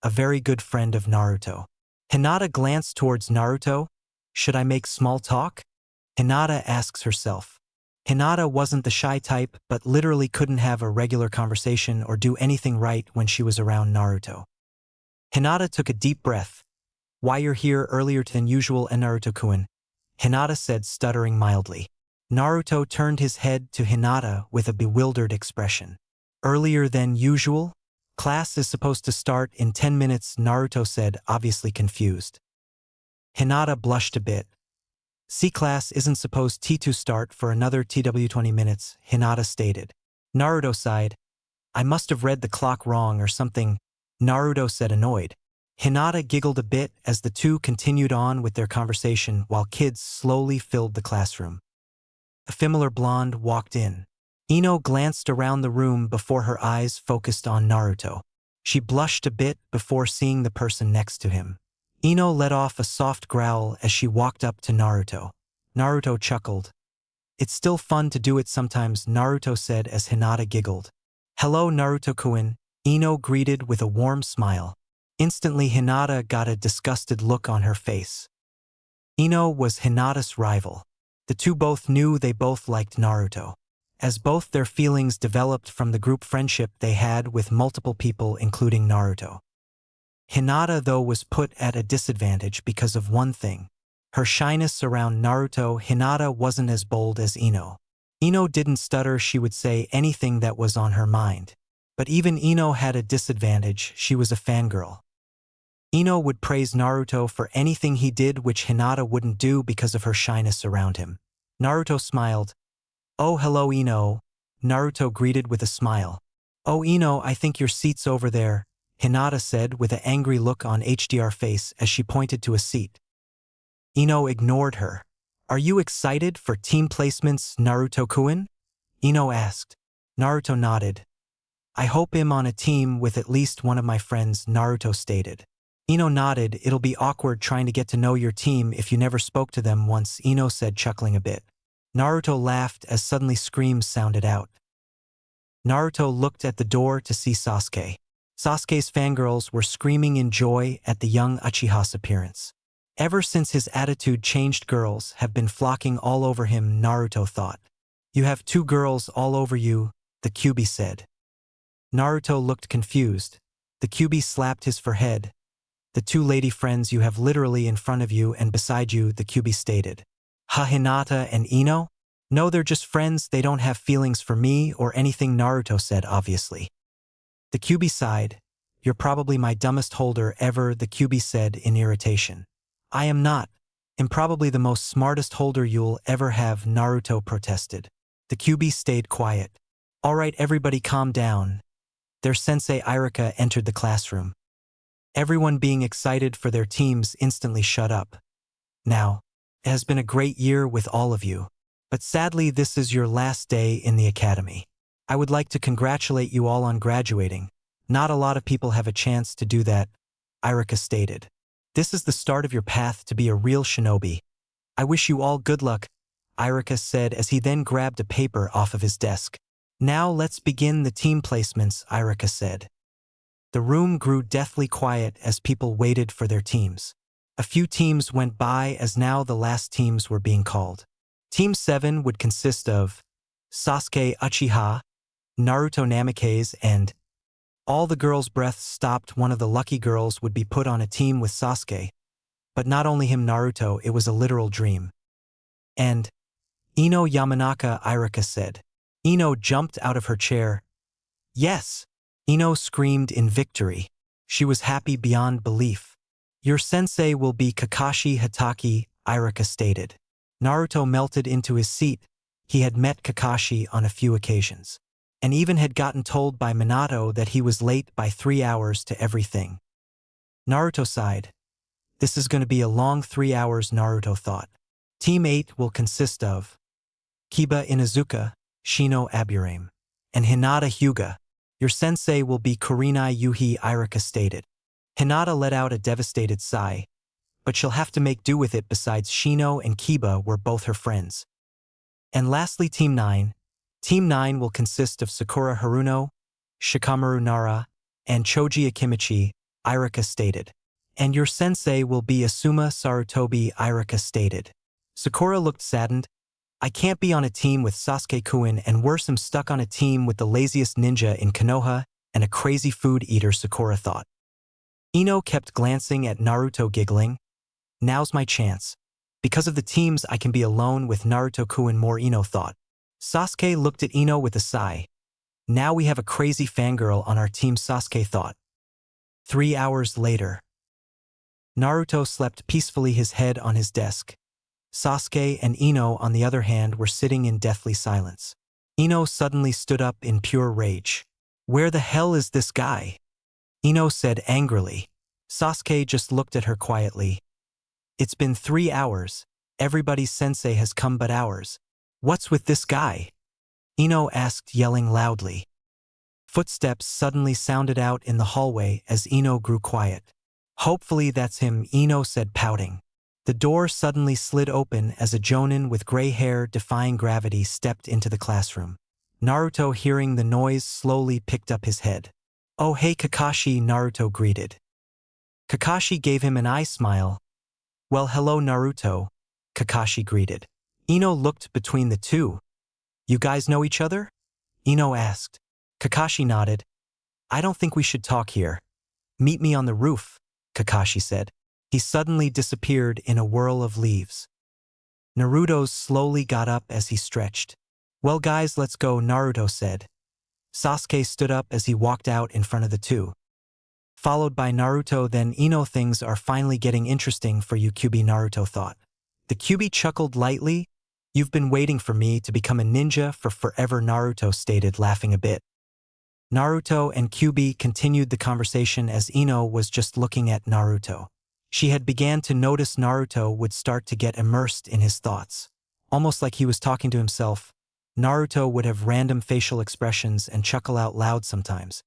a very good friend of Naruto. Hinata glanced towards Naruto. "Should I make small talk?" Hinata asks herself. Hinata wasn't the shy type, but literally couldn't have a regular conversation or do anything right when she was around Naruto. Hinata took a deep breath. "Why you're here earlier than usual, Naruto-kun?" Hinata said, stuttering mildly. Naruto turned his head to Hinata with a bewildered expression. "Earlier than usual? Class is supposed to start in 10 minutes, Naruto said, obviously confused. Hinata blushed a bit. "C class isn't supposed to start for another 20 minutes, Hinata stated. Naruto sighed. "I must have read the clock wrong or something," Naruto said, annoyed. Hinata giggled a bit as the two continued on with their conversation while kids slowly filled the classroom. A familiar blonde walked in. Ino glanced around the room before her eyes focused on Naruto. She blushed a bit before seeing the person next to him. Ino let off a soft growl as she walked up to Naruto. Naruto chuckled. "It's still fun to do it sometimes," Naruto said as Hinata giggled. "Hello, Naruto-kun," Ino greeted with a warm smile. Instantly, Hinata got a disgusted look on her face. Ino was Hinata's rival. The two both knew they both liked Naruto, as both their feelings developed from the group friendship they had with multiple people including Naruto. Hinata, though, was put at a disadvantage because of one thing. Her shyness around Naruto. Hinata wasn't as bold as Ino. Ino didn't stutter, she would say anything that was on her mind. But even Ino had a disadvantage, she was a fangirl. Ino would praise Naruto for anything he did which Hinata wouldn't do because of her shyness around him. Naruto smiled. "Oh, hello, Ino," Naruto greeted with a smile. "Oh, Ino, I think your seat's over there," Hinata said with an angry look on her face as she pointed to a seat. Ino ignored her. "Are you excited for team placements, Naruto-kun?" Ino asked. Naruto nodded. "I hope I'm on a team with at least one of my friends," Naruto stated. Ino nodded. "It'll be awkward trying to get to know your team if you never spoke to them once," Ino said, chuckling a bit. Naruto laughed as suddenly screams sounded out. Naruto looked at the door to see Sasuke. Sasuke's fangirls were screaming in joy at the young Uchiha's appearance. Ever since his attitude changed, girls have been flocking all over him, Naruto thought. "You have two girls all over you," the Kyuubi said. Naruto looked confused. The Kyuubi slapped his forehead. "The two lady friends you have literally in front of you and beside you," the Kyuubi stated. "Ha, Hinata and Ino? No, they're just friends, they don't have feelings for me or anything," Naruto said obviously. The Kyuubi sighed. "You're probably my dumbest holder ever," the Kyuubi said in irritation. "I am not. I'm probably the most smartest holder you'll ever have," Naruto protested. The Kyuubi stayed quiet. "All right, everybody calm down." Their sensei Irika entered the classroom. Everyone being excited for their teams instantly shut up. "Now, it has been a great year with all of you. But sadly this is your last day in the academy. I would like to congratulate you all on graduating. Not a lot of people have a chance to do that," Irika stated. "This is the start of your path to be a real shinobi. I wish you all good luck," Irika said as he then grabbed a paper off of his desk. "Now let's begin the team placements," Irika said. The room grew deathly quiet as people waited for their teams. A few teams went by as now the last teams were being called. Team 7 would consist of Sasuke Uchiha, Naruto Namikaze, and all the girls' breaths stopped. One of the lucky girls would be put on a team with Sasuke. But not only him, Naruto, it was a literal dream. "And Ino Yamanaka," Irika said. Ino jumped out of her chair. "Yes, Ino screamed in victory. She was happy beyond belief. Your sensei will be Kakashi Hatake, Iruka stated. Naruto melted into his seat. He had met Kakashi on a few occasions, and even had gotten told by Minato that he was late by 3 hours to everything. Naruto sighed. This is going to be a long 3 hours, Naruto thought. Team 8 will consist of Kiba Inuzuka, Shino Aburame, and Hinata Hyuga. Your sensei will be Kurenai Yuhi, Iruka stated. Hinata let out a devastated sigh, but she'll have to make do with it. Besides Shino and Kiba were both her friends. And lastly, Team 9. Team 9 will consist of Sakura Haruno, Shikamaru Nara, and Choji Akimichi, Iruka stated. And your sensei will be Asuma Sarutobi, Iruka stated. Sakura looked saddened. I can't be on a team with Sasuke-kun, and worse, I'm stuck on a team with the laziest ninja in Konoha and a crazy food eater, Sakura thought. Ino kept glancing at Naruto, giggling. Now's my chance. Because of the teams, I can be alone with Naruto-kun more, Ino thought. Sasuke looked at Ino with a sigh. Now we have a crazy fangirl on our team, Sasuke thought. 3 hours later. Naruto slept peacefully, his head on his desk. Sasuke and Ino, on the other hand, were sitting in deathly silence. Ino suddenly stood up in pure rage. Where the hell is this guy? Ino said angrily. Sasuke just looked at her quietly. It's been 3 hours. Everybody's sensei has come but ours. What's with this guy? Ino asked, yelling loudly. Footsteps suddenly sounded out in the hallway as Ino grew quiet. Hopefully that's him, Ino said, pouting. The door suddenly slid open as a jonin with gray hair defying gravity stepped into the classroom. Naruto, hearing the noise, slowly picked up his head. Oh hey Kakashi, Naruto greeted. Kakashi gave him an eye smile. Well hello Naruto, Kakashi greeted. Ino looked between the two. You guys know each other? Ino asked. Kakashi nodded. I don't think we should talk here. Meet me on the roof, Kakashi said. He suddenly disappeared in a whirl of leaves. Naruto slowly got up as he stretched. Well guys, let's go, Naruto said. Sasuke stood up as he walked out in front of the two. Followed by Naruto, then Ino. Things are finally getting interesting for you, Kyuubi, Naruto thought. The Kyuubi chuckled lightly. You've been waiting for me to become a ninja for forever, Naruto stated, laughing a bit. Naruto and Kyuubi continued the conversation as Ino was just looking at Naruto. She had began to notice Naruto would start to get immersed in his thoughts. Almost like he was talking to himself, Naruto would have random facial expressions and chuckle out loud sometimes.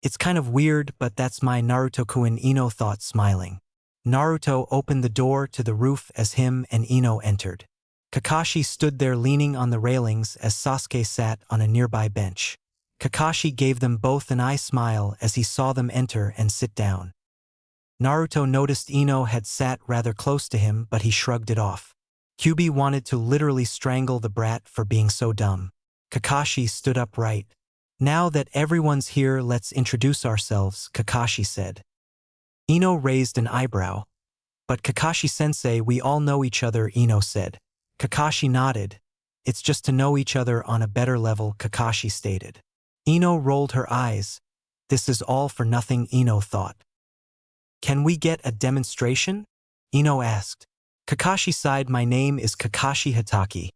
It's kind of weird, but that's my Naruto-kun, Ino thought, smiling. Naruto opened the door to the roof as him and Ino entered. Kakashi stood there leaning on the railings as Sasuke sat on a nearby bench. Kakashi gave them both an eye smile as he saw them enter and sit down. Naruto noticed Ino had sat rather close to him, but he shrugged it off. Kyuubi wanted to literally strangle the brat for being so dumb. Kakashi stood upright. Now that everyone's here, let's introduce ourselves, Kakashi said. Ino raised an eyebrow. But Kakashi-sensei, we all know each other, Ino said. Kakashi nodded. It's just to know each other on a better level, Kakashi stated. Ino rolled her eyes. This is all for nothing, Ino thought. Can we get a demonstration? Ino asked. Kakashi sighed. My name is Kakashi Hatake.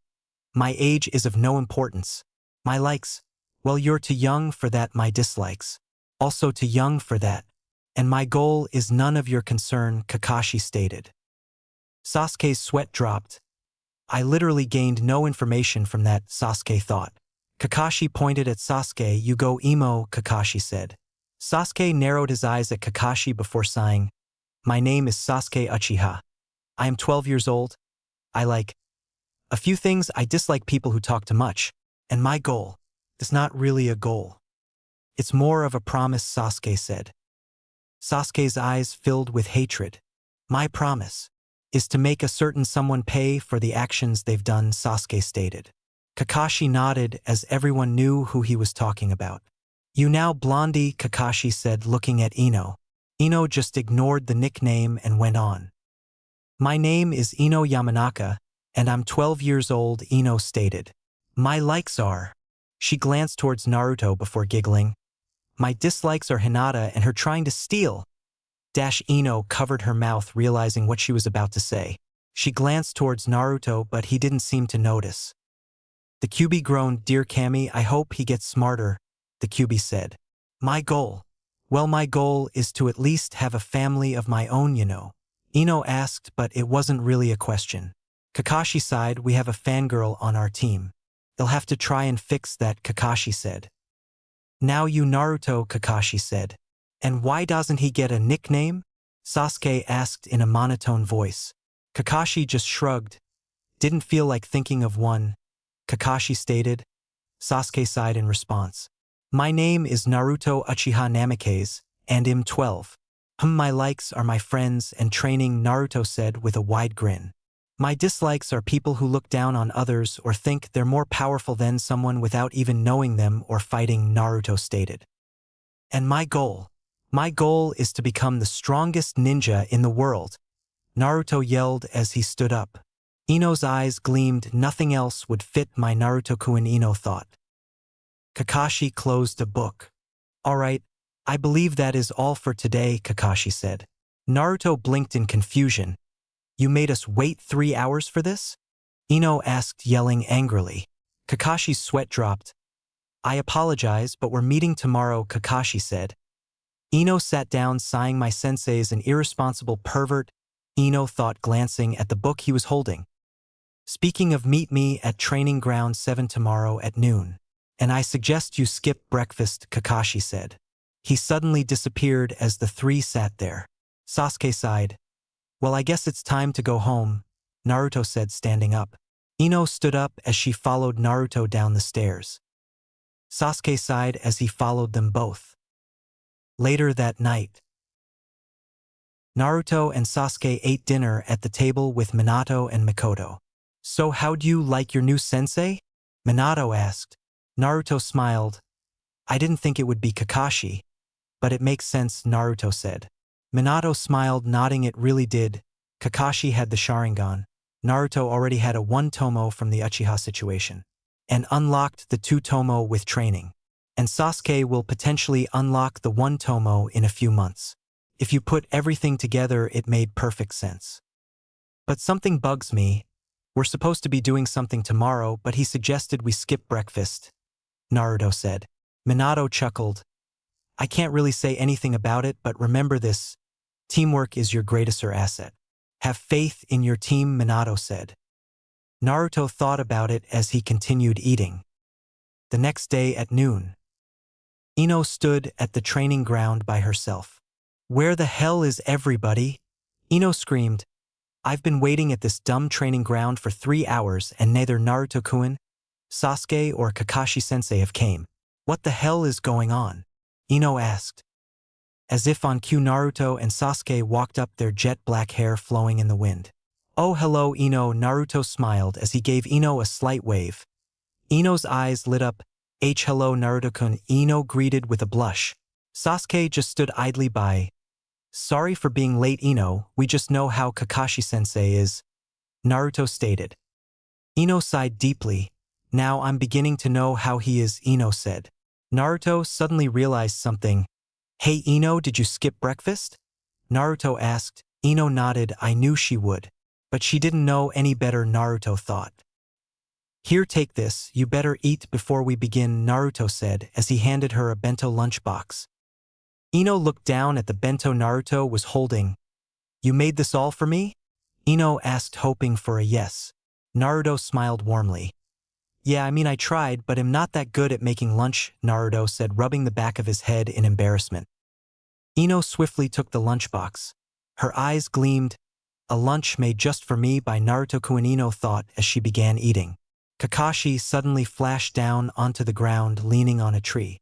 My age is of no importance. My likes, well, you're too young for that. My dislikes, also too young for that. And my goal is none of your concern, Kakashi stated. Sasuke's sweat dropped. I literally gained no information from that, Sasuke thought. Kakashi pointed at Sasuke. You go emo, Kakashi said. Sasuke narrowed his eyes at Kakashi before sighing. My name is Sasuke Uchiha. I am 12 years old. I like a few things. I dislike people who talk too much. And my goal is not really a goal. It's more of a promise, Sasuke said. Sasuke's eyes filled with hatred. My promise is to make a certain someone pay for the actions they've done, Sasuke stated. Kakashi nodded as everyone knew who he was talking about. You now Blondie, Kakashi said, looking at Ino. Ino just ignored the nickname and went on. My name is Ino Yamanaka, and I'm 12 years old, Ino stated. My likes are. She glanced towards Naruto before giggling. My dislikes are Hinata and her trying to steal. Ino covered her mouth, realizing what she was about to say. She glanced towards Naruto, but he didn't seem to notice. The Kyuubi groaned. Dear Kami, I hope he gets smarter, the Kyuubi said. My goal? Well, my goal is to at least have a family of my own, you know. Ino asked, but it wasn't really a question. Kakashi sighed. We have a fangirl on our team. They'll have to try and fix that, Kakashi said. Now you Naruto, Kakashi said. And why doesn't he get a nickname? Sasuke asked in a monotone voice. Kakashi just shrugged. Didn't feel like thinking of one, Kakashi stated. Sasuke sighed in response. My name is Naruto Uchiha Namikaze, and I'm 12. My likes are my friends and training, Naruto said with a wide grin. My dislikes are people who look down on others or think they're more powerful than someone without even knowing them or fighting, Naruto stated. And my goal is to become the strongest ninja in the world, Naruto yelled as he stood up. Ino's eyes gleamed. Nothing else would fit my Naruto-kun, Ino thought. Kakashi closed a book. All right, I believe that is all for today, Kakashi said. Naruto blinked in confusion. You made us wait 3 hours for this? Ino asked, yelling angrily. Kakashi's sweat dropped. I apologize, but we're meeting tomorrow, Kakashi said. Ino sat down, sighing. My sensei is an irresponsible pervert, Ino thought, glancing at the book he was holding. Speaking of, meet me at Training Ground 7 tomorrow at noon. And I suggest you skip breakfast, Kakashi said. He suddenly disappeared as the three sat there. Sasuke sighed. Well, I guess it's time to go home, Naruto said, standing up. Ino stood up as she followed Naruto down the stairs. Sasuke sighed as he followed them both. Later that night, Naruto and Sasuke ate dinner at the table with Minato and Mikoto. So how do you like your new sensei? Minato asked. Naruto smiled. I didn't think it would be Kakashi, but it makes sense, Naruto said. Minato smiled, nodding. It really did. Kakashi had the Sharingan. Naruto already had a 1-tomo from the Uchiha situation, and unlocked the 2-tomo with training. And Sasuke will potentially unlock the 1-tomo in a few months. If you put everything together, it made perfect sense. But something bugs me. We're supposed to be doing something tomorrow, but he suggested we skip breakfast, Naruto said. Minato chuckled. I can't really say anything about it, but remember this. Teamwork is your greatest asset. Have faith in your team, Minato said. Naruto thought about it as he continued eating. The next day at noon, Ino stood at the training ground by herself. Where the hell is everybody? Ino screamed. I've been waiting at this dumb training ground for 3 hours and neither Naruto-kun, Sasuke or Kakashi-sensei have came. What the hell is going on? Ino asked. As if on cue, Naruto and Sasuke walked up, their jet black hair flowing in the wind. Oh, hello, Ino, Naruto smiled as he gave Ino a slight wave. Ino's eyes lit up. Hello, Naruto-kun, Ino greeted with a blush. Sasuke just stood idly by. Sorry for being late, Ino, we just know how Kakashi-sensei is, Naruto stated. Ino sighed deeply. Now I'm beginning to know how he is, Ino said. Naruto suddenly realized something. Hey Ino, did you skip breakfast? Naruto asked. Ino nodded. I knew she would. But she didn't know any better, Naruto thought. Here, take this, you better eat before we begin, Naruto said as he handed her a bento lunchbox. Ino looked down at the bento Naruto was holding. You made this all for me? Ino asked, hoping for a yes. Naruto smiled warmly. Yeah, I mean I tried, but I'm not that good at making lunch, Naruto said, rubbing the back of his head in embarrassment. Ino swiftly took the lunchbox. Her eyes gleamed. A lunch made just for me by Naruto-kun, Ino thought as she began eating. Kakashi suddenly flashed down onto the ground, leaning on a tree.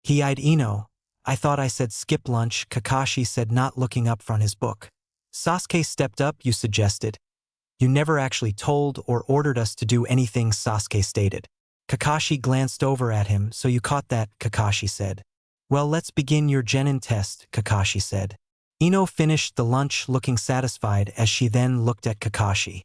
He eyed Ino. I thought I said skip lunch, Kakashi said, not looking up from his book. Sasuke stepped up. You suggested. You never actually told or ordered us to do anything, Sasuke stated. Kakashi glanced over at him. So you caught that, Kakashi said. Well, let's begin your genin test, Kakashi said. Ino finished the lunch looking satisfied as she then looked at Kakashi.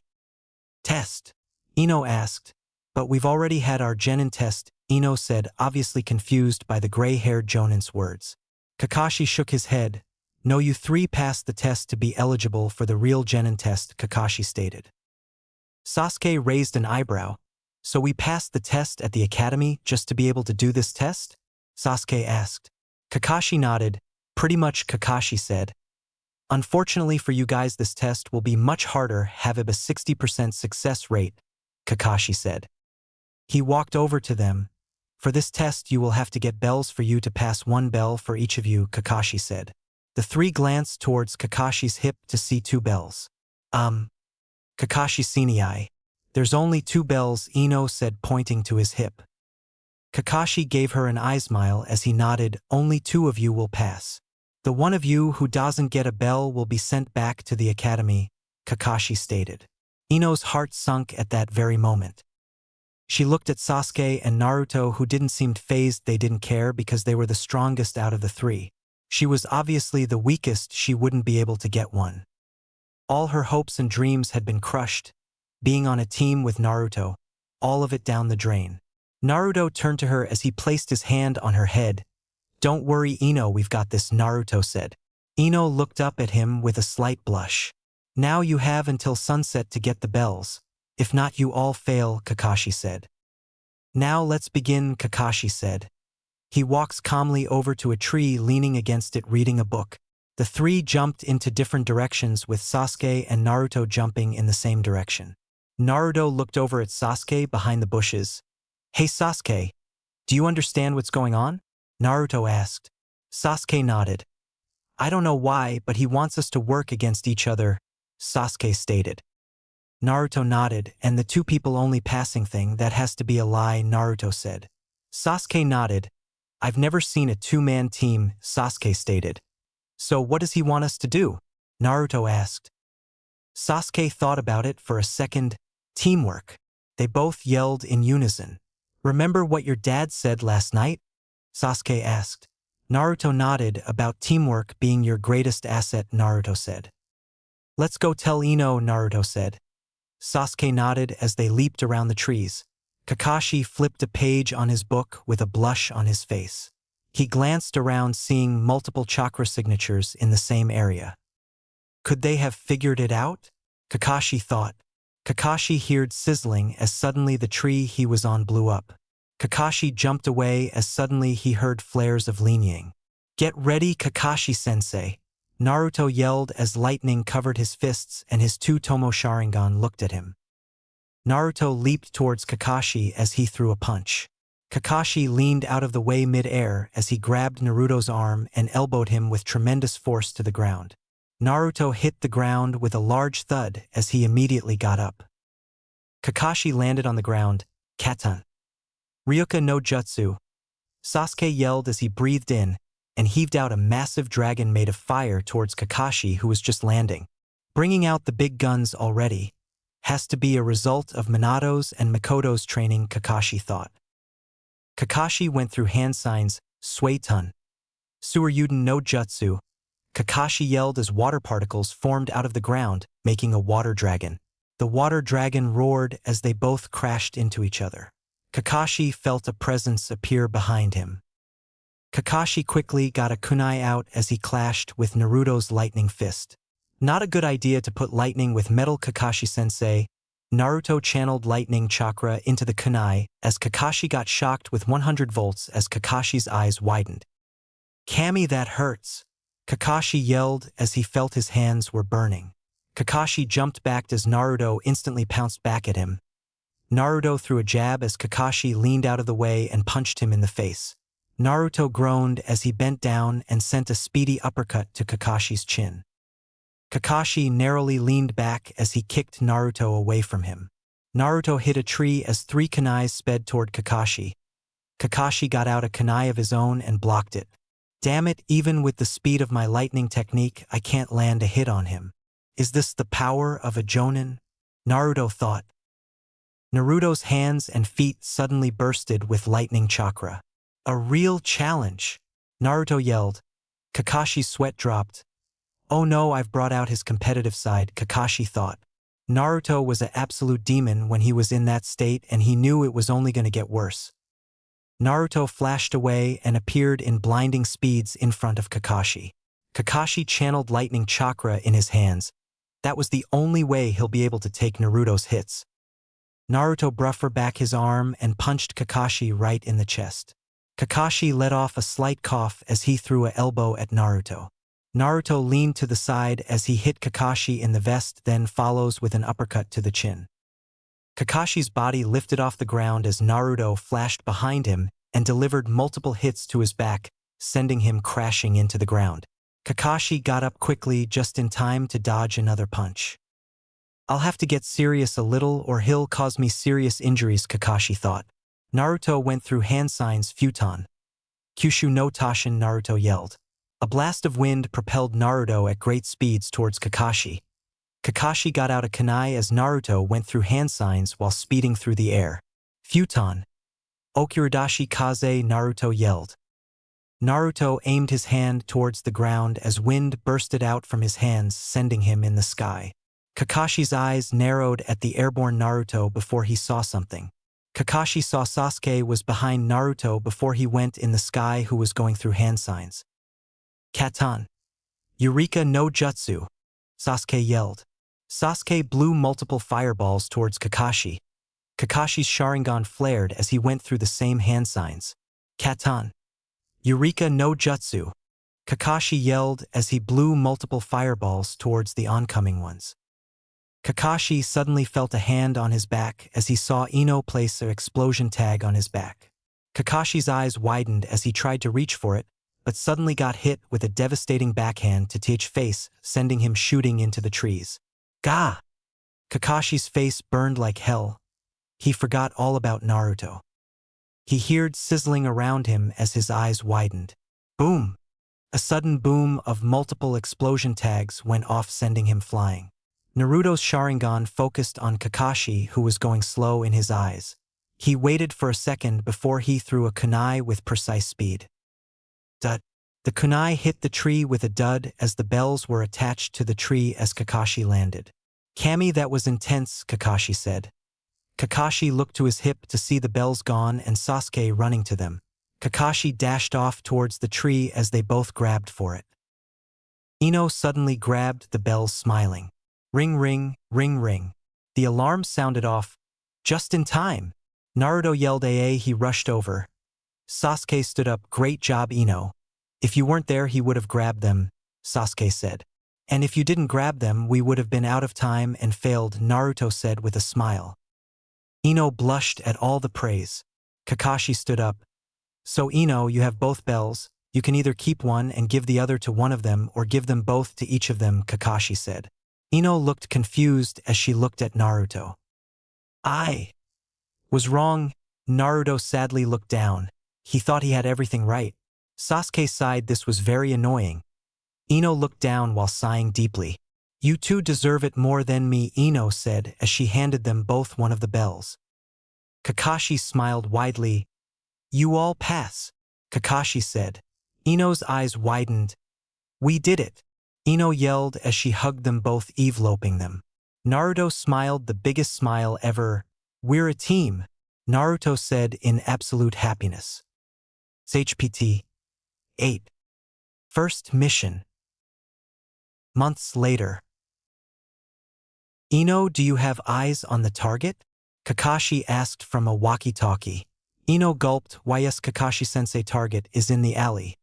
Test? Ino asked. But we've already had our genin test, Ino said, obviously confused by the gray-haired Jonin's words. Kakashi shook his head. No, you three passed the test to be eligible for the real genin test, Kakashi stated. Sasuke raised an eyebrow. So we passed the test at the academy just to be able to do this test? Sasuke asked. Kakashi nodded. Pretty much, Kakashi said. Unfortunately for you guys, this test will be much harder, have a 60% success rate, Kakashi said. He walked over to them. For this test you will have to get bells for you to pass, 1 bell for each of you, Kakashi said. The three glanced towards Kakashi's hip to see 2 bells. Kakashi Senii. There's only 2 bells, Ino said, pointing to his hip. Kakashi gave her an eye smile as he nodded. Only 2 of you will pass. The one of you who doesn't get a bell will be sent back to the academy, Kakashi stated. Ino's heart sunk at that very moment. She looked at Sasuke and Naruto, who didn't seem fazed. They didn't care because they were the strongest out of the 3. She was obviously the weakest. She wouldn't be able to get one. All her hopes and dreams had been crushed. Being on a team with Naruto, all of it down the drain. Naruto turned to her as he placed his hand on her head. Don't worry, Ino, we've got this, Naruto said. Ino looked up at him with a slight blush. Now you have until sunset to get the bells. If not, you all fail, Kakashi said. Now let's begin, Kakashi said. He walks calmly over to a tree, leaning against it, reading a book. The 3 jumped into different directions, with Sasuke and Naruto jumping in the same direction. Naruto looked over at Sasuke behind the bushes. Hey Sasuke, do you understand what's going on? Naruto asked. Sasuke nodded. I don't know why, but he wants us to work against each other, Sasuke stated. Naruto nodded, and the 2 people only passing thing, that has to be a lie, Naruto said. Sasuke nodded. I've never seen a 2-man team, Sasuke stated. So what does he want us to do? Naruto asked. Sasuke thought about it for a second. Teamwork. They both yelled in unison. Remember what your dad said last night? Sasuke asked. Naruto nodded. About teamwork being your greatest asset, Naruto said. Let's go tell Ino, Naruto said. Sasuke nodded as they leaped around the trees. Kakashi flipped a page on his book with a blush on his face. He glanced around, seeing multiple chakra signatures in the same area. Could they have figured it out? Kakashi thought. Kakashi heard sizzling as suddenly the tree he was on blew up. Kakashi jumped away as suddenly he heard flares of lightning. Get ready, Kakashi-sensei, Naruto yelled as lightning covered his fists and his 2 Tomo Sharingan looked at him. Naruto leaped towards Kakashi as he threw a punch. Kakashi leaned out of the way mid-air as he grabbed Naruto's arm and elbowed him with tremendous force to the ground. Naruto hit the ground with a large thud as he immediately got up. Kakashi landed on the ground. Katan. Ryuka no Jutsu. Sasuke yelled as he breathed in and heaved out a massive dragon made of fire towards Kakashi, who was just landing. Bringing out the big guns already. Has to be a result of Minato's and Mikoto's training, Kakashi thought. Kakashi went through hand signs. Suiton. Suryuden no Jutsu. Kakashi yelled as water particles formed out of the ground, making a water dragon. The water dragon roared as they both crashed into each other. Kakashi felt a presence appear behind him. Kakashi quickly got a kunai out as he clashed with Naruto's lightning fist. Not a good idea to put lightning with metal, Kakashi-sensei. Naruto channeled lightning chakra into the kunai as Kakashi got shocked with 100 volts as Kakashi's eyes widened. Kami, that hurts, Kakashi yelled as he felt his hands were burning. Kakashi jumped back as Naruto instantly pounced back at him. Naruto threw a jab as Kakashi leaned out of the way and punched him in the face. Naruto groaned as he bent down and sent a speedy uppercut to Kakashi's chin. Kakashi narrowly leaned back as he kicked Naruto away from him. Naruto hit a tree as 3 kunais sped toward Kakashi. Kakashi got out a kunai of his own and blocked it. Damn it, even with the speed of my lightning technique, I can't land a hit on him. Is this the power of a Jonin? Naruto thought. Naruto's hands and feet suddenly bursted with lightning chakra. A real challenge, Naruto yelled. Kakashi's sweat dropped. Oh no, I've brought out his competitive side, Kakashi thought. Naruto was an absolute demon when he was in that state, and he knew it was only going to get worse. Naruto flashed away and appeared in blinding speeds in front of Kakashi. Kakashi channeled lightning chakra in his hands. That was the only way he'll be able to take Naruto's hits. Naruto bruffer back his arm and punched Kakashi right in the chest. Kakashi let off a slight cough as he threw an elbow at Naruto. Naruto leaned to the side as he hit Kakashi in the vest, then follows with an uppercut to the chin. Kakashi's body lifted off the ground as Naruto flashed behind him and delivered multiple hits to his back, sending him crashing into the ground. Kakashi got up quickly just in time to dodge another punch. I'll have to get serious a little or he'll cause me serious injuries, Kakashi thought. Naruto went through hand signs futon. Kyushu no Tashin, Naruto yelled. A blast of wind propelled Naruto at great speeds towards Kakashi. Kakashi got out a kunai as Naruto went through hand signs while speeding through the air. Futon. Okuridashi kaze, Naruto yelled. Naruto aimed his hand towards the ground as wind bursted out from his hands, sending him in the sky. Kakashi's eyes narrowed at the airborne Naruto before he saw something. Kakashi saw Sasuke was behind Naruto before he went in the sky, who was going through hand signs. Katan. Eureka no Jutsu, Sasuke yelled. Sasuke blew multiple fireballs towards Kakashi. Kakashi's Sharingan flared as he went through the same hand signs. Katan. Eureka no Jutsu, Kakashi yelled as he blew multiple fireballs towards the oncoming ones. Kakashi suddenly felt a hand on his back as he saw Ino place an explosion tag on his back. Kakashi's eyes widened as he tried to reach for it, but suddenly got hit with a devastating backhand to his face, sending him shooting into the trees. Gah! Kakashi's face burned like hell. He forgot all about Naruto. He heard sizzling around him as his eyes widened. Boom! A sudden boom of multiple explosion tags went off, sending him flying. Naruto's Sharingan focused on Kakashi, who was going slow in his eyes. He waited for a second before he threw a kunai with precise speed. Dud. The kunai hit the tree with a dud as the bells were attached to the tree as Kakashi landed. Kami, that was intense, Kakashi said. Kakashi looked to his hip to see the bells gone and Sasuke running to them. Kakashi dashed off towards the tree as they both grabbed for it. Ino suddenly grabbed the bells, smiling. Ring ring, ring ring. The alarm sounded off. Just in time. Naruto yelled AA. He rushed over. Sasuke stood up. Great job, Ino. If you weren't there, he would have grabbed them, Sasuke said. And if you didn't grab them, we would have been out of time and failed, Naruto said with a smile. Ino blushed at all the praise. Kakashi stood up. So Ino, you have both bells. You can either keep one and give the other to one of them or give them both to each of them, Kakashi said. Ino looked confused as she looked at Naruto. I was wrong. Naruto sadly looked down. He thought he had everything right. Sasuke sighed. This was very annoying. Ino looked down while sighing deeply. You two deserve it more than me, Ino said as she handed them both one of the bells. Kakashi smiled widely. You all pass, Kakashi said. Ino's eyes widened. We did it, Ino yelled as she hugged them both, enveloping them. Naruto smiled the biggest smile ever. We're a team, Naruto said in absolute happiness. HPT 8. First mission. Months later. Ino, do you have eyes on the target? Kakashi asked from a walkie-talkie. Ino gulped. Why yes, Kakashi-sensei, target is in the alley,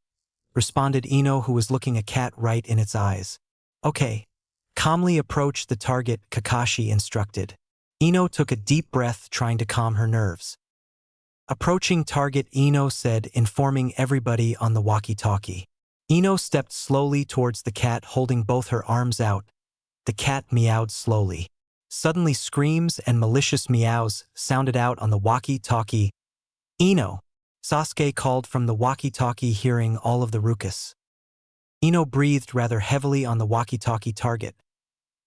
responded Ino, who was looking a cat right in its eyes. Okay. Calmly approach the target, Kakashi instructed. Ino took a deep breath, trying to calm her nerves. Approaching target, Ino said, informing everybody on the walkie-talkie. Ino stepped slowly towards the cat, holding both her arms out. The cat meowed slowly. Suddenly screams and malicious meows sounded out on the walkie-talkie. Ino, Sasuke called from the walkie-talkie, hearing all of the ruckus. Ino breathed rather heavily on the walkie-talkie. Target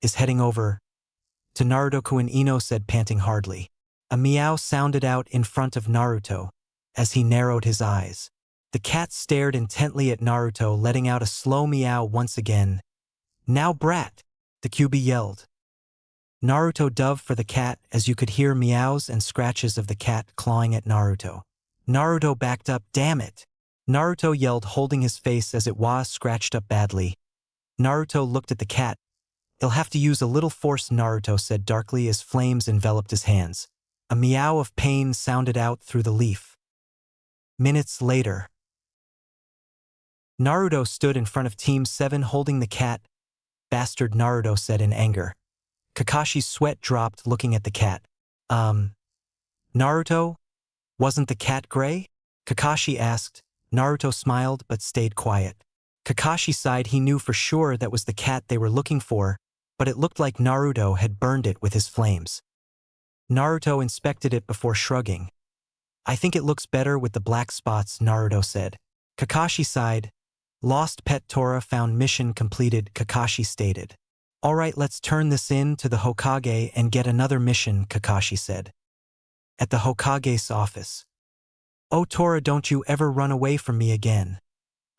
is heading over to Naruto-kun, Ino said, panting hardly. A meow sounded out in front of Naruto as he narrowed his eyes. The cat stared intently at Naruto, letting out a slow meow once again. Now brat, the QB yelled. Naruto dove for the cat as you could hear meows and scratches of the cat clawing at Naruto. Naruto backed up, damn it! Naruto yelled, holding his face as it was scratched up badly. Naruto looked at the cat. He'll have to use a little force, Naruto said darkly as flames enveloped his hands. A meow of pain sounded out through the leaf. Minutes later, Naruto stood in front of Team 7 holding the cat. Bastard, Naruto said in anger. Kakashi's sweat dropped looking at the cat. Naruto? Wasn't the cat gray? Kakashi asked. Naruto smiled but stayed quiet. Kakashi sighed. He knew for sure that was the cat they were looking for, but it looked like Naruto had burned it with his flames. Naruto inspected it before shrugging. I think it looks better with the black spots, Naruto said. Kakashi sighed. Lost pet Tora found, mission completed, Kakashi stated. Alright, let's turn this in to the Hokage and get another mission, Kakashi said. At the Hokage's office. Oh Tora, don't you ever run away from me again,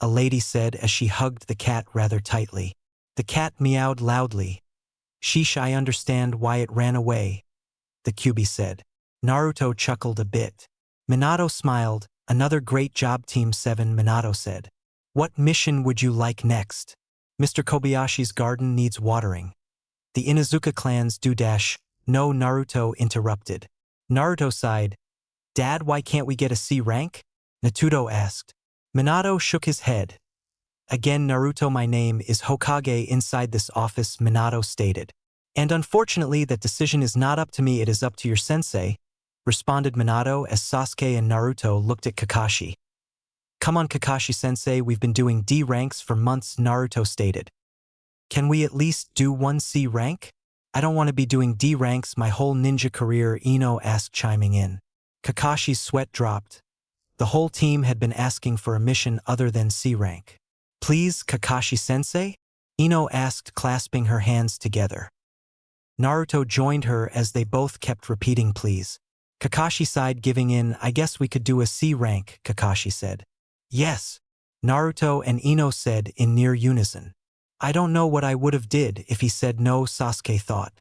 a lady said as she hugged the cat rather tightly. The cat meowed loudly. Sheesh, I understand why it ran away, the Kyuubi said. Naruto chuckled a bit. Minato smiled. Another great job, Team 7, Minato said. What mission would you like next? Mr. Kobayashi's garden needs watering. The Inuzuka clans do dash. No, Naruto interrupted. Naruto sighed. Dad, why can't we get a C rank? Naruto asked. Minato shook his head. Again, Naruto, my name is Hokage inside this office, Minato stated. And unfortunately, that decision is not up to me, it is up to your sensei, responded Minato as Sasuke and Naruto looked at Kakashi. Come on, Kakashi-sensei, we've been doing D ranks for months, Naruto stated. Can we at least do one C rank? I don't want to be doing D ranks my whole ninja career, Ino asked, chiming in. Kakashi's sweat dropped. The whole team had been asking for a mission other than C rank. Please, Kakashi-sensei? Ino asked, clasping her hands together. Naruto joined her as they both kept repeating please. Kakashi sighed, giving in. I guess we could do a C rank, Kakashi said. Yes, Naruto and Ino said in near unison. I don't know what I would have did if he said no, Sasuke thought.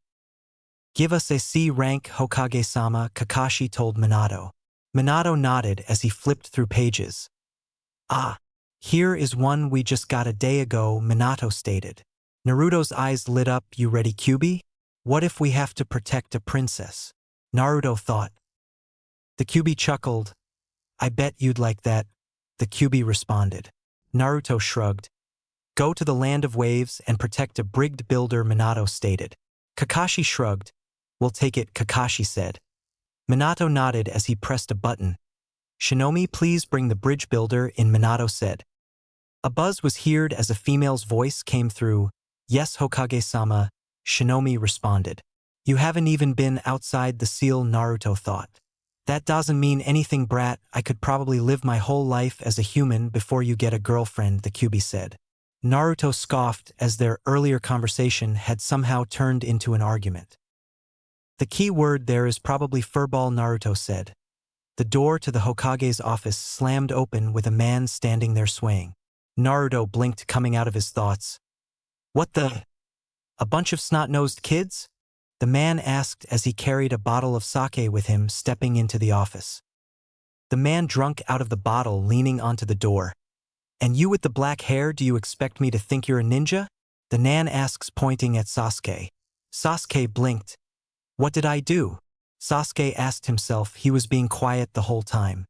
Give us a C rank, Hokage-sama, Kakashi told Minato. Minato nodded as he flipped through pages. Ah, here is one we just got a day ago, Minato stated. Naruto's eyes lit up. You ready, Kyuubi? What if we have to protect a princess? Naruto thought. The Kyuubi chuckled. I bet you'd like that, the Kyuubi responded. Naruto shrugged. Go to the land of waves and protect a brigged builder, Minato stated. Kakashi shrugged. We'll take it, Kakashi said. Minato nodded as he pressed a button. Shinomi, please bring the bridge builder in, Minato said. A buzz was heard as a female's voice came through. Yes, Hokage-sama, Shinomi responded. You haven't even been outside the seal, Naruto thought. That doesn't mean anything, brat. I could probably live my whole life as a human before you get a girlfriend, the Kyuubi said. Naruto scoffed as their earlier conversation had somehow turned into an argument. The key word there is probably furball, Naruto said. The door to the Hokage's office slammed open with a man standing there swaying. Naruto blinked, coming out of his thoughts. What the? A bunch of snot-nosed kids? The man asked as he carried a bottle of sake with him, stepping into the office. The man drank out of the bottle, leaning onto the door. And you with the black hair, do you expect me to think you're a ninja? The man asks, pointing at Sasuke. Sasuke blinked. What did I do? Sasuke asked himself. He was being quiet the whole time.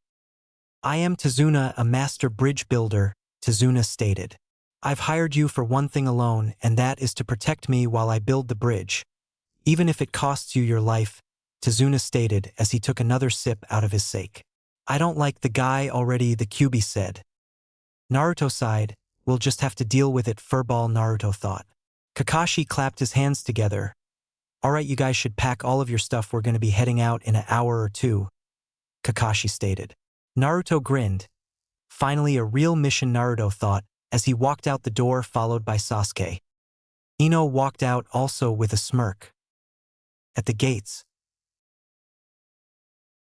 I am Tazuna, a master bridge builder, Tazuna stated. I've hired you for one thing alone, and that is to protect me while I build the bridge. Even if it costs you your life, Tazuna stated as he took another sip out of his sake. I don't like the guy already, the Kyuubi said. Naruto sighed. We'll just have to deal with it, furball, Naruto thought. Kakashi clapped his hands together. Alright, you guys should pack all of your stuff, we're going to be heading out in an hour or two, Kakashi stated. Naruto grinned. Finally a real mission, Naruto thought, as he walked out the door followed by Sasuke. Ino walked out also with a smirk. At the gates.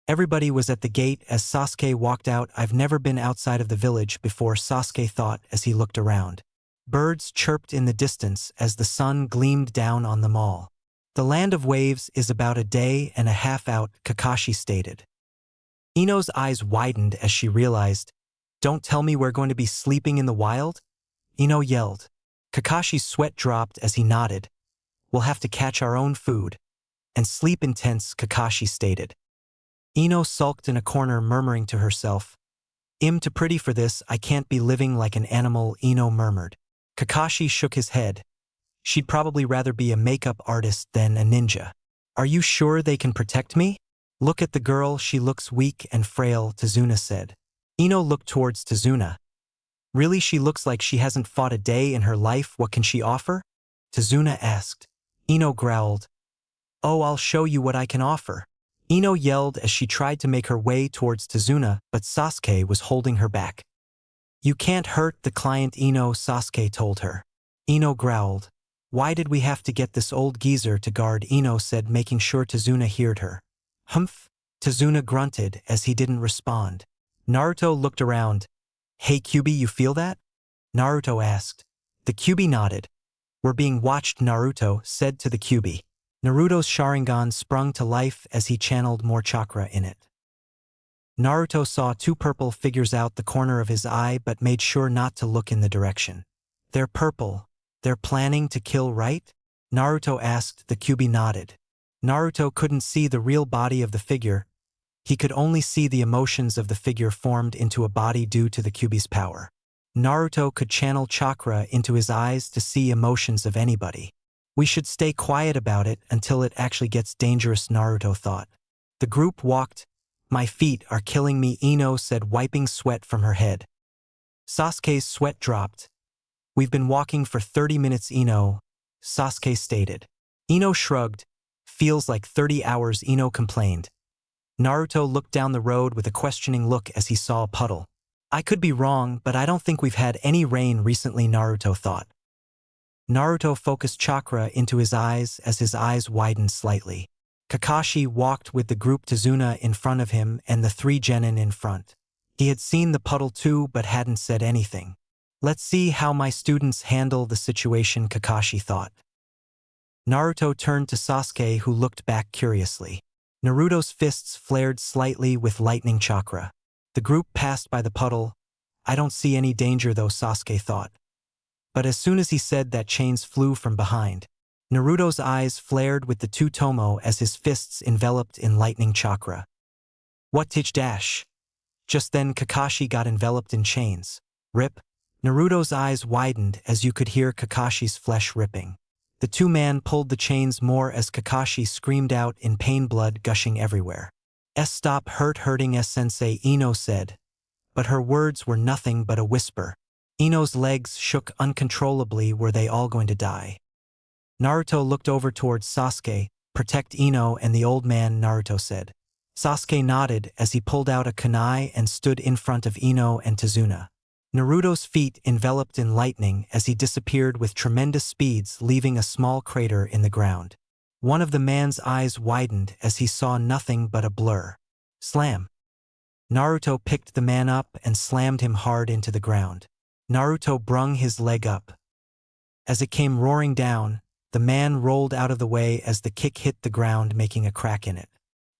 Everybody was at the gate as Sasuke walked out. I've never been outside of the village before, Sasuke thought as he looked around. Birds chirped in the distance as the sun gleamed down on them all. The land of waves is about a day and a half out, Kakashi stated. Ino's eyes widened as she realized, "Don't tell me we're going to be sleeping in the wild?" Ino yelled. Kakashi's sweat dropped as he nodded. "We'll have to catch our own food and sleep in tents," Kakashi stated. Ino sulked in a corner, murmuring to herself, "I'm too pretty for this, I can't be living like an animal," Ino murmured. Kakashi shook his head. "She'd probably rather be a makeup artist than a ninja." "Are you sure they can protect me?" "Look at the girl, she looks weak and frail," Tazuna said. Ino looked towards Tazuna. "Really, she looks like she hasn't fought a day in her life. What can she offer?" Tazuna asked. Ino growled, "Oh, I'll show you what I can offer." Ino yelled as she tried to make her way towards Tazuna, but Sasuke was holding her back. "You can't hurt the client, Ino," Sasuke told her. Ino growled. "Why did we have to get this old geezer to guard?" Ino said, making sure Tazuna heard her. "Humph," Tazuna grunted as he didn't respond. Naruto looked around. "Hey Kyuubi, you feel that?" Naruto asked. The Kyuubi nodded. "We're being watched," Naruto said to the Kyuubi. Naruto's Sharingan sprung to life as he channeled more chakra in it. Naruto saw two purple figures out the corner of his eye but made sure not to look in the direction. "They're purple. They're planning to kill, right?" Naruto asked. The Kyuubi nodded. Naruto couldn't see the real body of the figure. He could only see the emotions of the figure formed into a body due to the Kyuubi's power. Naruto could channel chakra into his eyes to see emotions of anybody. "We should stay quiet about it until it actually gets dangerous," Naruto thought. The group walked. "My feet are killing me," Ino said, wiping sweat from her head. Sasuke's sweat dropped. "We've been walking for 30 minutes, Ino," Sasuke stated. Ino shrugged. "Feels like 30 hours, Ino complained. Naruto looked down the road with a questioning look as he saw a puddle. "I could be wrong, but I don't think we've had any rain recently," Naruto thought. Naruto focused chakra into his eyes as his eyes widened slightly. Kakashi walked with the group, Tazuna in front of him and the three genin in front. He had seen the puddle too but hadn't said anything. "Let's see how my students handle the situation," Kakashi thought. Naruto turned to Sasuke, who looked back curiously. Naruto's fists flared slightly with lightning chakra. The group passed by the puddle. "I don't see any danger though," Sasuke thought. But as soon as he said that, chains flew from behind. Naruto's eyes flared with the two tomo as his fists enveloped in lightning chakra. "What tich dash?" Just then Kakashi got enveloped in chains. "Rip." Naruto's eyes widened as you could hear Kakashi's flesh ripping. The two men pulled the chains more as Kakashi screamed out in pain, blood gushing everywhere. Stop hurting sensei," Ino said. But her words were nothing but a whisper. Ino's legs shook uncontrollably. Were they all going to die? Naruto looked over towards Sasuke. "Protect Ino and the old man," Naruto said. Sasuke nodded as he pulled out a kunai and stood in front of Ino and Tazuna. Naruto's feet enveloped in lightning as he disappeared with tremendous speeds, leaving a small crater in the ground. One of the man's eyes widened as he saw nothing but a blur. Slam! Naruto picked the man up and slammed him hard into the ground. Naruto brung his leg up. As it came roaring down, the man rolled out of the way as the kick hit the ground, making a crack in it.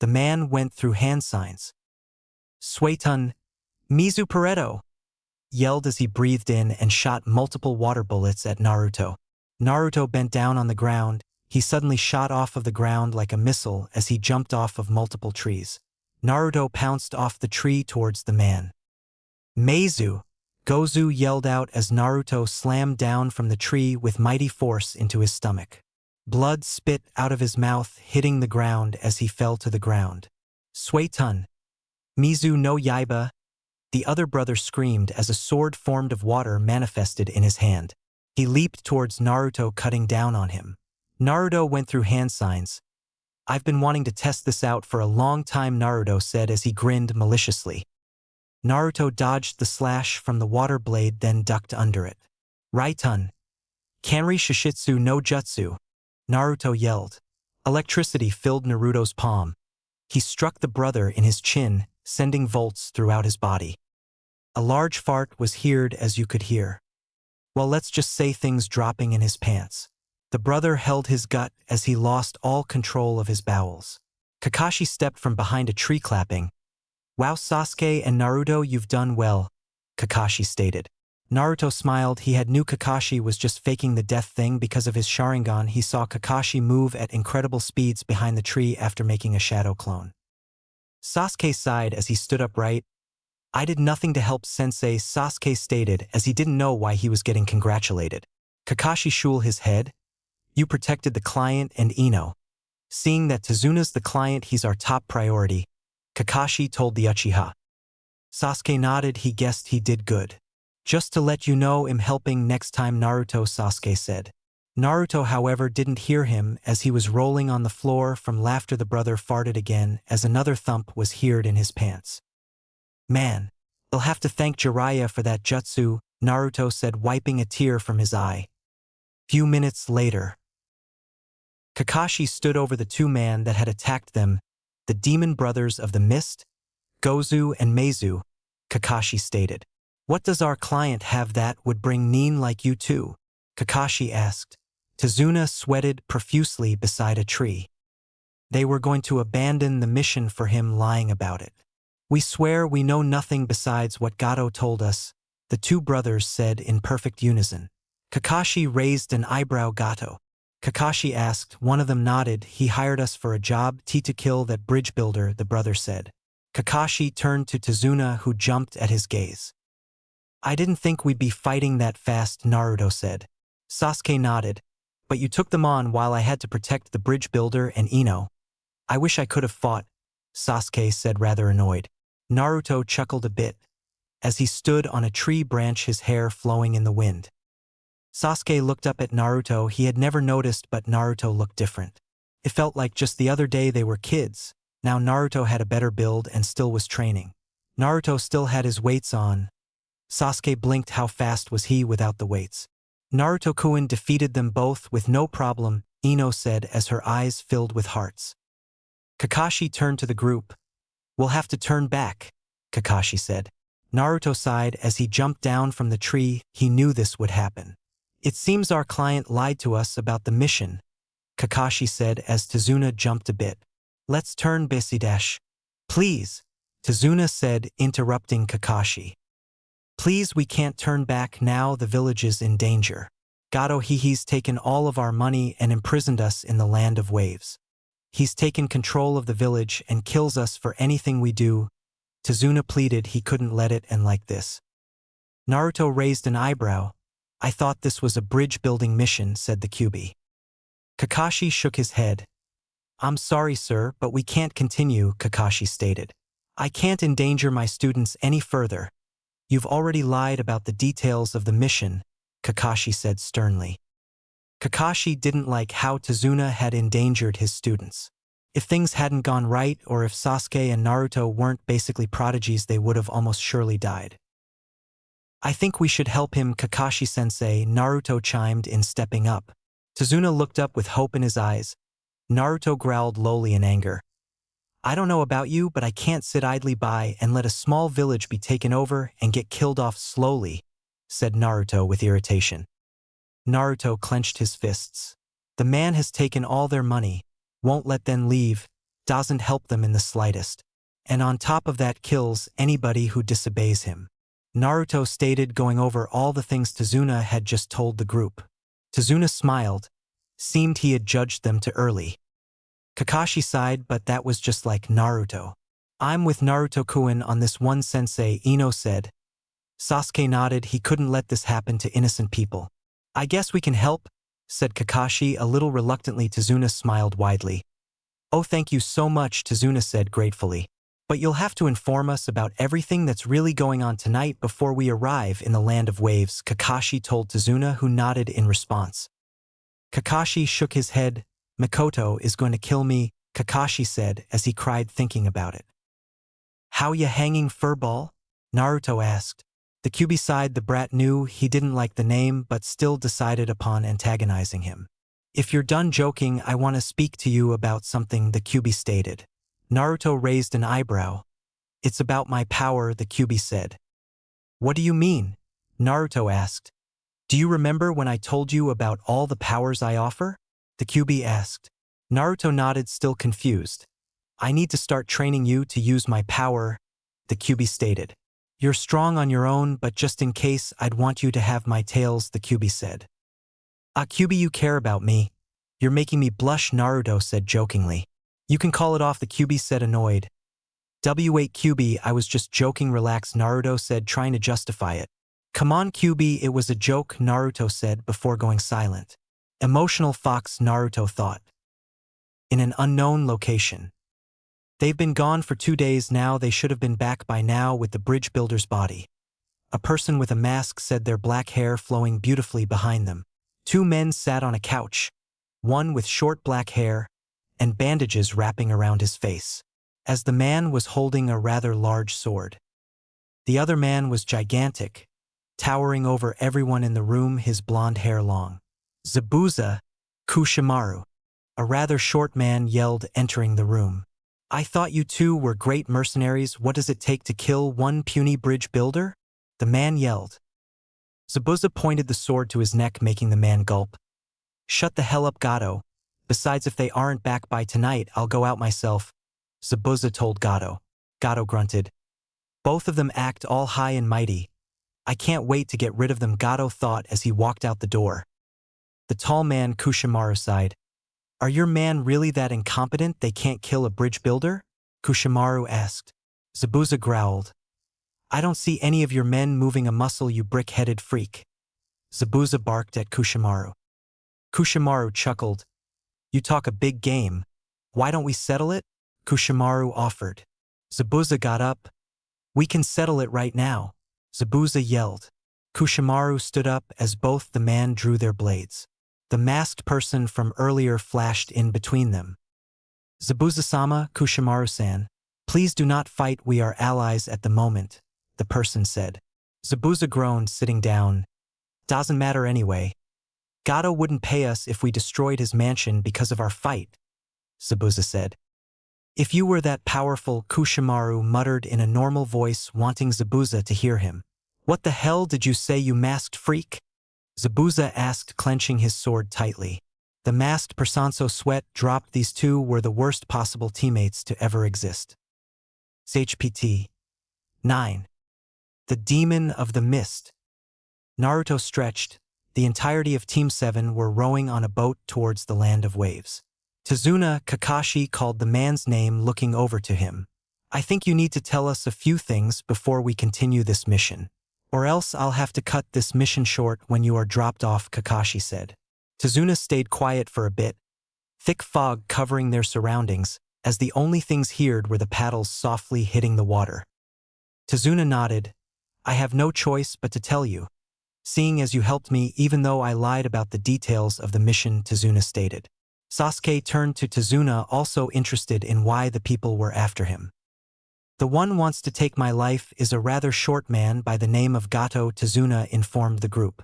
The man went through hand signs. "Suetun, Mizu Pareto!" yelled as he breathed in and shot multiple water bullets at Naruto. Naruto bent down on the ground. He suddenly shot off of the ground like a missile as he jumped off of multiple trees. Naruto pounced off the tree towards the man. "Meizu!" Gozu yelled out as Naruto slammed down from the tree with mighty force into his stomach. Blood spit out of his mouth, hitting the ground as he fell to the ground. "Suetun, Mizu no Yaiba!" The other brother screamed as a sword formed of water manifested in his hand. He leaped towards Naruto, cutting down on him. Naruto went through hand signs. "I've been wanting to test this out for a long time," Naruto said as he grinned maliciously. Naruto dodged the slash from the water blade, then ducked under it. "Raitun, Kanri Shishitsu no Jutsu!" Naruto yelled. Electricity filled Naruto's palm. He struck the brother in his chin, sending volts throughout his body. A large fart was heard, as you could hear. Well, let's just say things dropping in his pants. The brother held his gut as he lost all control of his bowels. Kakashi stepped from behind a tree clapping. "Wow, Sasuke and Naruto, you've done well," Kakashi stated. Naruto smiled. He had knew Kakashi was just faking the death thing because of his Sharingan. He saw Kakashi move at incredible speeds behind the tree after making a shadow clone. Sasuke sighed as he stood upright. "I did nothing to help Sensei," Sasuke stated as he didn't know why he was getting congratulated. Kakashi shook his head. "You protected the client and Ino. Seeing that Tazuna's the client, he's our top priority," Kakashi told the Uchiha. Sasuke nodded. He guessed he did good. "Just to let you know, I'm helping next time, Naruto," Sasuke said. Naruto, however, didn't hear him as he was rolling on the floor from laughter. The brother farted again as another thump was heard in his pants. "Man, they'll have to thank Jiraiya for that jutsu," Naruto said, wiping a tear from his eye. Few minutes later, Kakashi stood over the two men that had attacked them, the demon brothers of the mist, Gozu and Meizu. Kakashi stated. "What does our client have that would bring Nin like you two?" Kakashi asked. Tazuna sweated profusely beside a tree. "They were going to abandon the mission for him lying about it. We swear we know nothing besides what Gato told us," the two brothers said in perfect unison. Kakashi raised an eyebrow. "Gato?" Kakashi asked. One of them nodded. "He hired us for a job, to kill that bridge builder," the brother said. Kakashi turned to Tazuna, who jumped at his gaze. "I didn't think we'd be fighting that fast," Naruto said. Sasuke nodded. "But you took them on while I had to protect the bridge builder and Ino." "I wish I could have fought," Sasuke said, rather annoyed. Naruto chuckled a bit as he stood on a tree branch, his hair flowing in the wind. Sasuke looked up at Naruto. He had never noticed, but Naruto looked different. It felt like just the other day they were kids. Now Naruto had a better build and still was training. Naruto still had his weights on. Sasuke blinked. How fast was he without the weights? "Naruto-kun defeated them both with no problem," Ino said as her eyes filled with hearts. Kakashi turned to the group. "We'll have to turn back," Kakashi said. Naruto sighed as he jumped down from the tree. He knew this would happen. "It seems our client lied to us about the mission," Kakashi said as Tazuna jumped a bit. "Let's turn, Besidash." "Please," Tazuna said, interrupting Kakashi. "Please, we can't turn back now. The village is in danger. Gato, he's taken all of our money and imprisoned us in the land of waves. He's taken control of the village and kills us for anything we do." Tazuna pleaded. He couldn't let it end like this. Naruto raised an eyebrow. "I thought this was a bridge-building mission," said the Kyuubi. Kakashi shook his head. "I'm sorry, sir, but we can't continue," Kakashi stated. "I can't endanger my students any further." "You've already lied about the details of the mission," Kakashi said sternly. Kakashi didn't like how Tazuna had endangered his students. If things hadn't gone right, or if Sasuke and Naruto weren't basically prodigies, they would have almost surely died. "I think we should help him, Kakashi-sensei," Naruto chimed in, stepping up. Tazuna looked up with hope in his eyes. Naruto growled lowly in anger. "I don't know about you, but I can't sit idly by and let a small village be taken over and get killed off slowly," said Naruto with irritation. Naruto clenched his fists. "The man has taken all their money, won't let them leave, doesn't help them in the slightest, and on top of that kills anybody who disobeys him," Naruto stated, going over all the things Tazuna had just told the group. Tazuna smiled. Seemed he had judged them too early. Kakashi sighed, but that was just like Naruto. "I'm with Naruto-kun on this one, sensei," Ino said. Sasuke nodded. He couldn't let this happen to innocent people. "I guess we can help," said Kakashi a little reluctantly. Tazuna smiled widely. "Oh, thank you so much," Tazuna said gratefully. "But you'll have to inform us about everything that's really going on tonight before we arrive in the land of waves," Kakashi told Tazuna, who nodded in response. Kakashi shook his head. "Mikoto is going to kill me," Kakashi said as he cried thinking about it. "How ya hanging, furball?" Naruto asked. The Kyuubi sighed. The brat knew he didn't like the name, but still decided upon antagonizing him. "If you're done joking, I want to speak to you about something," the Kyuubi stated. Naruto raised an eyebrow. "It's about my power," the Kyuubi said. "What do you mean?" Naruto asked. Do you remember when I told you about all the powers I offer? The QB asked. Naruto nodded, still confused. I need to start training you to use my power, the QB stated. You're strong on your own, but just in case, I'd want you to have my tails, the QB said. Ah, QB, you care about me. You're making me blush, Naruto said jokingly. You can call it off, the QB said, annoyed. W8 QB, I was just joking, relax, Naruto said, trying to justify it. Come on QB, it was a joke, Naruto said before going silent. Emotional fox, Naruto thought. In an unknown location. They've been gone for 2 days now, they should have been back by now with the bridge builder's body. A person with a mask said, their black hair flowing beautifully behind them. 2 men sat on a couch, one with short black hair and bandages wrapping around his face, as the man was holding a rather large sword. The other man was gigantic, towering over everyone in the room, his blonde hair long. Zabuza Kushimaru, a rather short man, yelled, entering the room. I thought you two were great mercenaries. What does it take to kill one puny bridge builder? The man yelled. Zabuza pointed the sword to his neck, making the man gulp. Shut the hell up, Gato. Besides, if they aren't back by tonight, I'll go out myself, Zabuza told Gato. Gato grunted. Both of them act all high and mighty. I can't wait to get rid of them, Gato thought as he walked out the door. The tall man, Kushimaru, sighed. Are your man really that incompetent they can't kill a bridge builder? Kushimaru asked. Zabuza growled. I don't see any of your men moving a muscle, you brick-headed freak. Zabuza barked at Kushimaru. Kushimaru chuckled. You talk a big game. Why don't we settle it? Kushimaru offered. Zabuza got up. We can settle it right now, Zabuza yelled. Kushimaru stood up as both the men drew their blades. The masked person from earlier flashed in between them. Zabuza-sama, Kushimaru-san, please do not fight, we are allies at the moment, the person said. Zabuza groaned, sitting down. Doesn't matter anyway. Gato wouldn't pay us if we destroyed his mansion because of our fight, Zabuza said. If you were that powerful, Kushimaru muttered in a normal voice, wanting Zabuza to hear him. What the hell did you say, you masked freak? Zabuza asked, clenching his sword tightly. The masked person's sweat dropped. These two were the worst possible teammates to ever exist. HPT 9. The Demon of the Mist. Naruto stretched. The entirety of Team 7 were rowing on a boat towards the land of waves. Tazuna, Kakashi called the man's name, looking over to him. I think you need to tell us a few things before we continue this mission. Or else I'll have to cut this mission short when you are dropped off, Kakashi said. Tazuna stayed quiet for a bit, thick fog covering their surroundings, as the only things heard were the paddles softly hitting the water. Tazuna nodded. I have no choice but to tell you, seeing as you helped me even though I lied about the details of the mission, Tazuna stated. Sasuke turned to Tazuna, also interested in why the people were after him. The one wants to take my life is a rather short man by the name of Gato, Tazuna informed the group.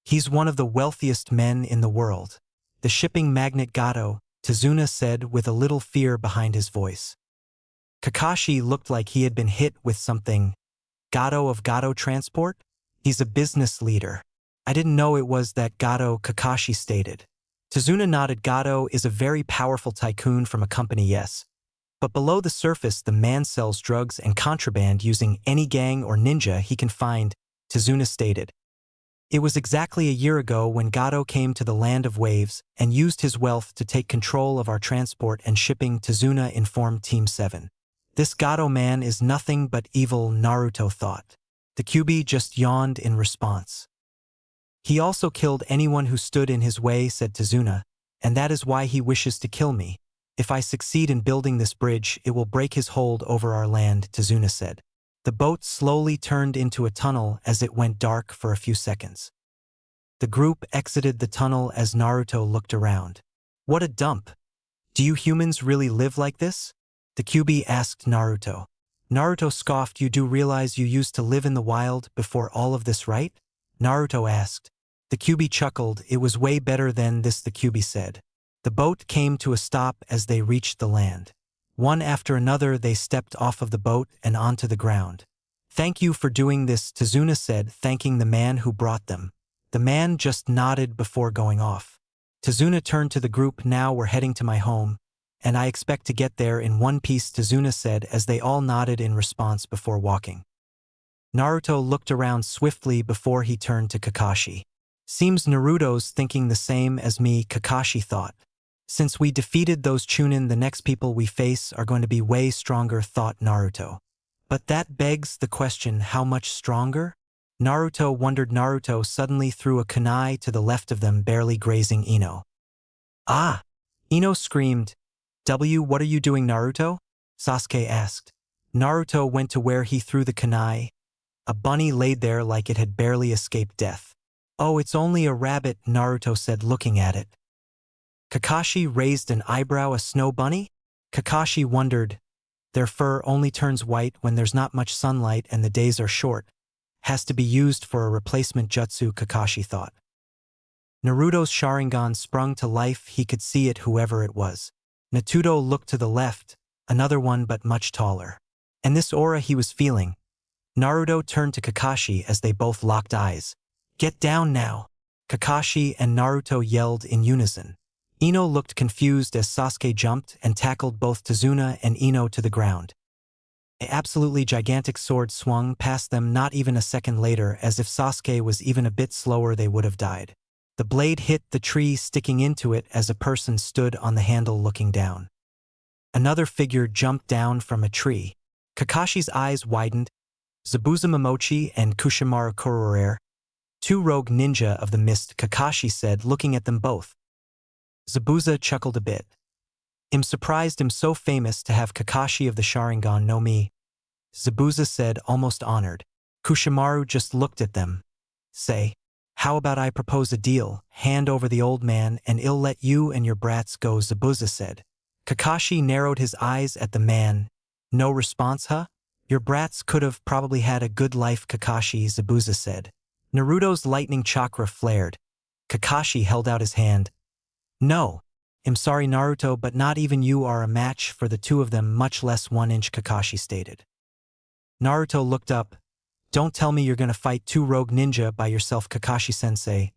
He's one of the wealthiest men in the world. The shipping magnate Gato, Tazuna said with a little fear behind his voice. Kakashi looked like he had been hit with something. Gato of Gato Transport? He's a business leader. I didn't know it was that Gato, Kakashi stated. Tazuna nodded. Gato is a very powerful tycoon from a company, yes. But below the surface, the man sells drugs and contraband using any gang or ninja he can find, Tazuna stated. It was exactly a year ago when Gato came to the land of waves and used his wealth to take control of our transport and shipping, Tazuna informed Team 7. This Gato man is nothing but evil, Naruto thought. The QB just yawned in response. He also killed anyone who stood in his way, said Tazuna, and that is why he wishes to kill me. If I succeed in building this bridge, it will break his hold over our land, Tazuna said. The boat slowly turned into a tunnel as it went dark for a few seconds. The group exited the tunnel as Naruto looked around. What a dump! Do you humans really live like this? The QB asked Naruto. Naruto scoffed. You do realize you used to live in the wild before all of this, right? Naruto asked. The QB chuckled. It was way better than this, the QB said. The boat came to a stop as they reached the land. One after another they stepped off of the boat and onto the ground. Thank you for doing this, Tazuna said, thanking the man who brought them. The man just nodded before going off. Tazuna turned to the group. Now we're heading to my home, and I expect to get there in one piece, Tazuna said as they all nodded in response before walking. Naruto looked around swiftly before he turned to Kakashi. Seems Naruto's thinking the same as me, Kakashi thought. Since we defeated those Chunin, the next people we face are going to be way stronger, thought Naruto. But that begs the question, how much stronger? Naruto wondered. Naruto suddenly threw a kunai to the left of them, barely grazing Ino. Ah! Ino screamed. What are you doing, Naruto? Sasuke asked. Naruto went to where he threw the kunai. A bunny laid there like it had barely escaped death. Oh, it's only a rabbit, Naruto said, looking at it. Kakashi raised an eyebrow. A snow bunny? Kakashi wondered. Their fur only turns white when there's not much sunlight and the days are short. Has to be used for a replacement jutsu, Kakashi thought. Naruto's Sharingan sprung to life. He could see it, whoever it was. Naruto looked to the left, another one but much taller. And this aura he was feeling. Naruto turned to Kakashi as they both locked eyes. Get down now! Kakashi and Naruto yelled in unison. Ino looked confused as Sasuke jumped and tackled both Tazuna and Ino to the ground. An absolutely gigantic sword swung past them. Not even a second later, as if Sasuke was even a bit slower, they would have died. The blade hit the tree, sticking into it as a person stood on the handle looking down. Another figure jumped down from a tree. Kakashi's eyes widened. Zabuza Momochi and Kushimaru Kurorare, two rogue ninja of the mist, Kakashi said, looking at them both. Zabuza chuckled a bit. I'm surprised I'm so famous to have Kakashi of the Sharingan know me, Zabuza said, almost honored. Kushimaru just looked at them. Say, how about I propose a deal, hand over the old man and I'll let you and your brats go, Zabuza said. Kakashi narrowed his eyes at the man. No response, huh? Your brats could have probably had a good life, Kakashi, Zabuza said. Naruto's lightning chakra flared. Kakashi held out his hand. No. I'm sorry, Naruto, but not even you are a match for the two of them, much less 1 inch, Kakashi stated. Naruto looked up. Don't tell me you're gonna fight two rogue ninja by yourself, Kakashi-sensei,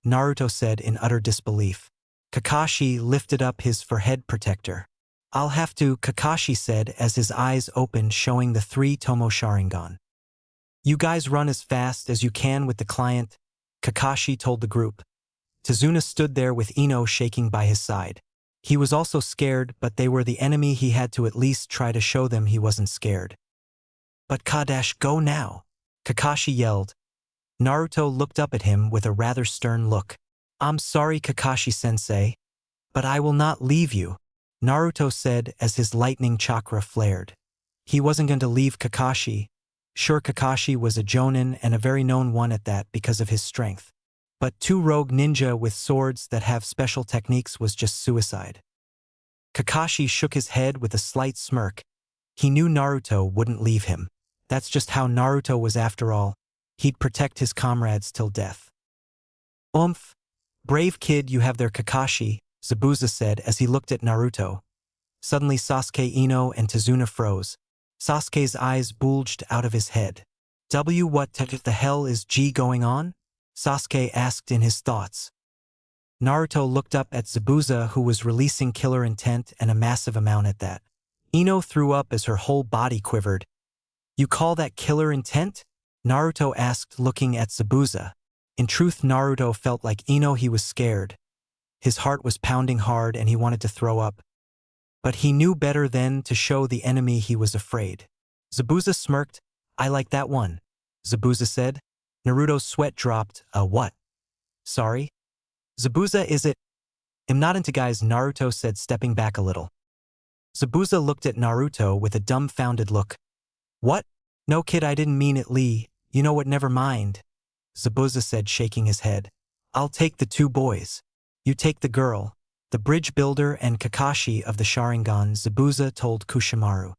Naruto said in utter disbelief. Kakashi lifted up his forehead protector. I'll have to, Kakashi said as his eyes opened, showing the 3 Tomo Sharingan. You guys run as fast as you can with the client, Kakashi told the group. Tazuna stood there with Ino shaking by his side. He was also scared, but they were the enemy. He had to at least try to show them he wasn't scared. But Kadash, go now, Kakashi yelled. Naruto looked up at him with a rather stern look. I'm sorry, Kakashi-sensei, but I will not leave you, Naruto said as his lightning chakra flared. He wasn't going to leave Kakashi. Sure, Kakashi was a jonin and a very known one at that because of his strength. But two rogue ninja with swords that have special techniques was just suicide. Kakashi shook his head with a slight smirk. He knew Naruto wouldn't leave him. That's just how Naruto was after all. He'd protect his comrades till death. Oomph! Brave kid you have there, Kakashi, Zabuza said as he looked at Naruto. Suddenly Sasuke, Ino, and Tazuna froze. Sasuke's eyes bulged out of his head. What the hell is going on? Sasuke asked in his thoughts. Naruto looked up at Zabuza, who was releasing killer intent and a massive amount at that. Ino threw up as her whole body quivered. You call that killer intent? Naruto asked, looking at Zabuza. In truth, Naruto felt like Ino. He was scared. His heart was pounding hard and he wanted to throw up. But he knew better than to show the enemy he was afraid. Zabuza smirked. I like that one, Zabuza said. Naruto's sweat dropped. What? Sorry? Zabuza, is it? I'm not into guys, Naruto said, stepping back a little. Zabuza looked at Naruto with a dumbfounded look. What? No, kid, I didn't mean it, Lee. You know what, never mind, Zabuza said, shaking his head. I'll take the 2 boys. You take the girl, the bridge builder and Kakashi of the Sharingan, Zabuza told Kushimaru.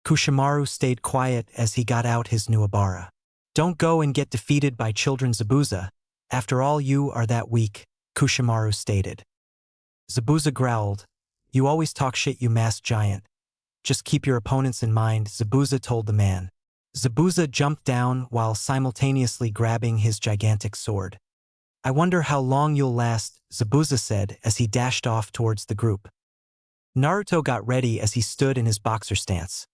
Kushimaru stayed quiet as he got out his Nuabara. Don't go and get defeated by children, Zabuza. After all, you are that weak, Kushimaru stated. Zabuza growled. You always talk shit, you masked giant. Just keep your opponents in mind, Zabuza told the man. Zabuza jumped down while simultaneously grabbing his gigantic sword. I wonder how long you'll last, Zabuza said as he dashed off towards the group. Naruto got ready as he stood in his boxer stance.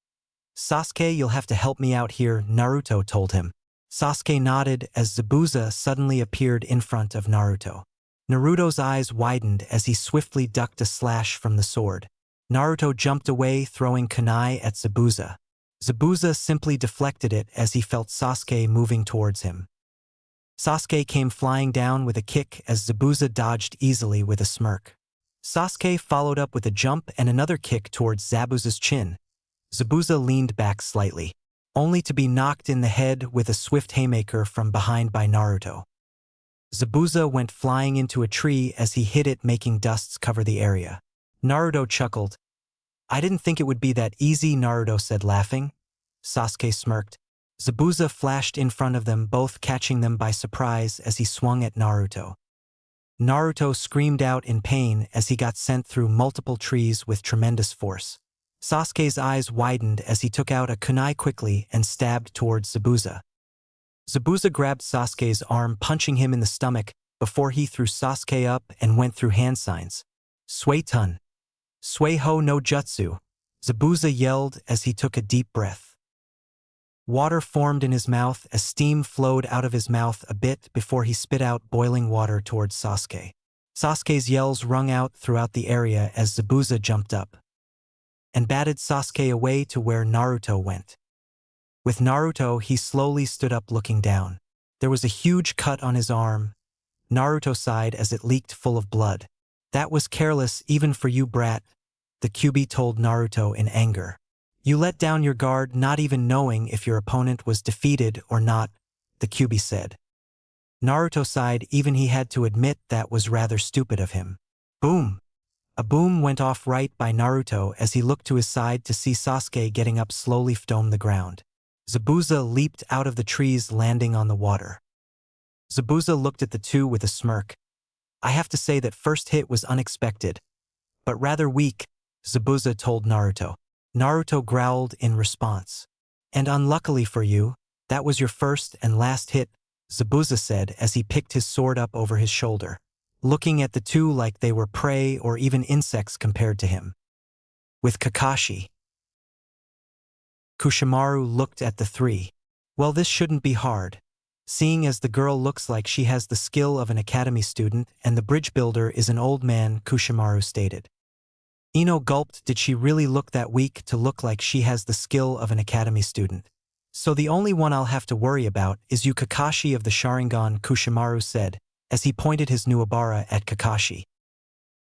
Sasuke, you'll have to help me out here, Naruto told him. Sasuke nodded as Zabuza suddenly appeared in front of Naruto. Naruto's eyes widened as he swiftly ducked a slash from the sword. Naruto jumped away, throwing kunai at Zabuza. Zabuza simply deflected it as he felt Sasuke moving towards him. Sasuke came flying down with a kick as Zabuza dodged easily with a smirk. Sasuke followed up with a jump and another kick towards Zabuza's chin. Zabuza leaned back slightly, only to be knocked in the head with a swift haymaker from behind by Naruto. Zabuza went flying into a tree as he hit it, making dusts cover the area. Naruto chuckled. I didn't think it would be that easy, Naruto said, laughing. Sasuke smirked. Zabuza flashed in front of them, both catching them by surprise as he swung at Naruto. Naruto screamed out in pain as he got sent through multiple trees with tremendous force. Sasuke's eyes widened as he took out a kunai quickly and stabbed towards Zabuza. Zabuza grabbed Sasuke's arm, punching him in the stomach before he threw Sasuke up and went through hand signs. Suetun. Suiho no jutsu, Zabuza yelled as he took a deep breath. Water formed in his mouth as steam flowed out of his mouth a bit before he spit out boiling water towards Sasuke. Sasuke's yells rung out throughout the area as Zabuza jumped up and batted Sasuke away to where Naruto went. With Naruto, he slowly stood up, looking down. There was a huge cut on his arm. Naruto sighed as it leaked full of blood. That was careless even for you, brat, the Kyuubi told Naruto in anger. You let down your guard, not even knowing if your opponent was defeated or not, the Kyuubi said. Naruto sighed, even he had to admit that was rather stupid of him. Boom! A boom went off right by Naruto as he looked to his side to see Sasuke getting up slowly from the ground. Zabuza leaped out of the trees, landing on the water. Zabuza looked at the two with a smirk. I have to say that first hit was unexpected, but rather weak, Zabuza told Naruto. Naruto growled in response. And unluckily for you, that was your first and last hit, Zabuza said as he picked his sword up over his shoulder, looking at the two like they were prey or even insects compared to him. With Kakashi. Kushimaru looked at the three. Well, this shouldn't be hard, seeing as the girl looks like she has the skill of an academy student and the bridge builder is an old man, Kushimaru stated. Ino gulped. Did she really look that weak to look like she has the skill of an academy student? So the only one I'll have to worry about is you, Kakashi of the Sharingan, Kushimaru said, as he pointed his Nuabara at Kakashi.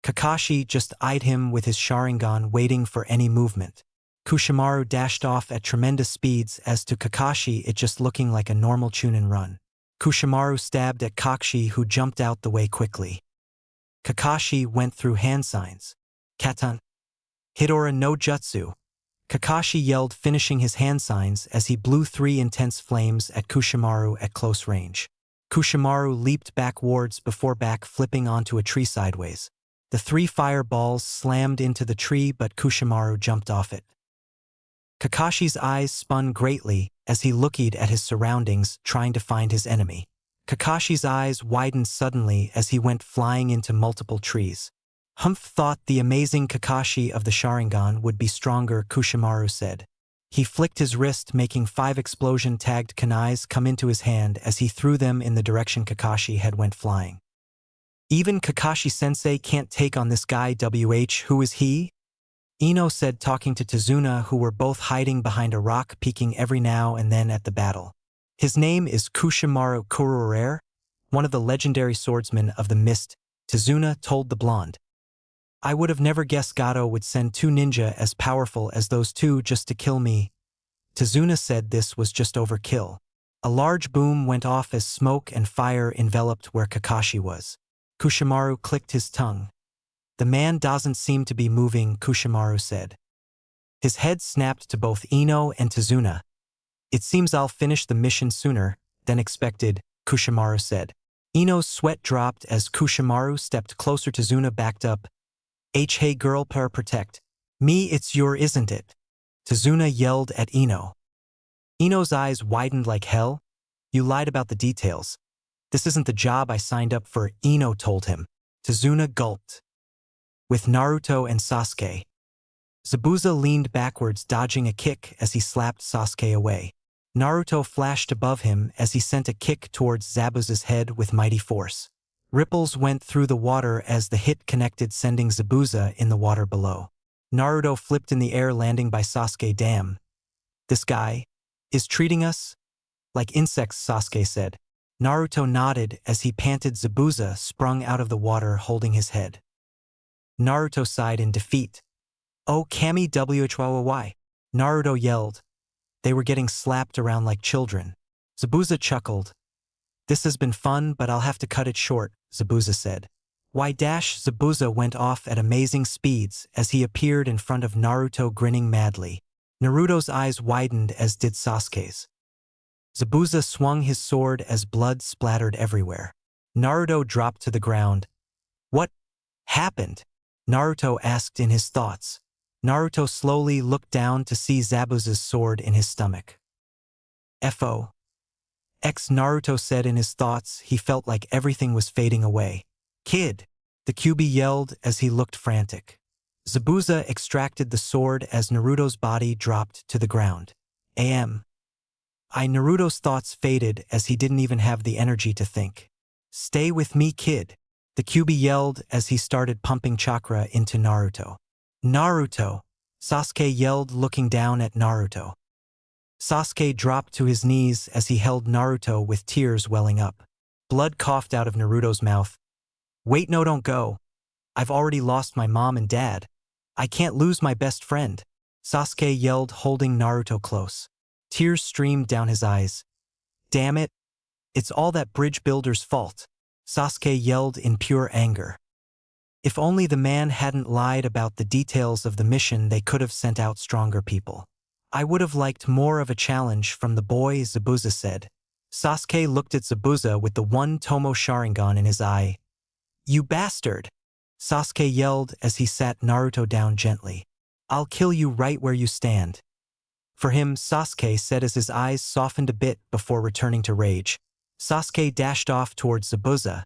Kakashi just eyed him with his Sharingan, waiting for any movement. Kushimaru dashed off at tremendous speeds, as to Kakashi it just looking like a normal Chunin run. Kushimaru stabbed at Kakashi, who jumped out the way quickly. Kakashi went through hand signs. Katan. Hidora no jutsu. Kakashi yelled, finishing his hand signs as he blew 3 intense flames at Kushimaru at close range. Kushimaru leaped backwards before back-flipping onto a tree sideways. The 3 fireballs slammed into the tree, but Kushimaru jumped off it. Kakashi's eyes spun greatly as he looked at his surroundings, trying to find his enemy. Kakashi's eyes widened suddenly as he went flying into multiple trees. Humph thought the amazing Kakashi of the Sharingan would be stronger, Kushimaru said. He flicked his wrist, making 5 explosion-tagged kunais come into his hand as he threw them in the direction Kakashi had went flying. Even Kakashi-sensei can't take on this guy. Who is he? Ino said, talking to Tazuna, who were both hiding behind a rock, peeking every now and then at the battle. His name is Kushimaru Kururare, one of the legendary swordsmen of the mist, Tazuna told the blonde. I would have never guessed Gato would send 2 ninja as powerful as those 2 just to kill me. Tazuna said this was just overkill. A large boom went off as smoke and fire enveloped where Kakashi was. Kushimaru clicked his tongue. The man doesn't seem to be moving, Kushimaru said. His head snapped to both Ino and Tazuna. It seems I'll finish the mission sooner than expected, Kushimaru said. Ino's sweat dropped as Kushimaru stepped closer. Tazuna backed up. Hey girl, protect me, it's your, isn't it? Tazuna yelled at Ino. Ino's eyes widened like hell. You lied about the details. This isn't the job I signed up for, Ino told him. Tazuna gulped. With Naruto and Sasuke. Zabuza leaned backwards, dodging a kick as he slapped Sasuke away. Naruto flashed above him as he sent a kick towards Zabuza's head with mighty force. Ripples went through the water as the hit connected, sending Zabuza in the water below. Naruto flipped in the air, landing by Sasuke. Damn. This guy is treating us like insects, Sasuke said. Naruto nodded as he panted. Zabuza sprung out of the water holding his head. Naruto sighed in defeat. Oh, Kami why? Naruto yelled. They were getting slapped around like children. Zabuza chuckled. This has been fun, but I'll have to cut it short, Zabuza said. Why? Zabuza went off at amazing speeds as he appeared in front of Naruto, grinning madly. Naruto's eyes widened, as did Sasuke's. Zabuza swung his sword as blood splattered everywhere. Naruto dropped to the ground. What happened? Naruto asked in his thoughts. Naruto slowly looked down to see Zabuza's sword in his stomach. Fo. Naruto said in his thoughts. He felt like everything was fading away. Kid! The Kyuubi yelled as he looked frantic. Zabuza extracted the sword as Naruto's body dropped to the ground. Naruto's thoughts faded as he didn't even have the energy to think. Stay with me, kid! The Kyuubi yelled as he started pumping chakra into Naruto. Naruto! Sasuke yelled, looking down at Naruto. Sasuke dropped to his knees as he held Naruto with tears welling up. Blood coughed out of Naruto's mouth. Wait, no, don't go. I've already lost my mom and dad. I can't lose my best friend. Sasuke yelled, holding Naruto close. Tears streamed down his eyes. Damn it. It's all that bridge builder's fault. Sasuke yelled in pure anger. If only the man hadn't lied about the details of the mission, they could have sent out stronger people. I would have liked more of a challenge from the boy, Zabuza said. Sasuke looked at Zabuza with the one Tomo Sharingan in his eye. You bastard! Sasuke yelled as he sat Naruto down gently. I'll kill you right where you stand. For him, Sasuke said as his eyes softened a bit before returning to rage. Sasuke dashed off towards Zabuza.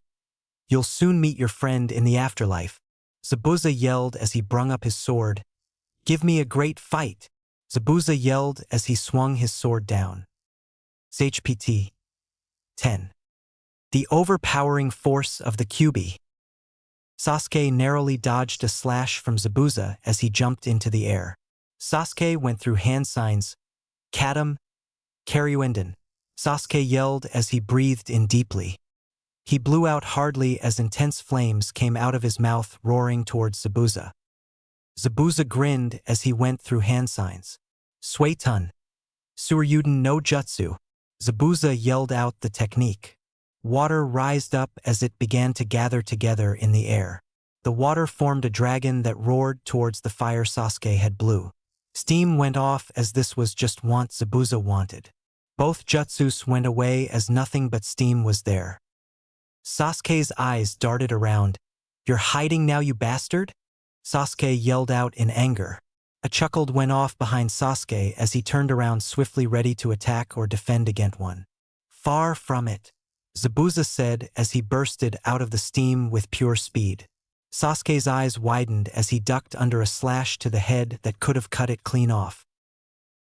You'll soon meet your friend in the afterlife. Zabuza yelled as he brung up his sword. Give me a great fight. Zabuza yelled as he swung his sword down. HPT 10. The overpowering force of the Kyuubi. Sasuke narrowly dodged a slash from Zabuza as he jumped into the air. Sasuke went through hand signs. Katam, Karyuenden. Sasuke yelled as he breathed in deeply. He blew out hardly as intense flames came out of his mouth, roaring towards Zabuza. Zabuza grinned as he went through hand signs. Suetun. Suryuden no Jutsu. Zabuza yelled out the technique. Water rised up as it began to gather together in the air. The water formed a dragon that roared towards the fire Sasuke had blew. Steam went off as this was just what Zabuza wanted. Both jutsus went away as nothing but steam was there. Sasuke's eyes darted around. You're hiding now, you bastard? Sasuke yelled out in anger. A chuckle went off behind Sasuke as he turned around swiftly, ready to attack or defend against one. Far from it, Zabuza said as he bursted out of the steam with pure speed. Sasuke's eyes widened as he ducked under a slash to the head that could have cut it clean off.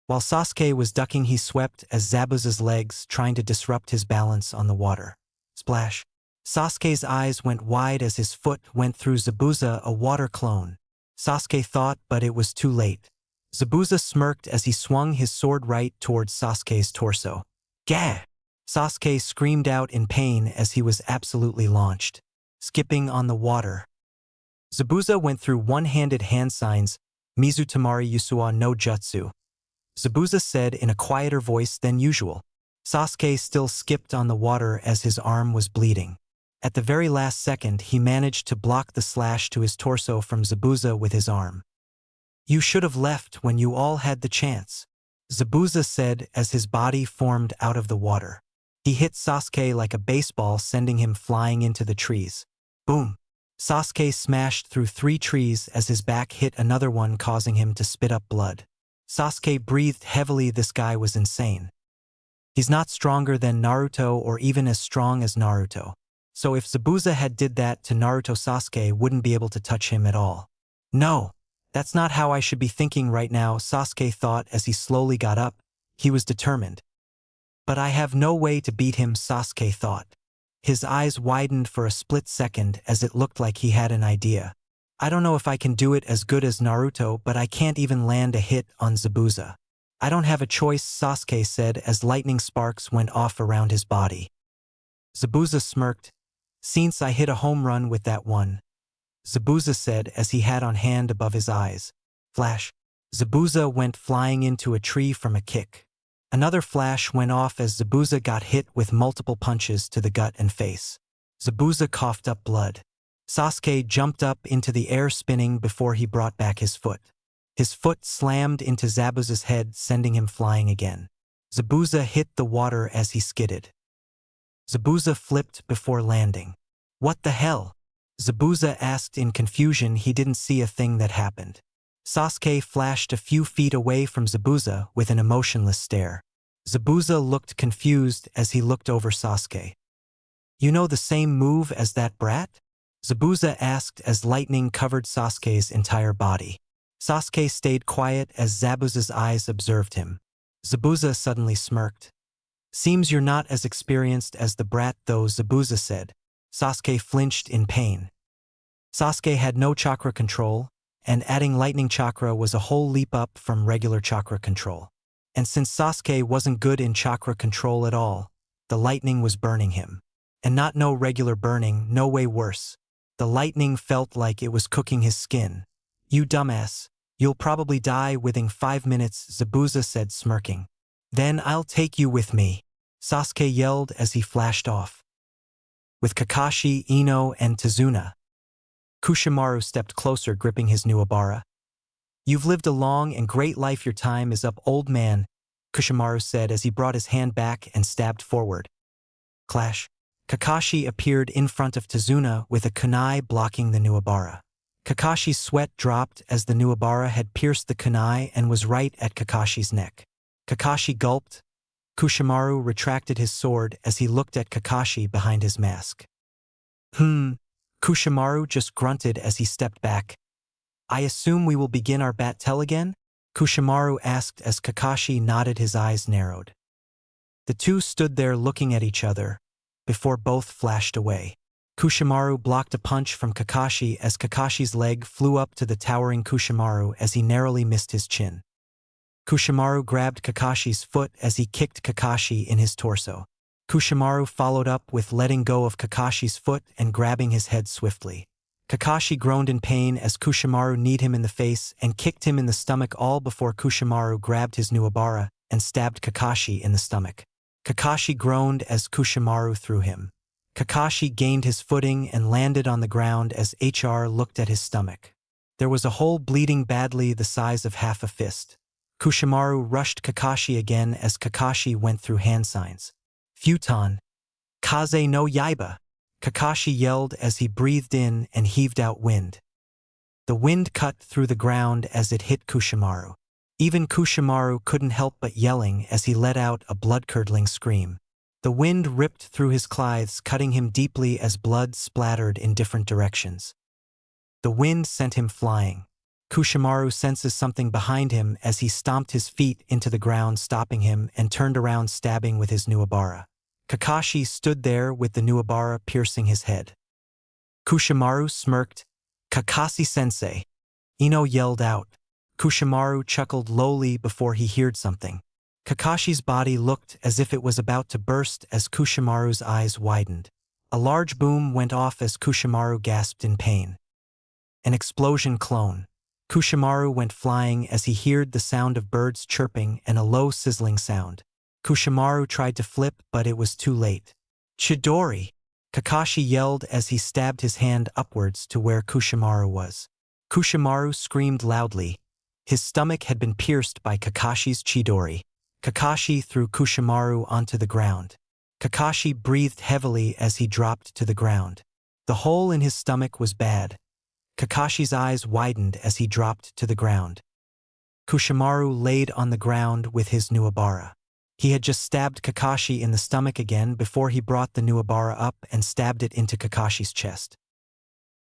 While Sasuke was ducking, he swept as Zabuza's legs, trying to disrupt his balance on the water. Splash. Sasuke's eyes went wide as his foot went through Zabuza, a water clone. Sasuke thought, but it was too late. Zabuza smirked as he swung his sword right towards Sasuke's torso. Gah! Sasuke screamed out in pain as he was absolutely launched, skipping on the water. Zabuza went through one-handed hand signs, Mizutamari Yusua no Jutsu. Zabuza said in a quieter voice than usual. Sasuke still skipped on the water as his arm was bleeding. At the very last second, he managed to block the slash to his torso from Zabuza with his arm. You should have left when you all had the chance, Zabuza said as his body formed out of the water. He hit Sasuke like a baseball, sending him flying into the trees. Boom! Sasuke smashed through 3 trees as his back hit another one, causing him to spit up blood. Sasuke breathed heavily. This guy was insane. He's not stronger than Naruto or even as strong as Naruto. So if Zabuza had did that to Naruto, Sasuke wouldn't be able to touch him at all. No, that's not how I should be thinking right now, Sasuke thought as he slowly got up. He was determined. But I have no way to beat him, Sasuke thought. His eyes widened for a split second as it looked like he had an idea. I don't know if I can do it as good as Naruto, but I can't even land a hit on Zabuza. I don't have a choice, Sasuke said as lightning sparks went off around his body. Zabuza smirked. Since I hit a home run with that one, Zabuza said as he had on hand above his eyes. Flash. Zabuza went flying into a tree from a kick. Another flash went off as Zabuza got hit with multiple punches to the gut and face. Zabuza coughed up blood. Sasuke jumped up into the air spinning before he brought back his foot. His foot slammed into Zabuza's head, sending him flying again. Zabuza hit the water as he skidded. Zabuza flipped before landing. What the hell? Zabuza asked in confusion. He didn't see a thing that happened. Sasuke flashed a few feet away from Zabuza with an emotionless stare. Zabuza looked confused as he looked over Sasuke. You know the same move as that brat? Zabuza asked as lightning covered Sasuke's entire body. Sasuke stayed quiet as Zabuza's eyes observed him. Zabuza suddenly smirked. Seems you're not as experienced as the brat though, Zabuza said. Sasuke flinched in pain. Sasuke had no chakra control, and adding lightning chakra was a whole leap up from regular chakra control. And since Sasuke wasn't good in chakra control at all, the lightning was burning him. And not no regular burning, no way worse. The lightning felt like it was cooking his skin. You dumbass, you'll probably die within 5 minutes, Zabuza said, smirking. Then I'll take you with me, Sasuke yelled as he flashed off. With Kakashi, Ino, and Tazuna, Kushimaru stepped closer, gripping his Nuabara. You've lived a long and great life. Your time is up, old man, Kushimaru said as he brought his hand back and stabbed forward. Clash. Kakashi appeared in front of Tazuna with a kunai blocking the Nuabara. Kakashi's sweat dropped as the Nuabara had pierced the kunai and was right at Kakashi's neck. Kakashi gulped. Kushimaru retracted his sword as he looked at Kakashi behind his mask. Kushimaru just grunted as he stepped back. I assume we will begin our battle again? Kushimaru asked as Kakashi nodded, his eyes narrowed. The two stood there looking at each other, before both flashed away. Kushimaru blocked a punch from Kakashi as Kakashi's leg flew up to the towering Kushimaru as he narrowly missed his chin. Kushimaru grabbed Kakashi's foot as he kicked Kakashi in his torso. Kushimaru followed up with letting go of Kakashi's foot and grabbing his head swiftly. Kakashi groaned in pain as Kushimaru kneed him in the face and kicked him in the stomach, all before Kushimaru grabbed his Nuabara and stabbed Kakashi in the stomach. Kakashi groaned as Kushimaru threw him. Kakashi gained his footing and landed on the ground as HR looked at his stomach. There was a hole bleeding badly the size of half a fist. Kushimaru rushed Kakashi again as Kakashi went through hand signs. Futon. Kaze no Yaiba. Kakashi yelled as he breathed in and heaved out wind. The wind cut through the ground as it hit Kushimaru. Even Kushimaru couldn't help but yelling as he let out a blood-curdling scream. The wind ripped through his clothes, cutting him deeply as blood splattered in different directions. The wind sent him flying. Kushimaru senses something behind him as he stomped his feet into the ground, stopping him, and turned around, stabbing with his Nuabara. Kakashi stood there with the Nuabara piercing his head. Kushimaru smirked. Kakashi-sensei. Ino yelled out. Kushimaru chuckled lowly before he heard something. Kakashi's body looked as if it was about to burst as Kushimaru's eyes widened. A large boom went off as Kushimaru gasped in pain. An explosion clone. Kushimaru went flying as he heard the sound of birds chirping and a low sizzling sound. Kushimaru tried to flip, but it was too late. Chidori! Kakashi yelled as he stabbed his hand upwards to where Kushimaru was. Kushimaru screamed loudly. His stomach had been pierced by Kakashi's Chidori. Kakashi threw Kushimaru onto the ground. Kakashi breathed heavily as he dropped to the ground. The hole in his stomach was bad. Kakashi's eyes widened as he dropped to the ground. Kushimaru laid on the ground with his Nuabara. He had just stabbed Kakashi in the stomach again before he brought the Nuabara up and stabbed it into Kakashi's chest.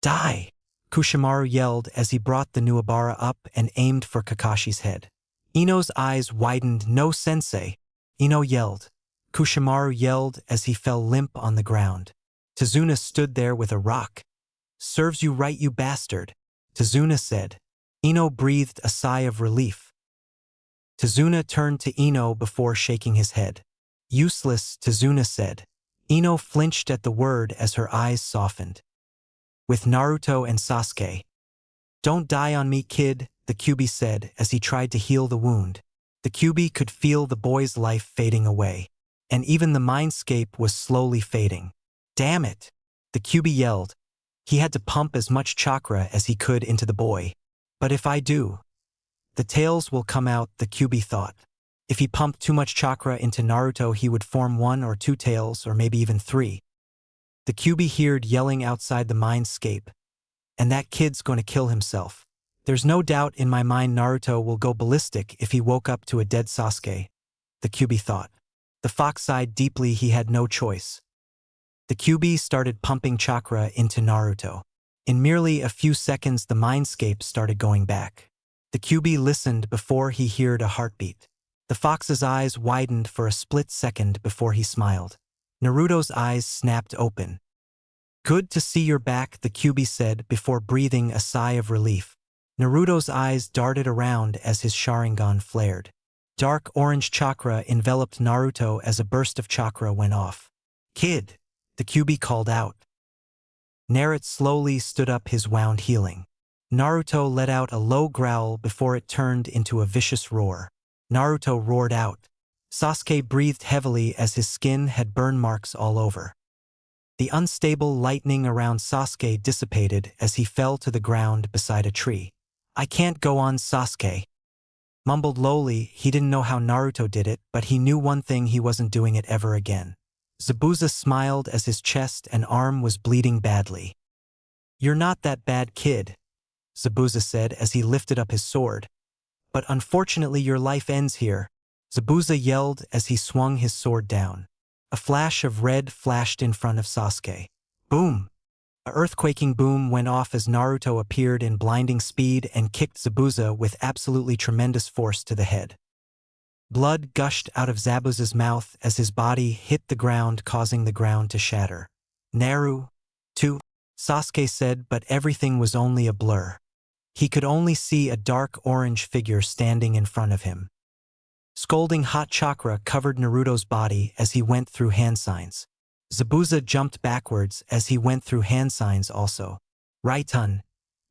Die! Kushimaru yelled as he brought the Nuabara up and aimed for Kakashi's head. Ino's eyes widened. No sensei! Ino yelled. Kushimaru yelled as he fell limp on the ground. Tazuna stood there with a rock. Serves you right, you bastard, Tazuna said. Ino breathed a sigh of relief. Tazuna turned to Ino before shaking his head. Useless, Tazuna said. Ino flinched at the word as her eyes softened. With Naruto and Sasuke. Don't die on me, kid, the Kyuubi said as he tried to heal the wound. The Kyuubi could feel the boy's life fading away. And even the mindscape was slowly fading. Damn it! The Kyuubi yelled. He had to pump as much chakra as he could into the boy. But if I do, the tails will come out, the Kyuubi thought. If he pumped too much chakra into Naruto, he would form 1 or 2 tails, or maybe even 3. The Kyuubi heard yelling outside the mindscape. And that kid's going to kill himself. There's no doubt in my mind Naruto will go ballistic if he woke up to a dead Sasuke, the Kyuubi thought. The fox sighed deeply. He had no choice. The Kyuubi started pumping chakra into Naruto. In merely a few seconds the mindscape started going back. The Kyuubi listened before he heard a heartbeat. The fox's eyes widened for a split second before he smiled. Naruto's eyes snapped open. Good to see you're back, the Kyuubi said before breathing a sigh of relief. Naruto's eyes darted around as his Sharingan flared. Dark orange chakra enveloped Naruto as a burst of chakra went off. Kid, the Kyuubi called out. Naruto slowly stood up, his wound healing. Naruto let out a low growl before it turned into a vicious roar. Naruto roared out. Sasuke breathed heavily as his skin had burn marks all over. The unstable lightning around Sasuke dissipated as he fell to the ground beside a tree. I can't go on, Sasuke mumbled lowly. He didn't know how Naruto did it, but he knew one thing: he wasn't doing it ever again. Zabuza smiled as his chest and arm was bleeding badly. You're not that bad, kid, Zabuza said as he lifted up his sword. But unfortunately your life ends here, Zabuza yelled as he swung his sword down. A flash of red flashed in front of Sasuke. Boom! A earthquaking boom went off as Naruto appeared in blinding speed and kicked Zabuza with absolutely tremendous force to the head. Blood gushed out of Zabuza's mouth as his body hit the ground, causing the ground to shatter. Naru, too, Sasuke said, but everything was only a blur. He could only see a dark orange figure standing in front of him. Scalding hot chakra covered Naruto's body as he went through hand signs. Zabuza jumped backwards as he went through hand signs also. Raitun,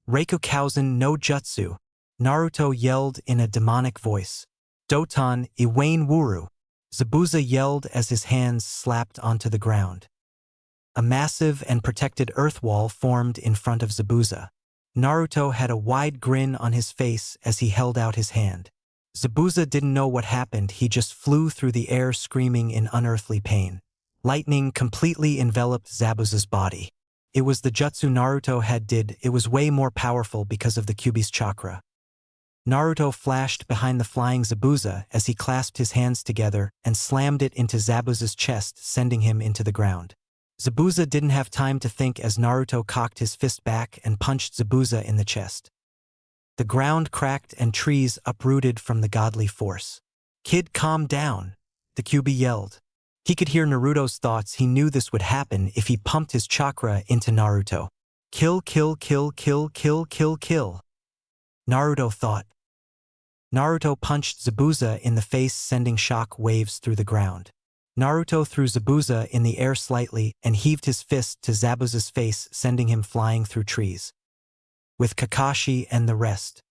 Reikokausen no Jutsu, Naruto yelled in a demonic voice. Doton Iwain Wuru, Zabuza yelled as his hands slapped onto the ground. A massive and protected earth wall formed in front of Zabuza. Naruto had a wide grin on his face as he held out his hand. Zabuza didn't know what happened, he just flew through the air screaming in unearthly pain. Lightning completely enveloped Zabuza's body. It was the jutsu Naruto had did, it was way more powerful because of the Kyuubi's chakra. Naruto flashed behind the flying Zabuza as he clasped his hands together and slammed it into Zabuza's chest, sending him into the ground. Zabuza didn't have time to think as Naruto cocked his fist back and punched Zabuza in the chest. The ground cracked and trees uprooted from the godly force. Kid, calm down, the Kyuubi yelled. He could hear Naruto's thoughts. He knew this would happen if he pumped his chakra into Naruto. Kill, kill, kill, kill, kill, kill, kill, Naruto thought. Naruto punched Zabuza in the face, sending shock waves through the ground. Naruto threw Zabuza in the air slightly and heaved his fist to Zabuza's face, sending him flying through trees. With Kakashi and the rest.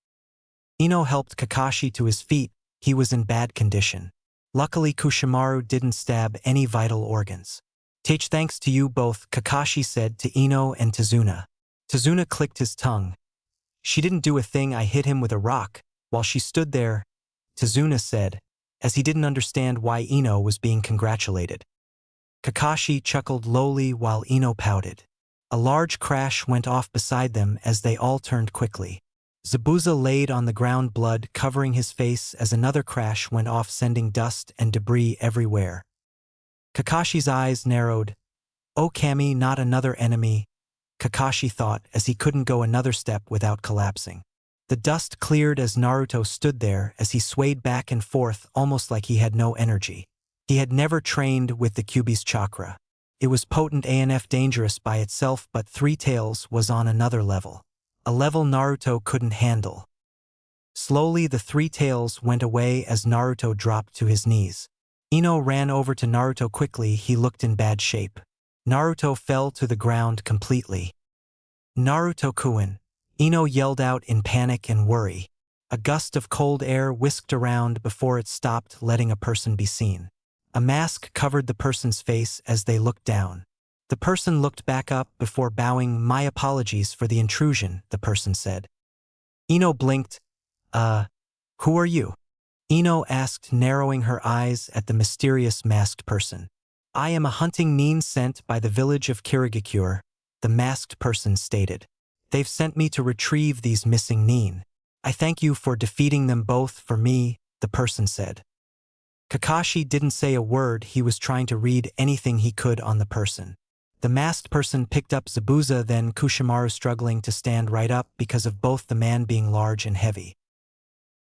Ino helped Kakashi to his feet. He was in bad condition. Luckily Kushimaru didn't stab any vital organs. Thanks to you both, Kakashi said to Ino and Tazuna. Tazuna clicked his tongue. She didn't do a thing, I hit him with a rock, while she stood there, Tazuna said, as he didn't understand why Ino was being congratulated. Kakashi chuckled lowly while Ino pouted. A large crash went off beside them as they all turned quickly. Zabuza laid on the ground, blood covering his face as another crash went off, sending dust and debris everywhere. Kakashi's eyes narrowed. "Oh, Kami, not another enemy," Kakashi thought as he couldn't go another step without collapsing. The dust cleared as Naruto stood there as he swayed back and forth almost like he had no energy. He had never trained with the Kyuubi's chakra. It was potent ANF, dangerous by itself, but Three Tails was on another level. A level Naruto couldn't handle. Slowly the Three Tails went away as Naruto dropped to his knees. Ino ran over to Naruto quickly. He looked in bad shape. Naruto fell to the ground completely. "Naruto-kun!" Ino yelled out in panic and worry. A gust of cold air whisked around before it stopped, letting a person be seen. A mask covered the person's face as they looked down. The person looked back up before bowing. "My apologies for the intrusion," the person said. Ino blinked. Who are you?" Ino asked, narrowing her eyes at the mysterious masked person. "I am a hunting nin sent by the village of Kirigakure," the masked person stated. "They've sent me to retrieve these missing nin. I thank you for defeating them both for me," the person said. Kakashi didn't say a word. He was trying to read anything he could on the person. The masked person picked up Zabuza, then Kushimaru, struggling to stand right up because of both the man being large and heavy.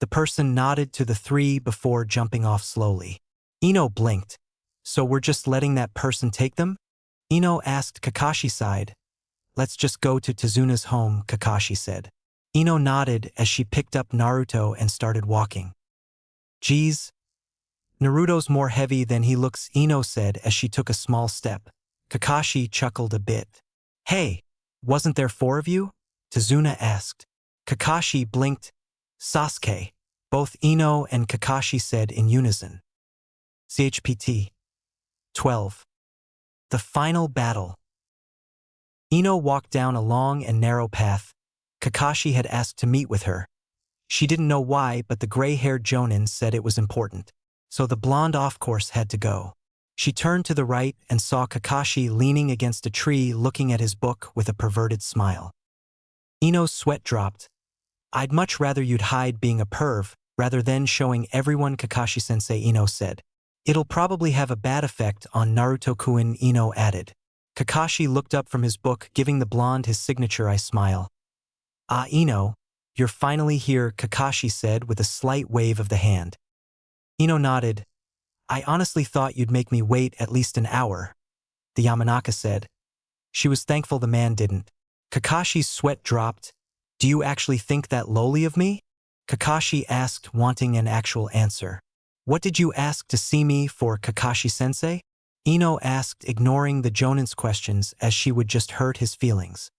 The person nodded to the three before jumping off slowly. Ino blinked. "So we're just letting that person take them?" Ino asked. Kakashi sighed. "Let's just go to Tazuna's home," Kakashi said. Ino nodded as she picked up Naruto and started walking. "Geez, Naruto's more heavy than he looks," Ino said as she took a small step. Kakashi chuckled a bit. "Hey, wasn't there four of you?" Tazuna asked. Kakashi blinked. "Sasuke," both Ino and Kakashi said in unison. CHPT 12. The final battle. Ino walked down a long and narrow path. Kakashi had asked to meet with her. She didn't know why, but the gray-haired Jonin said it was important. So the blonde off-course had to go. She turned to the right and saw Kakashi leaning against a tree looking at his book with a perverted smile. Ino's sweat dropped. "I'd much rather you'd hide being a perv, rather than showing everyone," Kakashi-sensei, Ino said. "It'll probably have a bad effect on Naruto-kun," Ino added. Kakashi looked up from his book, giving the blonde his signature eye smile. "Ah, Ino, you're finally here," Kakashi said with a slight wave of the hand. Ino nodded. "I honestly thought you'd make me wait at least an hour," the Yamanaka said. She was thankful the man didn't. Kakashi's sweat dropped. "Do you actually think that lowly of me?" Kakashi asked, wanting an actual answer. "What did you ask to see me for, Kakashi-sensei?" Ino asked, ignoring the Jonin's questions as she would just hurt his feelings.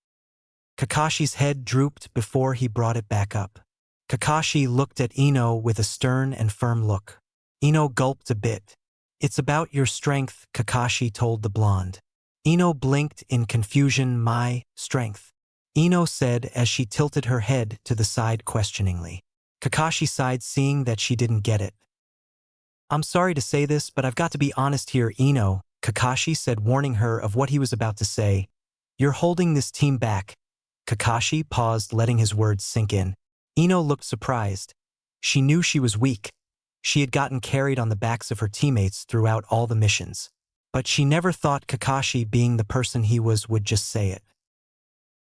Kakashi's head drooped before he brought it back up. Kakashi looked at Ino with a stern and firm look. Ino gulped a bit. "It's about your strength," Kakashi told the blonde. Ino blinked in confusion. "My strength?" Ino said as she tilted her head to the side questioningly. Kakashi sighed, seeing that she didn't get it. "I'm sorry to say this, but I've got to be honest here, Ino," Kakashi said, warning her of what he was about to say. "You're holding this team back." Kakashi paused, letting his words sink in. Ino looked surprised. She knew she was weak. She had gotten carried on the backs of her teammates throughout all the missions. But she never thought Kakashi, being the person he was, would just say it.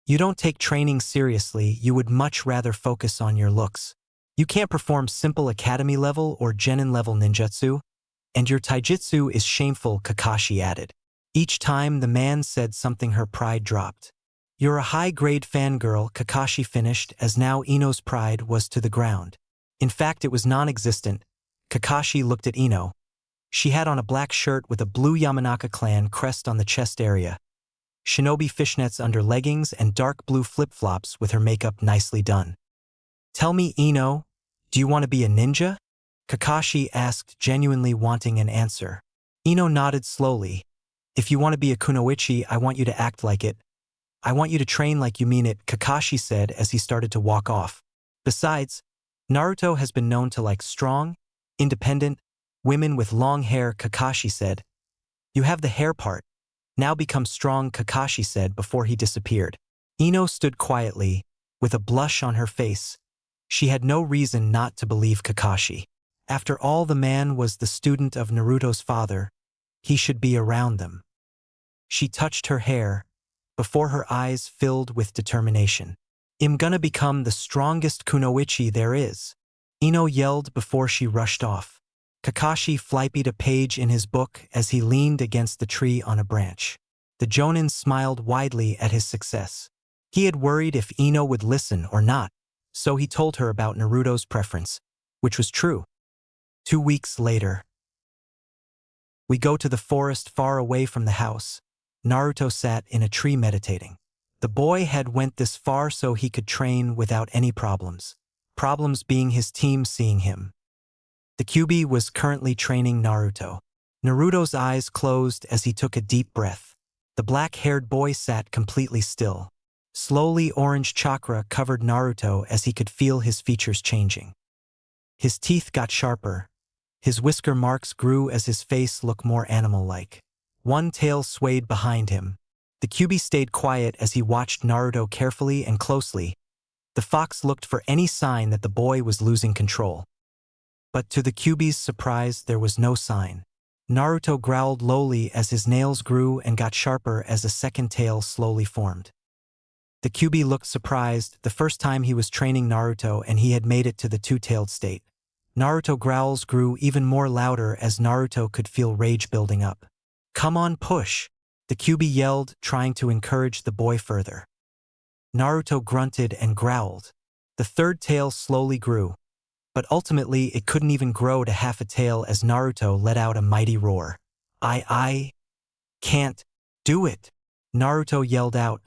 "You don't take training seriously. You would much rather focus on your looks. You can't perform simple academy level or genin level ninjutsu. And your taijutsu is shameful," Kakashi added. Each time the man said something, her pride dropped. "You're a high-grade fangirl," Kakashi finished, as now Ino's pride was to the ground. In fact, it was non-existent. Kakashi looked at Ino. She had on a black shirt with a blue Yamanaka clan crest on the chest area, shinobi fishnets under leggings, and dark blue flip-flops with her makeup nicely done. "Tell me, Ino, do you want to be a ninja?" Kakashi asked, genuinely wanting an answer. Ino nodded slowly. "If you want to be a kunoichi, I want you to act like it. I want you to train like you mean it," Kakashi said as he started to walk off. "Besides, Naruto has been known to like strong, independent women with long hair," Kakashi said. "You have the hair part. Now become strong," Kakashi said before he disappeared. Ino stood quietly, with a blush on her face. She had no reason not to believe Kakashi. After all, the man was the student of Naruto's father. He should be around them. She touched her hair, before her eyes filled with determination. "I'm gonna become the strongest kunoichi there is," Ino yelled before she rushed off. Kakashi flipped a page in his book as he leaned against the tree on a branch. The Jonin smiled widely at his success. He had worried if Ino would listen or not, so he told her about Naruto's preference, which was true. 2 weeks later, we go to the forest far away from the house. Naruto sat in a tree meditating. The boy had went this far so he could train without any problems. Problems being his team seeing him. The Kyuubi was currently training Naruto. Naruto's eyes closed as he took a deep breath. The black-haired boy sat completely still. Slowly, orange chakra covered Naruto as he could feel his features changing. His teeth got sharper. His whisker marks grew as his face looked more animal-like. One tail swayed behind him. The Kyuubi stayed quiet as he watched Naruto carefully and closely. The fox looked for any sign that the boy was losing control. But to the Kyuubi's surprise, there was no sign. Naruto growled lowly as his nails grew and got sharper as a second tail slowly formed. The Kyuubi looked surprised, the first time he was training Naruto and he had made it to the two-tailed state. Naruto growls grew even more louder as Naruto could feel rage building up. "Come on, push!" the Kyuubi yelled, trying to encourage the boy further. Naruto grunted and growled. The third tail slowly grew, but ultimately it couldn't even grow to half a tail as Naruto let out a mighty roar. I can't do it!" Naruto yelled out.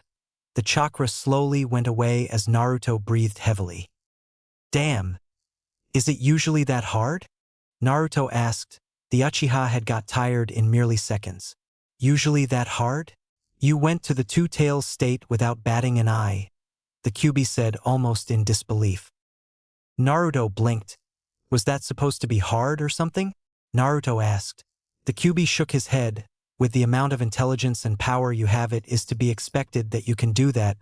The chakra slowly went away as Naruto breathed heavily. "Damn! Is it usually that hard?" Naruto asked. The Uchiha had got tired in merely seconds. "Usually that hard? You went to the two-tails state without batting an eye," the Kyuubi said almost in disbelief. Naruto blinked. "Was that supposed to be hard or something?" Naruto asked. The Kyuubi shook his head. "With the amount of intelligence and power you have, it is to be expected that you can do that,"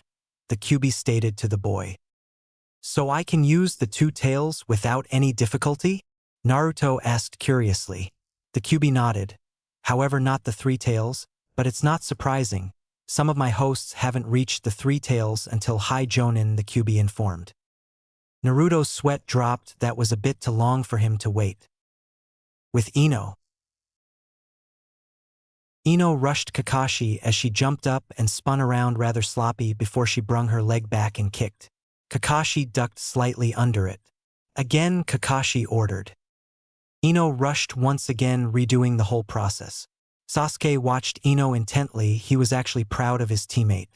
the Kyuubi stated to the boy. "So I can use the two tails without any difficulty?" Naruto asked curiously. The Kyuubi nodded. "However, not the three tails, but it's not surprising. Some of my hosts haven't reached the three tails until High Jonin," the Kyuubi informed. Naruto's sweat dropped. That was a bit too long for him to wait. With Ino. Ino rushed Kakashi as she jumped up and spun around rather sloppy before she brung her leg back and kicked. Kakashi ducked slightly under it. Again, Kakashi ordered. Ino rushed once again, redoing the whole process. Sasuke watched Ino intently. He was actually proud of his teammate.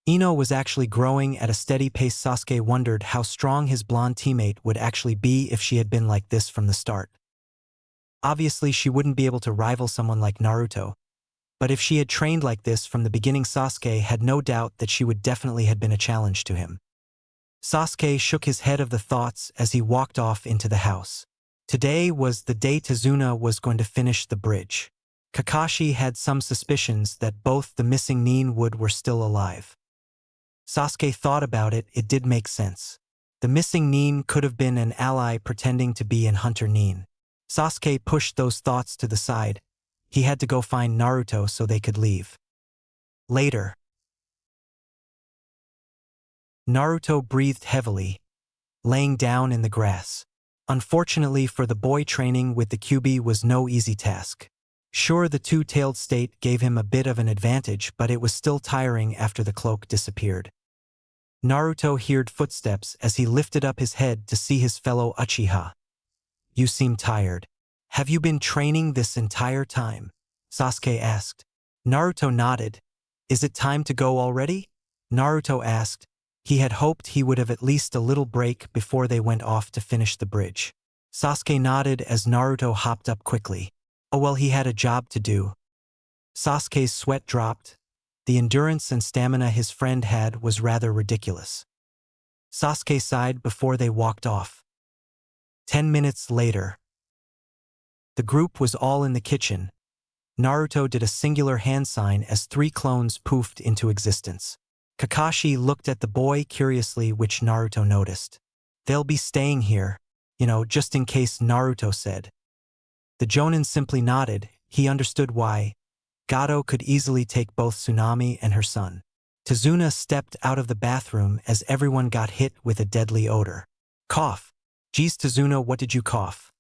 Ino was actually growing at a steady pace. Sasuke wondered how strong his blonde teammate would actually be if she had been like this from the start. Obviously, she wouldn't be able to rival someone like Naruto, but if she had trained like this from the beginning, Sasuke had no doubt that she would definitely have been a challenge to him. Sasuke shook his head of the thoughts as he walked off into the house. Today was the day Tazuna was going to finish the bridge. Kakashi had some suspicions that both the missing Nin Wood were still alive. Sasuke thought about it. It did make sense. The missing Nin could have been an ally pretending to be an hunter Nin. Sasuke pushed those thoughts to the side. He had to go find Naruto so they could leave. Later, Naruto breathed heavily, laying down in the grass. Unfortunately for the boy, training with the Kyuubi was no easy task. Sure, the two-tailed state gave him a bit of an advantage, but it was still tiring after the cloak disappeared. Naruto heard footsteps as he lifted up his head to see his fellow Uchiha. "You seem tired. Have you been training this entire time?" Sasuke asked. Naruto nodded. "Is it time to go already?" Naruto asked. He had hoped he would have at least a little break before they went off to finish the bridge. Sasuke nodded as Naruto hopped up quickly. Oh well, he had a job to do. Sasuke's sweat dropped. The endurance and stamina his friend had was rather ridiculous. Sasuke sighed before they walked off. 10 minutes later. The group was all in the kitchen. Naruto did a singular hand sign as 3 clones poofed into existence. Kakashi looked at the boy curiously, which Naruto noticed. They'll be staying here, just in case, Naruto said. The Jonin simply nodded. He understood why. Gato could easily take both Tsunami and her son. Tazuna stepped out of the bathroom as everyone got hit with a deadly odor. Cough. Geez, Tazuna, what did you cough?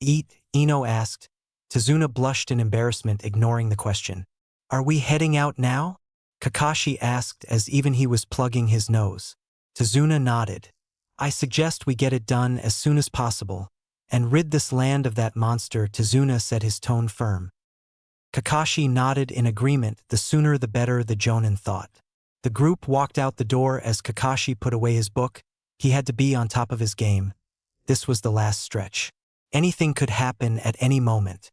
Eat, Ino asked. Tazuna blushed in embarrassment, ignoring the question. Are we heading out now? Kakashi asked as even he was plugging his nose. Tazuna nodded. I suggest we get it done as soon as possible, and rid this land of that monster, Tazuna said, his tone firm. Kakashi nodded in agreement. The sooner the better, the Jonin thought. The group walked out the door as Kakashi put away his book. He had to be on top of his game. This was the last stretch. Anything could happen at any moment.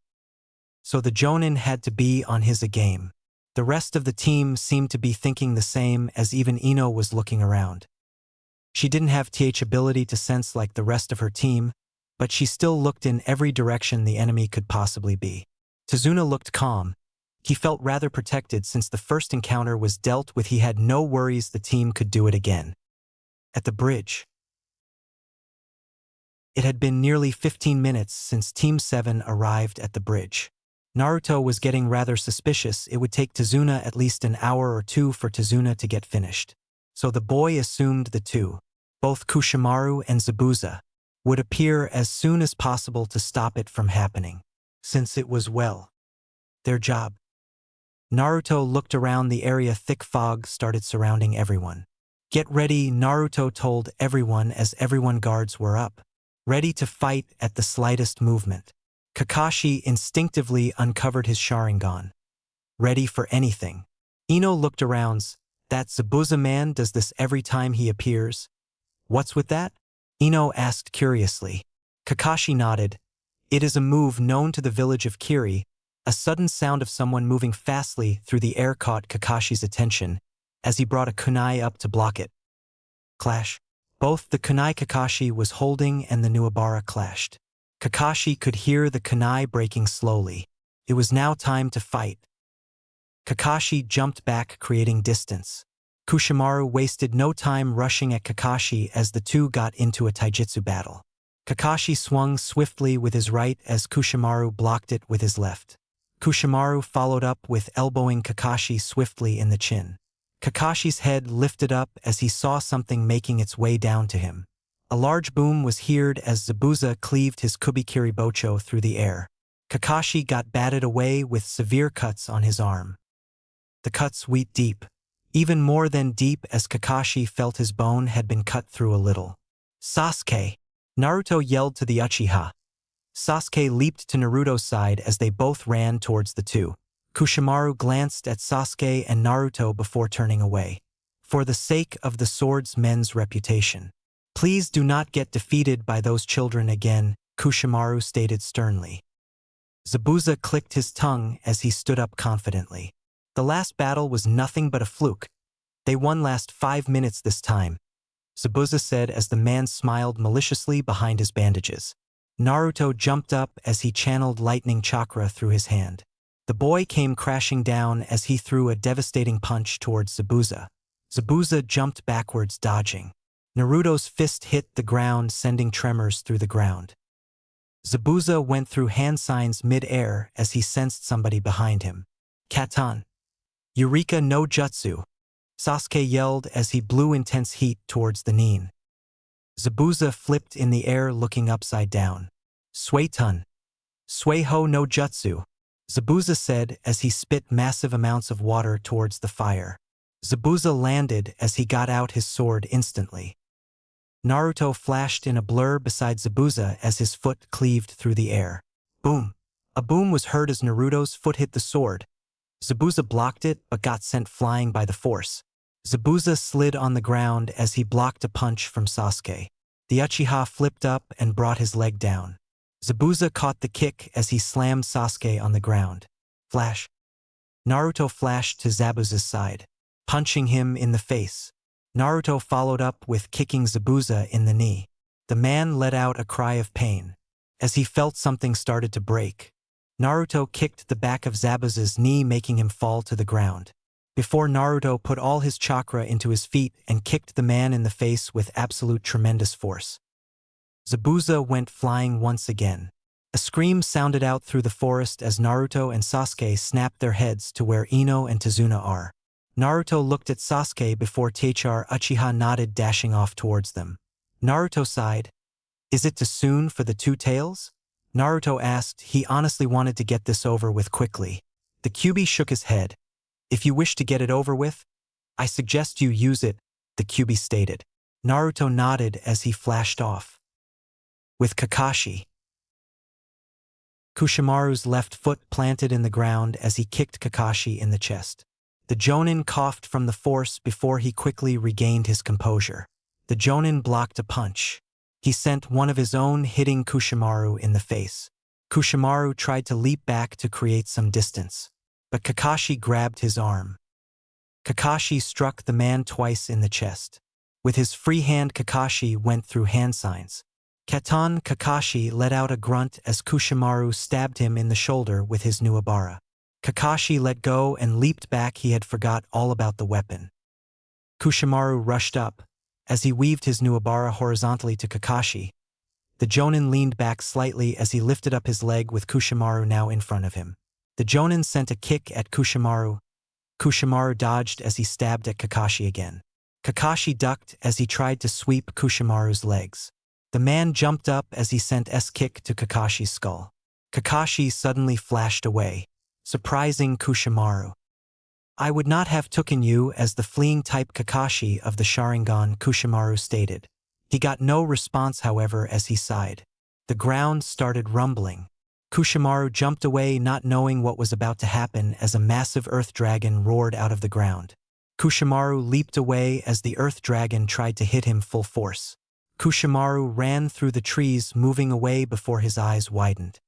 So the Jonin had to be on his A-game. The rest of the team seemed to be thinking the same, as even Ino was looking around. She didn't have the ability to sense like the rest of her team, but she still looked in every direction the enemy could possibly be. Tazuna looked calm. He felt rather protected since the first encounter was dealt with. He had no worries the team could do it again. At the bridge. It had been nearly 15 minutes since Team 7 arrived at the bridge. Naruto was getting rather suspicious. It would take Tazuna at least an hour or two for Tazuna to get finished. So the boy assumed the two, both Kushimaru and Zabuza, would appear as soon as possible to stop it from happening, since it was, well, their job. Naruto looked around the area. Thick fog started surrounding everyone. Get ready, Naruto told everyone as everyone guards were up, ready to fight at the slightest movement. Kakashi instinctively uncovered his Sharingan, ready for anything. Ino looked around. That Zabuza man does this every time he appears? What's with that? Ino asked curiously. Kakashi nodded. It is a move known to the village of Kiri. A sudden sound of someone moving fastly through the air caught Kakashi's attention as he brought a kunai up to block it. Clash. Both the kunai Kakashi was holding and the Nuabara clashed. Kakashi could hear the kunai breaking slowly. It was now time to fight. Kakashi jumped back, creating distance. Kushimaru wasted no time rushing at Kakashi as the two got into a taijutsu battle. Kakashi swung swiftly with his right as Kushimaru blocked it with his left. Kushimaru followed up with elbowing Kakashi swiftly in the chin. Kakashi's head lifted up as he saw something making its way down to him. A large boom was heard as Zabuza cleaved his Kubikiri Bocho through the air. Kakashi got batted away with severe cuts on his arm. The cuts went deep, even more than deep, as Kakashi felt his bone had been cut through a little. Sasuke! Naruto yelled to the Uchiha. Sasuke leaped to Naruto's side as they both ran towards the two. Kushimaru glanced at Sasuke and Naruto before turning away. For the sake of the swordsman's reputation, please do not get defeated by those children again, Kushimaru stated sternly. Zabuza clicked his tongue as he stood up confidently. The last battle was nothing but a fluke. They won last 5 minutes this time, Zabuza said as the man smiled maliciously behind his bandages. Naruto jumped up as he channeled lightning chakra through his hand. The boy came crashing down as he threw a devastating punch towards Zabuza. Zabuza jumped backwards, dodging. Naruto's fist hit the ground, sending tremors through the ground. Zabuza went through hand signs mid-air as he sensed somebody behind him. Katan. Eureka no Jutsu. Sasuke yelled as he blew intense heat towards the Nin. Zabuza flipped in the air, looking upside down. Suetun. Suiho no Jutsu. Zabuza said as he spit massive amounts of water towards the fire. Zabuza landed as he got out his sword instantly. Naruto flashed in a blur beside Zabuza as his foot cleaved through the air. Boom! A boom was heard as Naruto's foot hit the sword. Zabuza blocked it but got sent flying by the force. Zabuza slid on the ground as he blocked a punch from Sasuke. The Uchiha flipped up and brought his leg down. Zabuza caught the kick as he slammed Sasuke on the ground. Flash. Naruto flashed to Zabuza's side, punching him in the face. Naruto followed up with kicking Zabuza in the knee. The man let out a cry of pain as he felt something started to break. Naruto kicked the back of Zabuza's knee, making him fall to the ground. before Naruto put all his chakra into his feet and kicked the man in the face with absolute tremendous force. Zabuza went flying once again. A scream sounded out through the forest as Naruto and Sasuke snapped their heads to where Ino and Tazuna are. Naruto looked at Sasuke before Teacher Uchiha nodded, dashing off towards them. Naruto sighed. Is it too soon for the two tails? Naruto asked. He honestly wanted to get this over with quickly. The Kyuubi shook his head. If you wish to get it over with, I suggest you use it, the Kyuubi stated. Naruto nodded as he flashed off. With Kakashi. Kushimaru's left foot planted in the ground as he kicked Kakashi in the chest. The Jonin coughed from the force before he quickly regained his composure. The Jonin blocked a punch. He sent one of his own, hitting Kushimaru in the face. Kushimaru tried to leap back to create some distance, but Kakashi grabbed his arm. Kakashi struck the man twice in the chest. With his free hand, Kakashi went through hand signs. Katon Kakashi let out a grunt as Kushimaru stabbed him in the shoulder with his Nuabara. Kakashi let go and leaped back. He had forgot all about the weapon. Kushimaru rushed up. As he weaved his Nuabara horizontally to Kakashi, the Jonin leaned back slightly as he lifted up his leg with Kushimaru now in front of him. The Jonin sent a kick at Kushimaru. Kushimaru dodged as he stabbed at Kakashi again. Kakashi ducked as he tried to sweep Kushimaru's legs. The man jumped up as he sent S kick to Kakashi's skull. Kakashi suddenly flashed away, surprising Kushimaru. I would not have taken you as the fleeing type Kakashi of the Sharingan, Kushimaru stated. He got no response, however, as he sighed. The ground started rumbling. Kushimaru jumped away, not knowing what was about to happen, as a massive earth dragon roared out of the ground. Kushimaru leaped away as the earth dragon tried to hit him full force. Kushimaru ran through the trees, moving away before his eyes widened.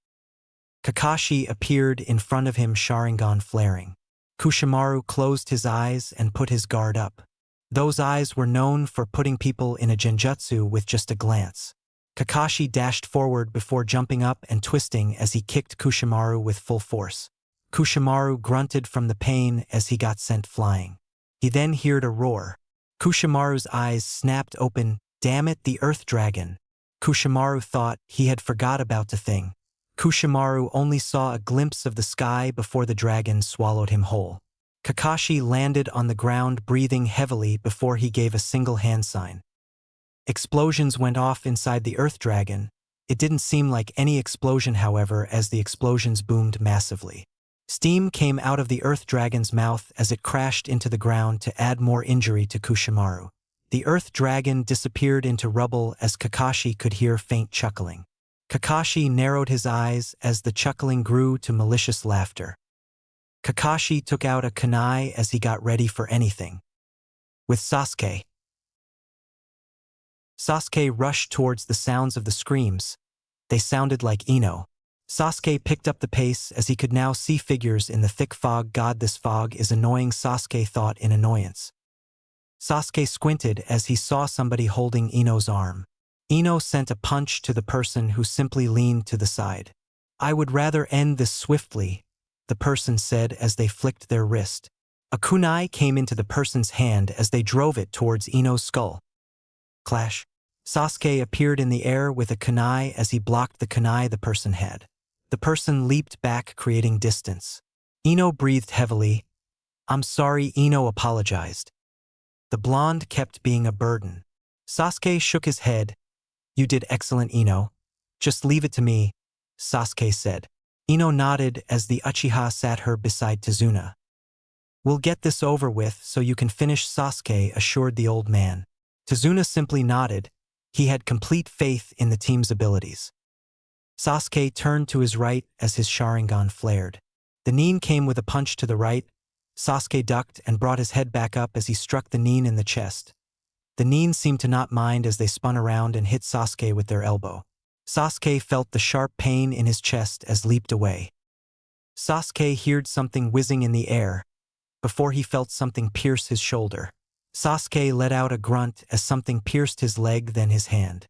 Kakashi appeared in front of him, Sharingan flaring. Kushimaru closed his eyes and put his guard up. Those eyes were known for putting people in a genjutsu with just a glance. Kakashi dashed forward before jumping up and twisting as he kicked Kushimaru with full force. Kushimaru grunted from the pain as he got sent flying. He then heard a roar. Kushimaru's eyes snapped open. Damn it, the earth dragon. Kushimaru thought he had forgot about the thing. Kushimaru only saw a glimpse of the sky before the dragon swallowed him whole. Kakashi landed on the ground, breathing heavily before he gave a single hand sign. Explosions went off inside the earth dragon. It didn't seem like any explosion, however, as the explosions boomed massively. Steam came out of the earth dragon's mouth as it crashed into the ground to add more injury to Kushimaru. The earth dragon disappeared into rubble as Kakashi could hear faint chuckling. Kakashi narrowed his eyes as the chuckling grew to malicious laughter. Kakashi took out a kunai as he got ready for anything. With Sasuke. Sasuke rushed towards the sounds of the screams. They sounded like Ino. Sasuke picked up the pace as he could now see figures in the thick fog. God, this fog is annoying, Sasuke thought in annoyance. Sasuke squinted as he saw somebody holding Ino's arm. Ino sent a punch to the person who simply leaned to the side. I would rather end this swiftly, the person said as they flicked their wrist. A kunai came into the person's hand as they drove it towards Ino's skull. Clash. Sasuke appeared in the air with a kunai as he blocked the kunai the person had. The person leaped back, creating distance. Ino breathed heavily. I'm sorry, Ino apologized. The blonde kept being a burden. Sasuke shook his head. You did excellent, Ino. Just leave it to me, Sasuke said. Ino nodded as the Uchiha sat her beside Tazuna. We'll get this over with so you can finish, Sasuke assured the old man. Tazuna simply nodded. He had complete faith in the team's abilities. Sasuke turned to his right as his Sharingan flared. The Nin came with a punch to the right. Sasuke ducked and brought his head back up as he struck the Nin in the chest. The Nin seemed to not mind as they spun around and hit Sasuke with their elbow. Sasuke felt the sharp pain in his chest as leaped away. Sasuke heard something whizzing in the air before he felt something pierce his shoulder. Sasuke let out a grunt as something pierced his leg, then his hand.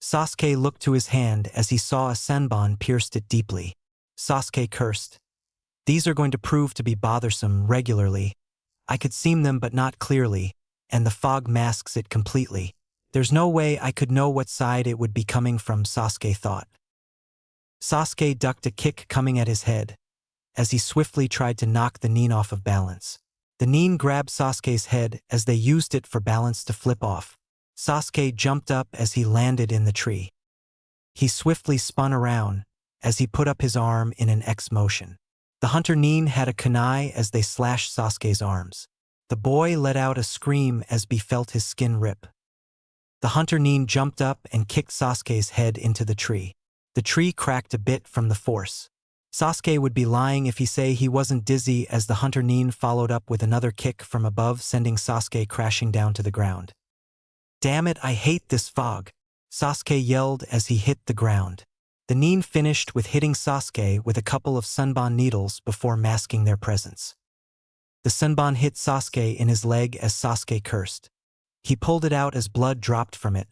Sasuke looked to his hand as he saw a senbon pierced it deeply. Sasuke cursed. These are going to prove to be bothersome regularly. I could see them but not clearly, and the fog masks it completely. There's no way I could know what side it would be coming from, Sasuke thought. Sasuke ducked a kick coming at his head, as he swiftly tried to knock the nin off of balance. The nin grabbed Sasuke's head as they used it for balance to flip off. Sasuke jumped up as he landed in the tree. He swiftly spun around, as he put up his arm in an X motion. The hunter nin had a kunai as they slashed Sasuke's arms. The boy let out a scream as he felt his skin rip. The hunter nin jumped up and kicked Sasuke's head into the tree. The tree cracked a bit from the force. Sasuke would be lying if he say he wasn't dizzy as the hunter nin followed up with another kick from above, sending Sasuke crashing down to the ground. "Damn it, I hate this fog," Sasuke yelled as he hit the ground. The nin finished with hitting Sasuke with a couple of sunban needles before masking their presence. The sunban hit Sasuke in his leg as Sasuke cursed. He pulled it out as blood dropped from it.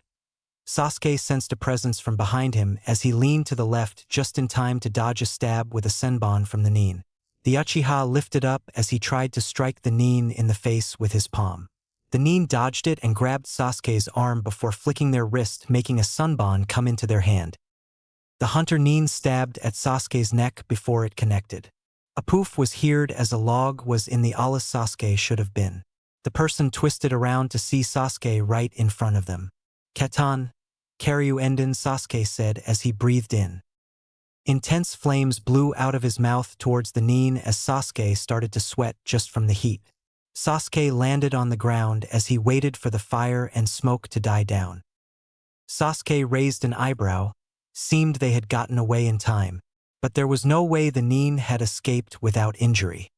Sasuke sensed a presence from behind him as he leaned to the left just in time to dodge a stab with a senbon from the nin. The Uchiha lifted up as he tried to strike the nin in the face with his palm. The nin dodged it and grabbed Sasuke's arm before flicking their wrist, making a sunbon come into their hand. The hunter nin stabbed at Sasuke's neck before it connected. A poof was heard as a log was in the alas Sasuke should have been. The person twisted around to see Sasuke right in front of them. "Katan, Karyu Enden," Sasuke said as he breathed in. Intense flames blew out of his mouth towards the nin as Sasuke started to sweat just from the heat. Sasuke landed on the ground as he waited for the fire and smoke to die down. Sasuke raised an eyebrow, seemed they had gotten away in time, but there was no way the nin had escaped without injury.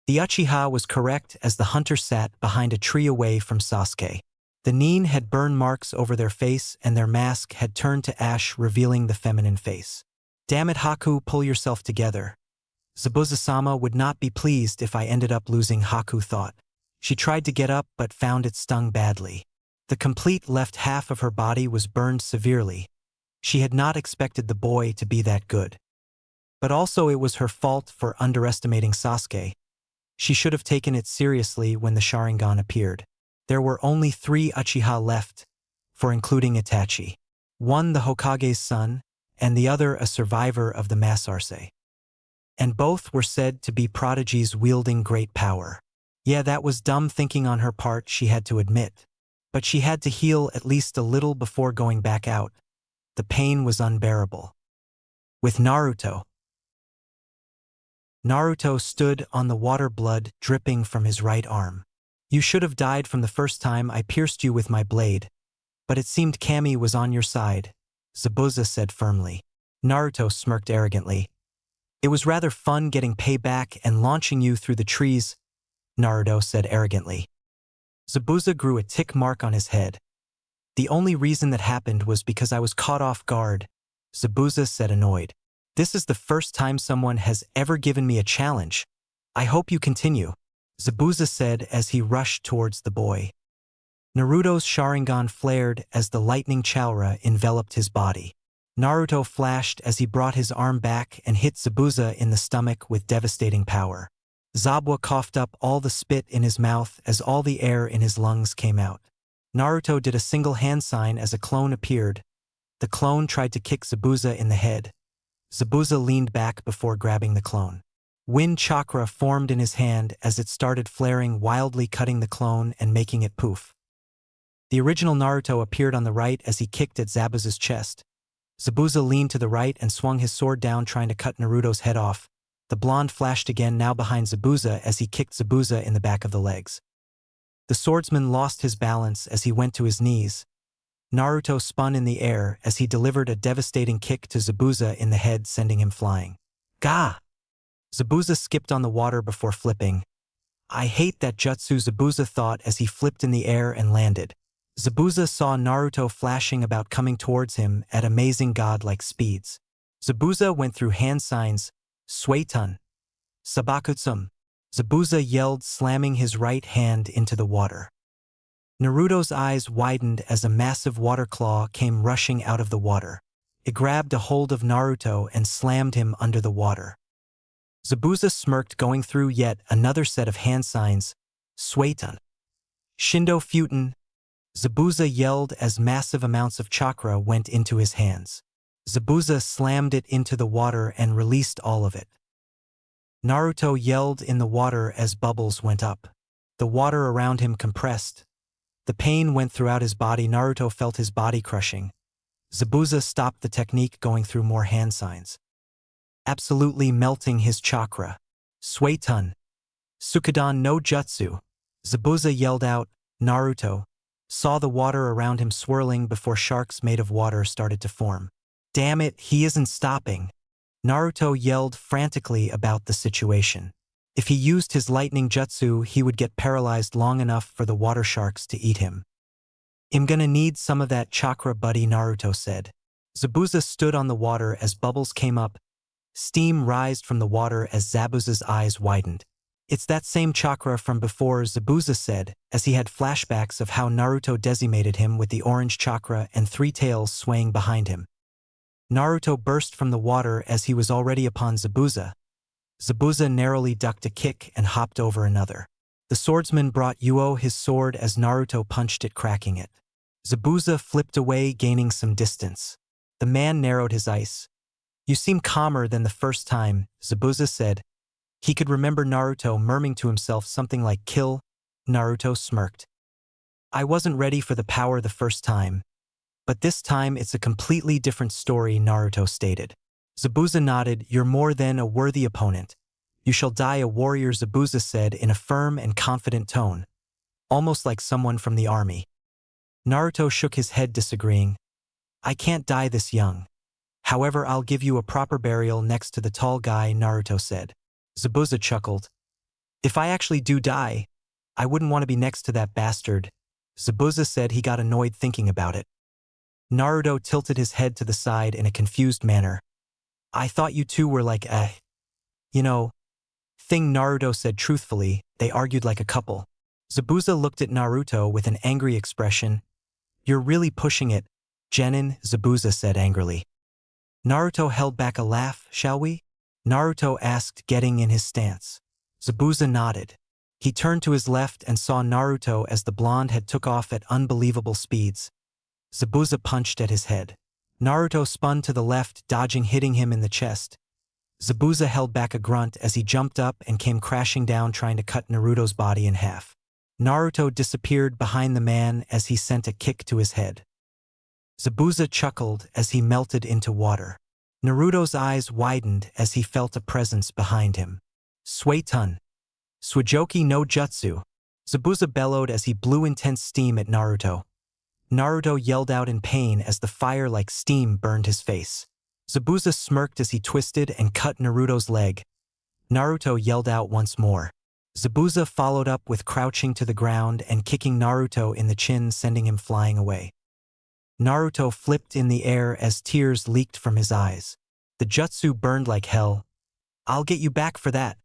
The Uchiha was correct as the hunter sat behind a tree away from Sasuke. The nin had burn marks over their face and their mask had turned to ash, revealing the feminine face. "Damn it, Haku, pull yourself together. Zabuza-sama would not be pleased if I ended up losing," Haku thought. She tried to get up but found it stung badly. The complete left half of her body was burned severely. She had not expected the boy to be that good. But also it was her fault for underestimating Sasuke. She should have taken it seriously when the Sharingan appeared. There were only 3 Uchiha left, for including Itachi. One the Hokage's son, and the other a survivor of the mass Arse. And both were said to be prodigies wielding great power. Yeah, that was dumb thinking on her part, she had to admit. But she had to heal at least a little before going back out. The pain was unbearable. With Naruto. Naruto stood on the water, blood dripping from his right arm. "You should have died from the first time I pierced you with my blade. But it seemed Kami was on your side," Zabuza said firmly. Naruto smirked arrogantly. "It was rather fun getting payback and launching you through the trees," Naruto said arrogantly. Zabuza grew a tick mark on his head. "The only reason that happened was because I was caught off guard," Zabuza said annoyed. "This is the first time someone has ever given me a challenge. I hope you continue," Zabuza said as he rushed towards the boy. Naruto's Sharingan flared as the lightning chakra enveloped his body. Naruto flashed as he brought his arm back and hit Zabuza in the stomach with devastating power. Zabwa coughed up all the spit in his mouth as all the air in his lungs came out. Naruto did a single hand sign as a clone appeared. The clone tried to kick Zabuza in the head. Zabuza leaned back before grabbing the clone. Wind chakra formed in his hand as it started flaring, wildly cutting the clone and making it poof. The original Naruto appeared on the right as he kicked at Zabuza's chest. Zabuza leaned to the right and swung his sword down, trying to cut Naruto's head off. The blonde flashed again, now behind Zabuza, as he kicked Zabuza in the back of the legs. The swordsman lost his balance as he went to his knees. Naruto spun in the air as he delivered a devastating kick to Zabuza in the head, sending him flying. "Gah!" Zabuza skipped on the water before flipping. "I hate that jutsu," Zabuza thought as he flipped in the air and landed. Zabuza saw Naruto flashing about, coming towards him at amazing godlike speeds. Zabuza went through hand signs, "Suetun," "Sabakutsum," Zabuza yelled, slamming his right hand into the water. Naruto's eyes widened as a massive water claw came rushing out of the water. It grabbed a hold of Naruto and slammed him under the water. Zabuza smirked, going through yet another set of hand signs, Sueton. Shindo Futon. Zabuza yelled as massive amounts of chakra went into his hands. Zabuza slammed it into the water and released all of it. Naruto yelled in the water as bubbles went up. The water around him compressed. The pain went throughout his body. Naruto felt his body crushing. Zabuza stopped the technique, going through more hand signs, absolutely melting his chakra. Sueton. Sukodan no Jutsu. Zabuza yelled out. Naruto saw the water around him swirling before sharks made of water started to form. Damn it, he isn't stopping. Naruto yelled frantically about the situation. If he used his lightning jutsu, he would get paralyzed long enough for the water sharks to eat him. I'm gonna need some of that chakra, buddy, Naruto said. Zabuza stood on the water as bubbles came up. Steam rised from the water as Zabuza's eyes widened. It's that same chakra from before, Zabuza said, as he had flashbacks of how Naruto decimated him with the orange chakra and three tails swaying behind him. Naruto burst from the water as he was already upon Zabuza. Zabuza narrowly ducked a kick and hopped over another. The swordsman brought Uo his sword as Naruto punched it, cracking it. Zabuza flipped away, gaining some distance. The man narrowed his eyes. You seem calmer than the first time, Zabuza said. He could remember Naruto murmuring to himself something like kill. Naruto smirked. I wasn't ready for the power the first time. But this time it's a completely different story, Naruto stated. Zabuza nodded. You're more than a worthy opponent. You shall die a warrior, Zabuza said in a firm and confident tone, almost like someone from the army. Naruto shook his head, disagreeing. I can't die this young. However, I'll give you a proper burial next to the tall guy, Naruto said. Zabuza chuckled. If I actually do die, I wouldn't want to be next to that bastard. Zabuza said. He got annoyed thinking about it. Naruto tilted his head to the side in a confused manner. I thought you two were like thing, Naruto said truthfully. They argued like a couple. Zabuza looked at Naruto with an angry expression. You're really pushing it, Genin, Zabuza said angrily. Naruto held back a laugh. Shall we? Naruto asked, getting in his stance. Zabuza nodded. He turned to his left and saw Naruto as the blonde had took off at unbelievable speeds. Zabuza punched at his head. Naruto spun to the left, dodging, hitting him in the chest. Zabuza held back a grunt as he jumped up and came crashing down, trying to cut Naruto's body in half. Naruto disappeared behind the man as he sent a kick to his head. Zabuza chuckled as he melted into water. Naruto's eyes widened as he felt a presence behind him. Sueton. Suijoki no Jutsu. Zabuza bellowed as he blew intense steam at Naruto. Naruto yelled out in pain as the fire like steam burned his face. Zabuza smirked as he twisted and cut Naruto's leg. Naruto yelled out once more. Zabuza followed up with crouching to the ground and kicking Naruto in the chin, sending him flying away. Naruto flipped in the air as tears leaked from his eyes. The jutsu burned like hell. I'll get you back for that,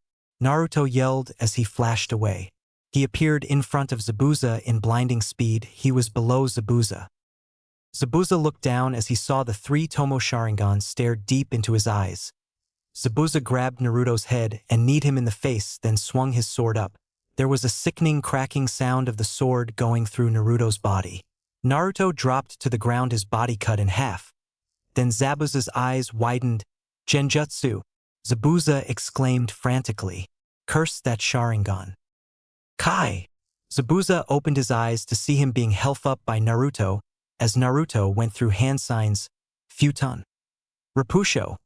Naruto yelled as he flashed away. He appeared in front of Zabuza in blinding speed. He was below Zabuza. Zabuza looked down as he saw the three Tomo Sharingan stare deep into his eyes. Zabuza grabbed Naruto's head and kneed him in the face, then swung his sword up. There was a sickening cracking sound of the sword going through Naruto's body. Naruto dropped to the ground, his body cut in half. Then Zabuza's eyes widened. Genjutsu, Zabuza exclaimed frantically. Curse that Sharingan. Kai! Zabuza opened his eyes to see him being held up by Naruto, as Naruto went through hand signs. Futon. Rapusho!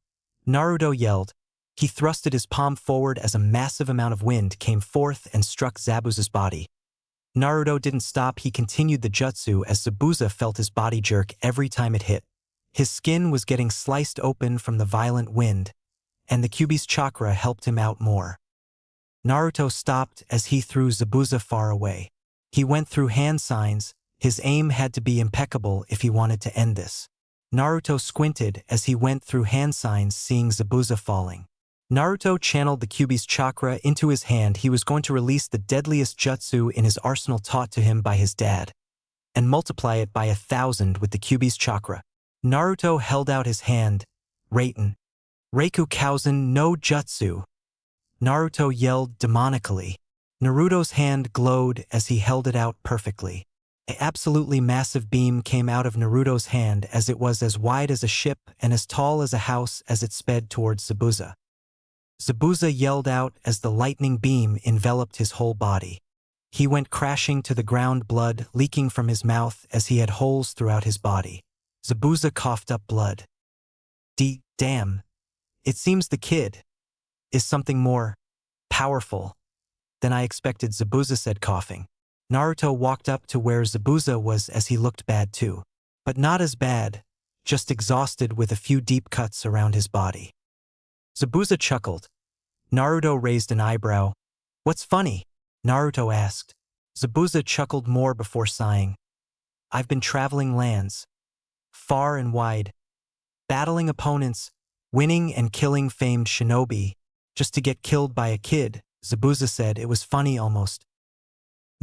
Naruto yelled. He thrusted his palm forward as a massive amount of wind came forth and struck Zabuza's body. Naruto didn't stop. He continued the jutsu as Zabuza felt his body jerk every time it hit. His skin was getting sliced open from the violent wind, and the Kyuubi's chakra helped him out more. Naruto stopped as he threw Zabuza far away. He went through hand signs. His aim had to be impeccable if he wanted to end this. Naruto squinted as he went through hand signs, seeing Zabuza falling. Naruto channeled the Kyuubi's chakra into his hand. He was going to release the deadliest jutsu in his arsenal taught to him by his dad, and multiply it by 1,000 with the Kyuubi's chakra. Naruto held out his hand. Raiten. Reikukausen no Jutsu. Naruto yelled demonically. Naruto's hand glowed as he held it out perfectly. An absolutely massive beam came out of Naruto's hand as it was as wide as a ship and as tall as a house as it sped towards Zabuza. Zabuza yelled out as the lightning beam enveloped his whole body. He went crashing to the ground, blood leaking from his mouth as he had holes throughout his body. Zabuza coughed up blood. Damn. It seems the kid is something more powerful than I expected, Zabuza said, coughing. Naruto walked up to where Zabuza was as he looked bad too. But not as bad, just exhausted with a few deep cuts around his body. Zabuza chuckled. Naruto raised an eyebrow. What's funny? Naruto asked. Zabuza chuckled more before sighing. I've been traveling lands, far and wide, battling opponents, winning and killing famed shinobi, just to get killed by a kid, Zabuza said. It was funny almost.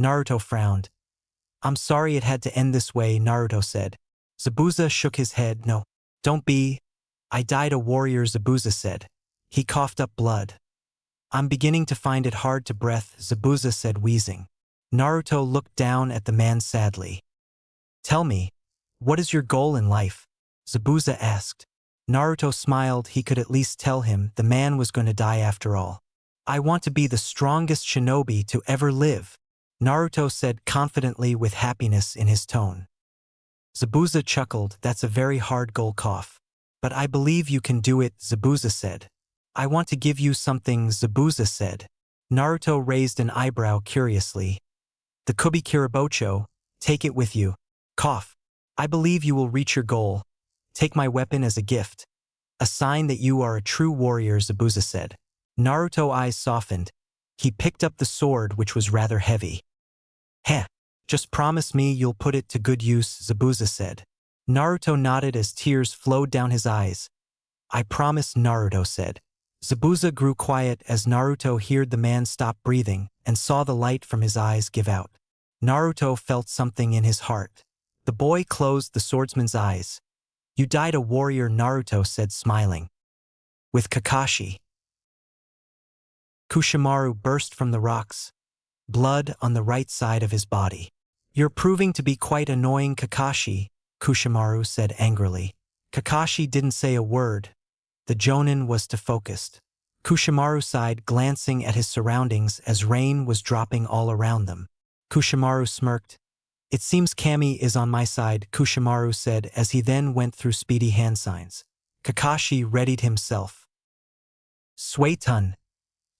Naruto frowned. I'm sorry it had to end this way, Naruto said. Zabuza shook his head. No, don't be. I died a warrior, Zabuza said. He coughed up blood. I'm beginning to find it hard to breathe, Zabuza said, wheezing. Naruto looked down at the man sadly. Tell me, what is your goal in life? Zabuza asked. Naruto smiled. He could at least tell him the man was going to die after all. I want to be the strongest shinobi to ever live, Naruto said confidently with happiness in his tone. Zabuza chuckled. That's a very hard goal, cough. But I believe you can do it, Zabuza said. I want to give you something, Zabuza said. Naruto raised an eyebrow curiously. The Kubi Kiribocho, take it with you. Cough. I believe you will reach your goal. Take my weapon as a gift. A sign that you are a true warrior, Zabuza said. Naruto's eyes softened. He picked up the sword, which was rather heavy. Heh. Just promise me you'll put it to good use, Zabuza said. Naruto nodded as tears flowed down his eyes. I promise, Naruto said. Zabuza grew quiet as Naruto heard the man stop breathing and saw the light from his eyes give out. Naruto felt something in his heart. The boy closed the swordsman's eyes. You died a warrior, Naruto said, smiling. With Kakashi. Kushimaru burst from the rocks, blood on the right side of his body. You're proving to be quite annoying, Kakashi, Kushimaru said angrily. Kakashi didn't say a word. The Jonin was too focused. Kushimaru sighed, glancing at his surroundings as rain was dropping all around them. Kushimaru smirked. It seems Kami is on my side, Kushimaru said as he then went through speedy hand signs. Kakashi readied himself. Suetun.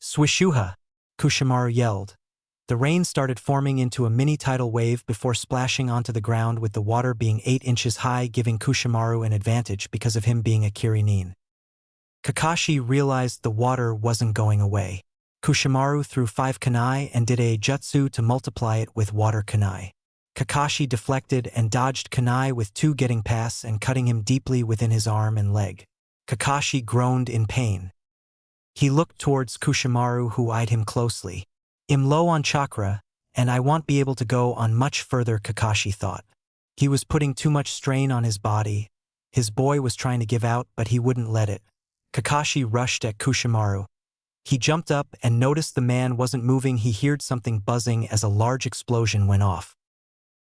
Swishuha, Kushimaru yelled. The rain started forming into a mini tidal wave before splashing onto the ground, with the water being 8 inches high, giving Kushimaru an advantage because of him being a Kirinin. Kakashi realized the water wasn't going away. Kushimaru threw 5 kunai and did a jutsu to multiply it with water kunai. Kakashi deflected and dodged kunai with 2, getting past and cutting him deeply within his arm and leg. Kakashi groaned in pain. He looked towards Kushimaru, who eyed him closely. I'm low on chakra, and I won't be able to go on much further, Kakashi thought. He was putting too much strain on his body. His boy was trying to give out, but he wouldn't let it. Kakashi rushed at Kushimaru. He jumped up and noticed the man wasn't moving. He heard something buzzing as a large explosion went off.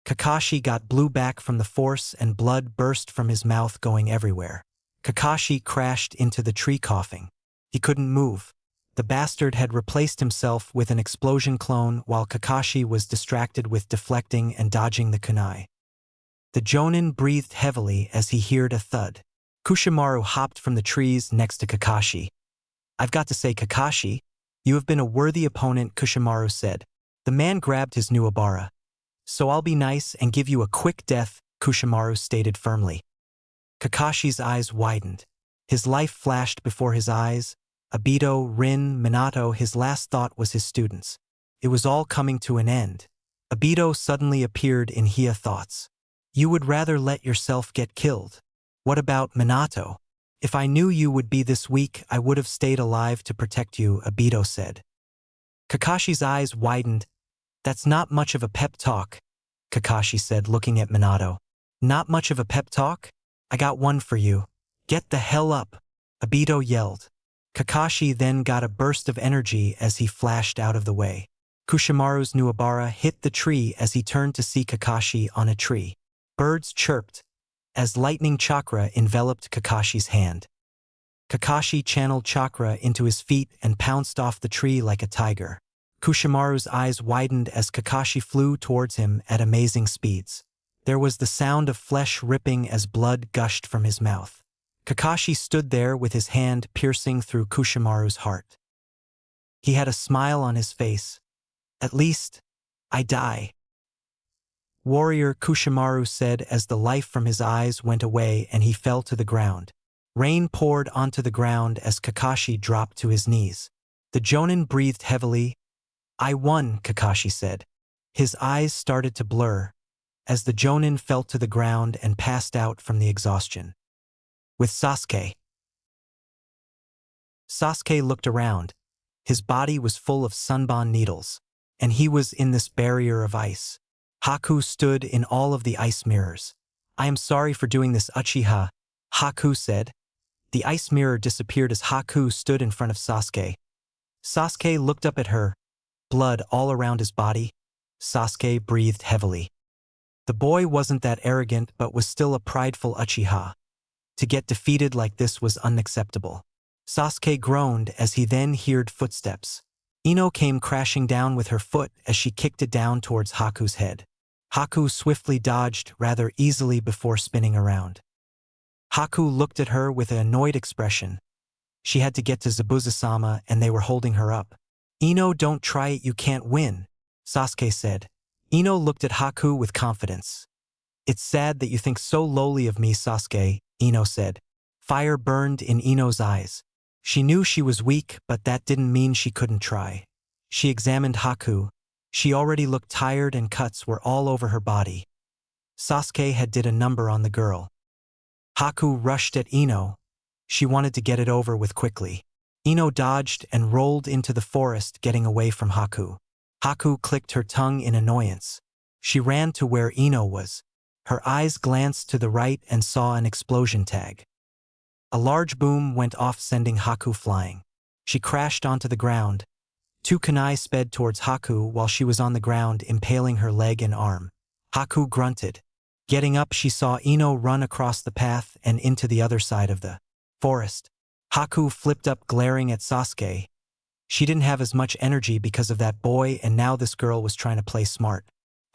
Kakashi got blew back from the force and blood burst from his mouth going everywhere. Kakashi crashed into the tree coughing. He couldn't move. The bastard had replaced himself with an explosion clone while Kakashi was distracted with deflecting and dodging the kunai. The Jonin breathed heavily as he heard a thud. Kushimaru hopped from the trees next to Kakashi. I've got to say, Kakashi, you have been a worthy opponent, Kushimaru said. The man grabbed his new Abara. So I'll be nice and give you a quick death, Kushimaru stated firmly. Kakashi's eyes widened. His life flashed before his eyes. Obito, Rin, Minato, his last thought was his students. It was all coming to an end. Obito suddenly appeared in his thoughts. You would rather let yourself get killed. What about Minato? If I knew you would be this weak, I would have stayed alive to protect you, Obito said. Kakashi's eyes widened. That's not much of a pep talk, Kakashi said, looking at Minato. Not much of a pep talk? I got one for you. Get the hell up, Obito yelled. Kakashi then got a burst of energy as he flashed out of the way. Kushimaru's Nuabara hit the tree as he turned to see Kakashi on a tree. Birds chirped as lightning chakra enveloped Kakashi's hand. Kakashi channeled chakra into his feet and pounced off the tree like a tiger. Kushimaru's eyes widened as Kakashi flew towards him at amazing speeds. There was the sound of flesh ripping as blood gushed from his mouth. Kakashi stood there with his hand piercing through Kushimaru's heart. He had a smile on his face. At least, I die. Warrior, Kushimaru said as the life from his eyes went away and he fell to the ground. Rain poured onto the ground as Kakashi dropped to his knees. The Jonin breathed heavily. I won, Kakashi said. His eyes started to blur as the Jonin fell to the ground and passed out from the exhaustion. With Sasuke. Sasuke looked around. His body was full of sunbon needles, and he was in this barrier of ice. Haku stood in all of the ice mirrors. I am sorry for doing this, Uchiha, Haku said. The ice mirror disappeared as Haku stood in front of Sasuke. Sasuke looked up at her, blood all around his body. Sasuke breathed heavily. The boy wasn't that arrogant but was still a prideful Uchiha. To get defeated like this was unacceptable. Sasuke groaned as he then heard footsteps. Ino came crashing down with her foot as she kicked it down towards Haku's head. Haku swiftly dodged rather easily before spinning around. Haku looked at her with an annoyed expression. She had to get to Zabuza-sama and they were holding her up. Ino, don't try it, you can't win, Sasuke said. Ino looked at Haku with confidence. It's sad that you think so lowly of me, Sasuke, Ino said. Fire burned in Ino's eyes. She knew she was weak, but that didn't mean she couldn't try. She examined Haku. She already looked tired and cuts were all over her body. Sasuke had did a number on the girl. Haku rushed at Ino. She wanted to get it over with quickly. Ino dodged and rolled into the forest, getting away from Haku. Haku clicked her tongue in annoyance. She ran to where Ino was. Her eyes glanced to the right and saw an explosion tag. A large boom went off, sending Haku flying. She crashed onto the ground. Two kunai sped towards Haku while she was on the ground, impaling her leg and arm. Haku grunted. Getting up, she saw Ino run across the path and into the other side of the forest. Haku flipped up, glaring at Sasuke. She didn't have as much energy because of that boy, and now this girl was trying to play smart.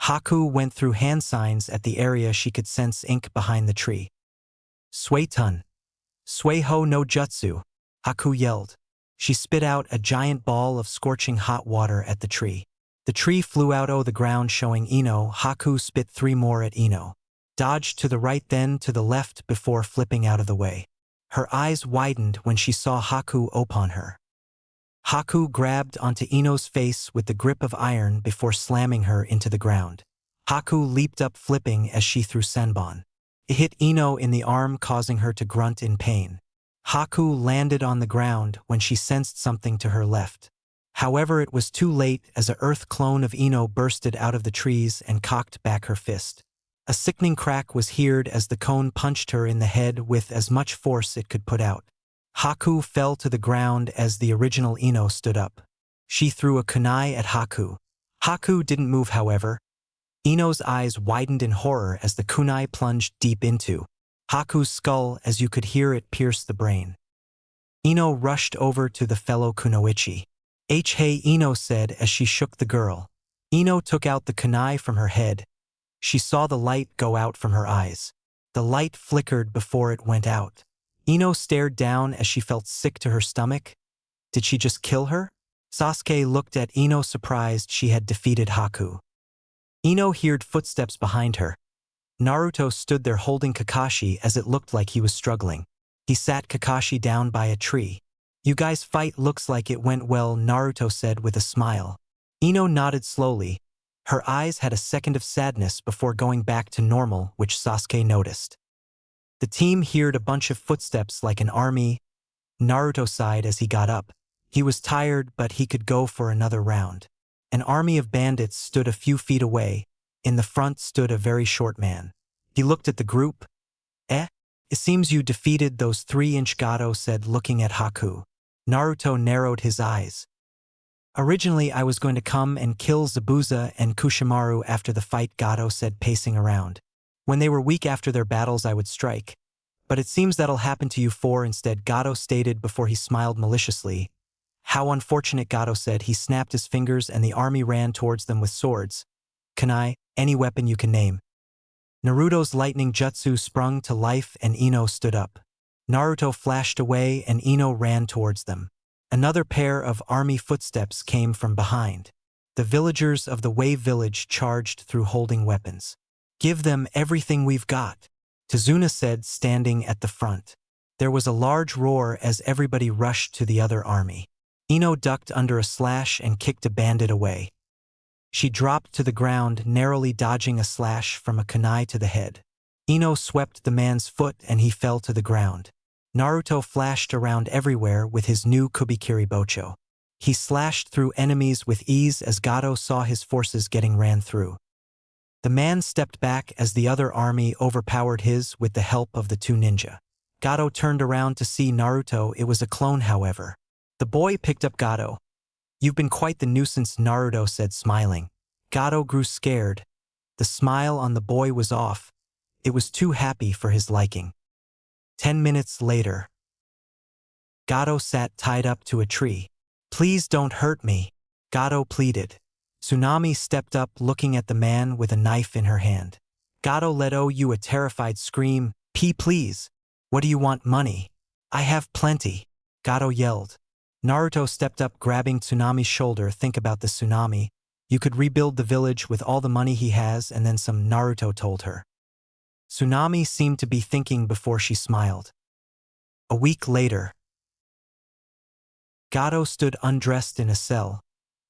Haku went through hand signs at the area she could sense ink behind the tree. Suetun. Suiho no jutsu, Haku yelled. She spit out a giant ball of scorching hot water at the tree. The tree flew out o' the ground, showing Ino. Haku spit 3 more at Ino. Dodged to the right, then to the left before flipping out of the way. Her eyes widened when she saw Haku upon her. Haku grabbed onto Ino's face with the grip of iron before slamming her into the ground. Haku leaped up, flipping as she threw senbon. It hit Ino in the arm, causing her to grunt in pain. Haku landed on the ground when she sensed something to her left. However, it was too late as a earth clone of Ino bursted out of the trees and cocked back her fist. A sickening crack was heard as the cone punched her in the head with as much force it could put out. Haku fell to the ground as the original Ino stood up. She threw a kunai at Haku. Haku didn't move, however. Ino's eyes widened in horror as the kunai plunged deep into Haku's skull, as you could hear it pierce the brain. Ino rushed over to the fellow kunoichi. Hey, Ino said as she shook the girl. Ino took out the kunai from her head. She saw the light go out from her eyes. The light flickered before it went out. Ino stared down as she felt sick to her stomach. Did she just kill her? Sasuke looked at Ino, surprised she had defeated Haku. Ino heard footsteps behind her. Naruto stood there holding Kakashi as it looked like he was struggling. He sat Kakashi down by a tree. You guys' fight looks like it went well, Naruto said with a smile. Ino nodded slowly. Her eyes had a second of sadness before going back to normal, which Sasuke noticed. The team heard a bunch of footsteps like an army. Naruto sighed as he got up. He was tired, but he could go for another round. An army of bandits stood a few feet away. In the front stood a very short man. He looked at the group. It seems you defeated those 3-inch Gato, said, looking at Haku. Naruto narrowed his eyes. Originally, I was going to come and kill Zabuza and Kushimaru after the fight, Gato said, pacing around. When they were weak after their battles, I would strike. But it seems that'll happen to you four instead, Gato stated before he smiled maliciously. How unfortunate, Gato said. He snapped his fingers and the army ran towards them with swords. Kunai, any weapon you can name. Naruto's lightning jutsu sprung to life and Ino stood up. Naruto flashed away and Ino ran towards them. Another pair of army footsteps came from behind. The villagers of the Wave Village charged through holding weapons. Give them everything we've got, Tazuna said, standing at the front. There was a large roar as everybody rushed to the other army. Ino ducked under a slash and kicked a bandit away. She dropped to the ground, narrowly dodging a slash from a kunai to the head. Ino swept the man's foot and he fell to the ground. Naruto flashed around everywhere with his new Kubikiri Bocho. He slashed through enemies with ease as Gato saw his forces getting ran through. The man stepped back as the other army overpowered his with the help of the two ninja. Gato turned around to see Naruto. It was a clone, however. The boy picked up Gato. You've been quite the nuisance, Naruto said, smiling. Gato grew scared. The smile on the boy was off. It was too happy for his liking. 10 minutes later. Gato sat tied up to a tree. Please don't hurt me, Gato pleaded. Tsunami stepped up, looking at the man with a knife in her hand. Gato let out a terrified scream. Please. What do you want? Money? I have plenty, Gato yelled. Naruto stepped up, grabbing Tsunami's shoulder. Think about the Tsunami. You could rebuild the village with all the money he has and then some, Naruto told her. Tsunami seemed to be thinking before she smiled. A week later. Gato stood undressed in a cell.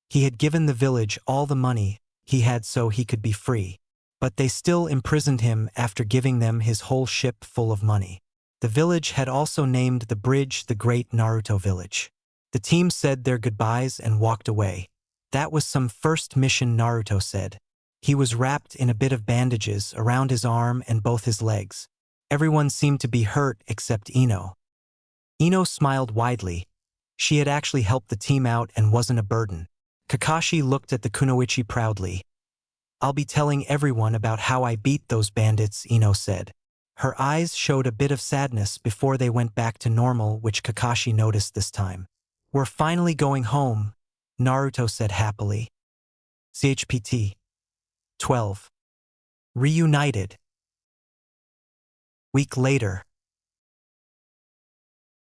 He had given the village all the money he had so he could be free. But they still imprisoned him after giving them his whole ship full of money. The village had also named the bridge the Great Naruto Village. The team said their goodbyes and walked away. That was some first mission, Naruto said. He was wrapped in a bit of bandages around his arm and both his legs. Everyone seemed to be hurt except Ino. Ino smiled widely. She had actually helped the team out and wasn't a burden. Kakashi looked at the kunoichi proudly. I'll be telling everyone about how I beat those bandits, Ino said. Her eyes showed a bit of sadness before they went back to normal, which Kakashi noticed this time. We're finally going home, Naruto said happily. CHPT 12. Reunited. Week later.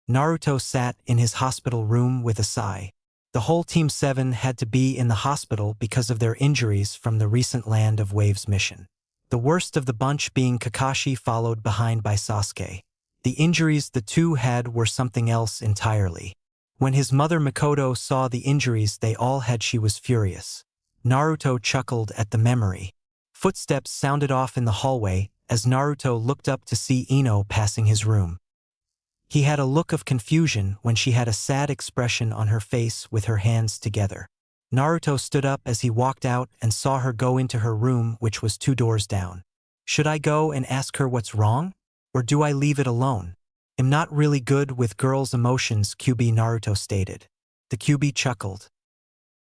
Naruto sat in his hospital room with a sigh. The whole Team 7 had to be in the hospital because of their injuries from the recent Land of Waves mission. The worst of the bunch being Kakashi, followed behind by Sasuke. The injuries the two had were something else entirely. When his mother Mikoto saw the injuries they all had, she was furious. Naruto chuckled at the memory. Footsteps sounded off in the hallway as Naruto looked up to see Ino passing his room. He had a look of confusion when she had a sad expression on her face with her hands together. Naruto stood up as he walked out and saw her go into her room, which was 2 doors down. Should I go and ask her what's wrong? Or do I leave it alone? I'm not really good with girls' emotions, QB, Naruto stated. The QB chuckled.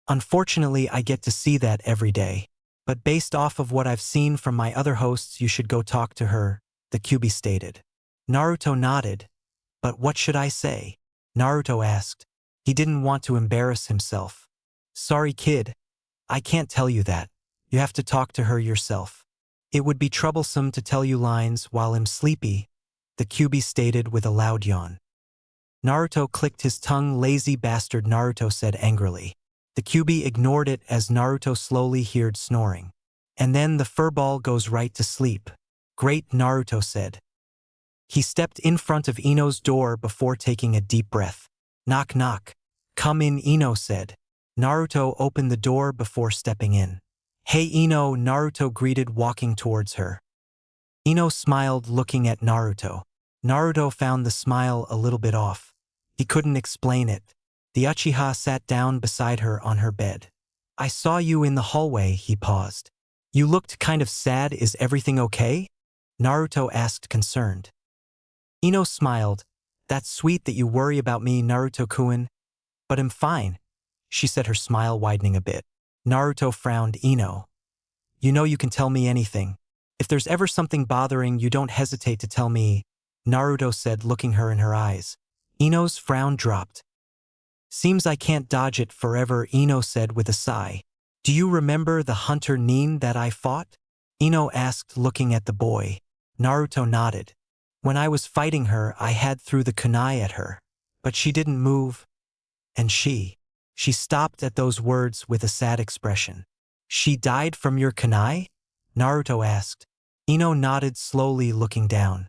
Unfortunately, I get to see that every day. But based off of what I've seen from my other hosts, you should go talk to her, the QB stated. Naruto nodded. But what should I say? Naruto asked. He didn't want to embarrass himself. Sorry, kid. I can't tell you that. You have to talk to her yourself. It would be troublesome to tell you lines while I'm sleepy, the QB stated with a loud yawn. Naruto clicked his tongue. Lazy bastard, Naruto said angrily. The QB ignored it as Naruto slowly heard snoring. And then the furball goes right to sleep. Great, Naruto said. He stepped in front of Ino's door before taking a deep breath. Knock knock. Come in, Ino said. Naruto opened the door before stepping in. Hey Ino, Naruto greeted, walking towards her. Ino smiled, looking at Naruto. Naruto found the smile a little bit off. He couldn't explain it. The Uchiha sat down beside her on her bed. I saw you in the hallway, he paused. You looked kind of sad. Is everything okay? Naruto asked, concerned. Ino smiled. That's sweet that you worry about me, Naruto-kun. But I'm fine. she said, her smile widening a bit. Naruto frowned. Ino, you know you can tell me anything. If there's ever something bothering you, don't hesitate to tell me, Naruto said, looking her in her eyes. Ino's frown dropped. Seems I can't dodge it forever, Ino said with a sigh. Do you remember the hunter Nin that I fought? Ino asked, looking at the boy. Naruto nodded. When I was fighting her, I had threw the kunai at her. But she didn't move. And she stopped at those words with a sad expression. She died from your kunai? Naruto asked. Ino nodded slowly, looking down.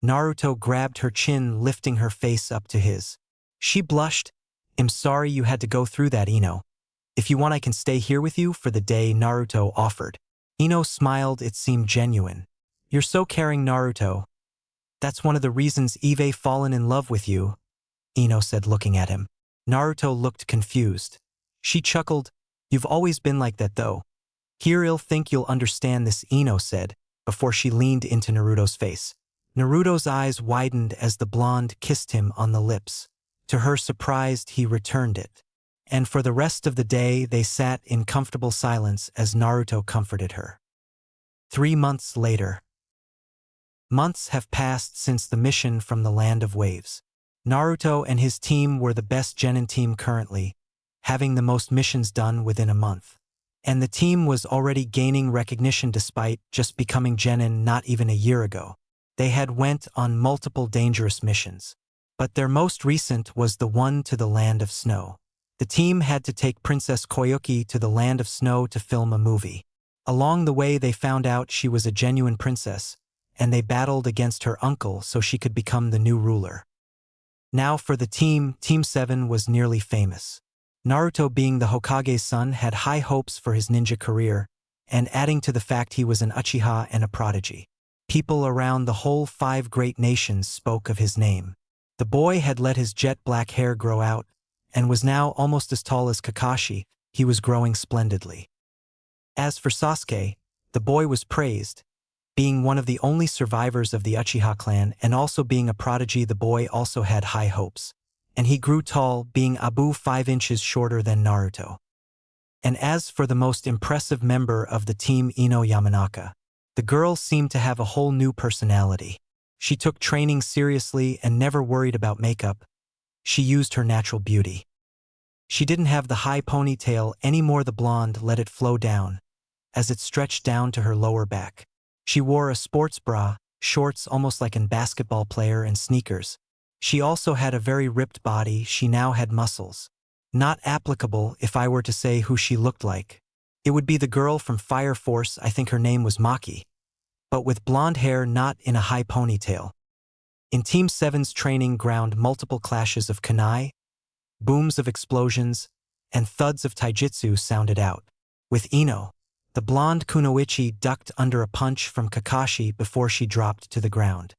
Naruto grabbed her chin, lifting her face up to his. She blushed. I'm sorry you had to go through that, Ino. If you want, I can stay here with you for the day, Naruto offered. Ino smiled. It seemed genuine. You're so caring, Naruto. That's one of the reasons Eve fallen in love with you, Ino said, looking at him. Naruto looked confused. She chuckled. You've always been like that, though. Here, I'll think you'll understand this, Ino said, before she leaned into Naruto's face. Naruto's eyes widened as the blonde kissed him on the lips. To her surprise, he returned it. And for the rest of the day, they sat in comfortable silence as Naruto comforted her. 3 months later. Months have passed since the mission from the Land of Waves. Naruto and his team were the best genin team currently, having the most missions done within a month. And the team was already gaining recognition despite just becoming genin not even a year ago. They had went on multiple dangerous missions. But their most recent was the one to the Land of Snow. The team had to take Princess Koyuki to the Land of Snow to film a movie. Along the way, they found out she was a genuine princess, and they battled against her uncle so she could become the new ruler. Now for the team, Team 7 was nearly famous. Naruto, being the Hokage's son, had high hopes for his ninja career, and adding to the fact he was an Uchiha and a prodigy. People around the whole 5 great nations spoke of his name. The boy had let his jet black hair grow out, and was now almost as tall as Kakashi. He was growing splendidly. As for Sasuke, the boy was praised. Being one of the only survivors of the Uchiha clan and also being a prodigy, the boy also had high hopes. And he grew tall, being about 5 inches shorter than Naruto. And as for the most impressive member of the team, Ino Yamanaka, the girl seemed to have a whole new personality. She took training seriously and never worried about makeup. She used her natural beauty. She didn't have the high ponytail anymore. The blonde let it flow down, as it stretched down to her lower back. She wore a sports bra, shorts almost like a basketball player, and sneakers. She also had a very ripped body. She now had muscles. Not applicable if I were to say who she looked like. It would be the girl from Fire Force. I think her name was Maki. But with blonde hair, not in a high ponytail. In Team 7's training ground, multiple clashes of kunai, booms of explosions, and thuds of taijutsu sounded out. With Ino, the blonde kunoichi ducked under a punch from Kakashi before she dropped to the ground.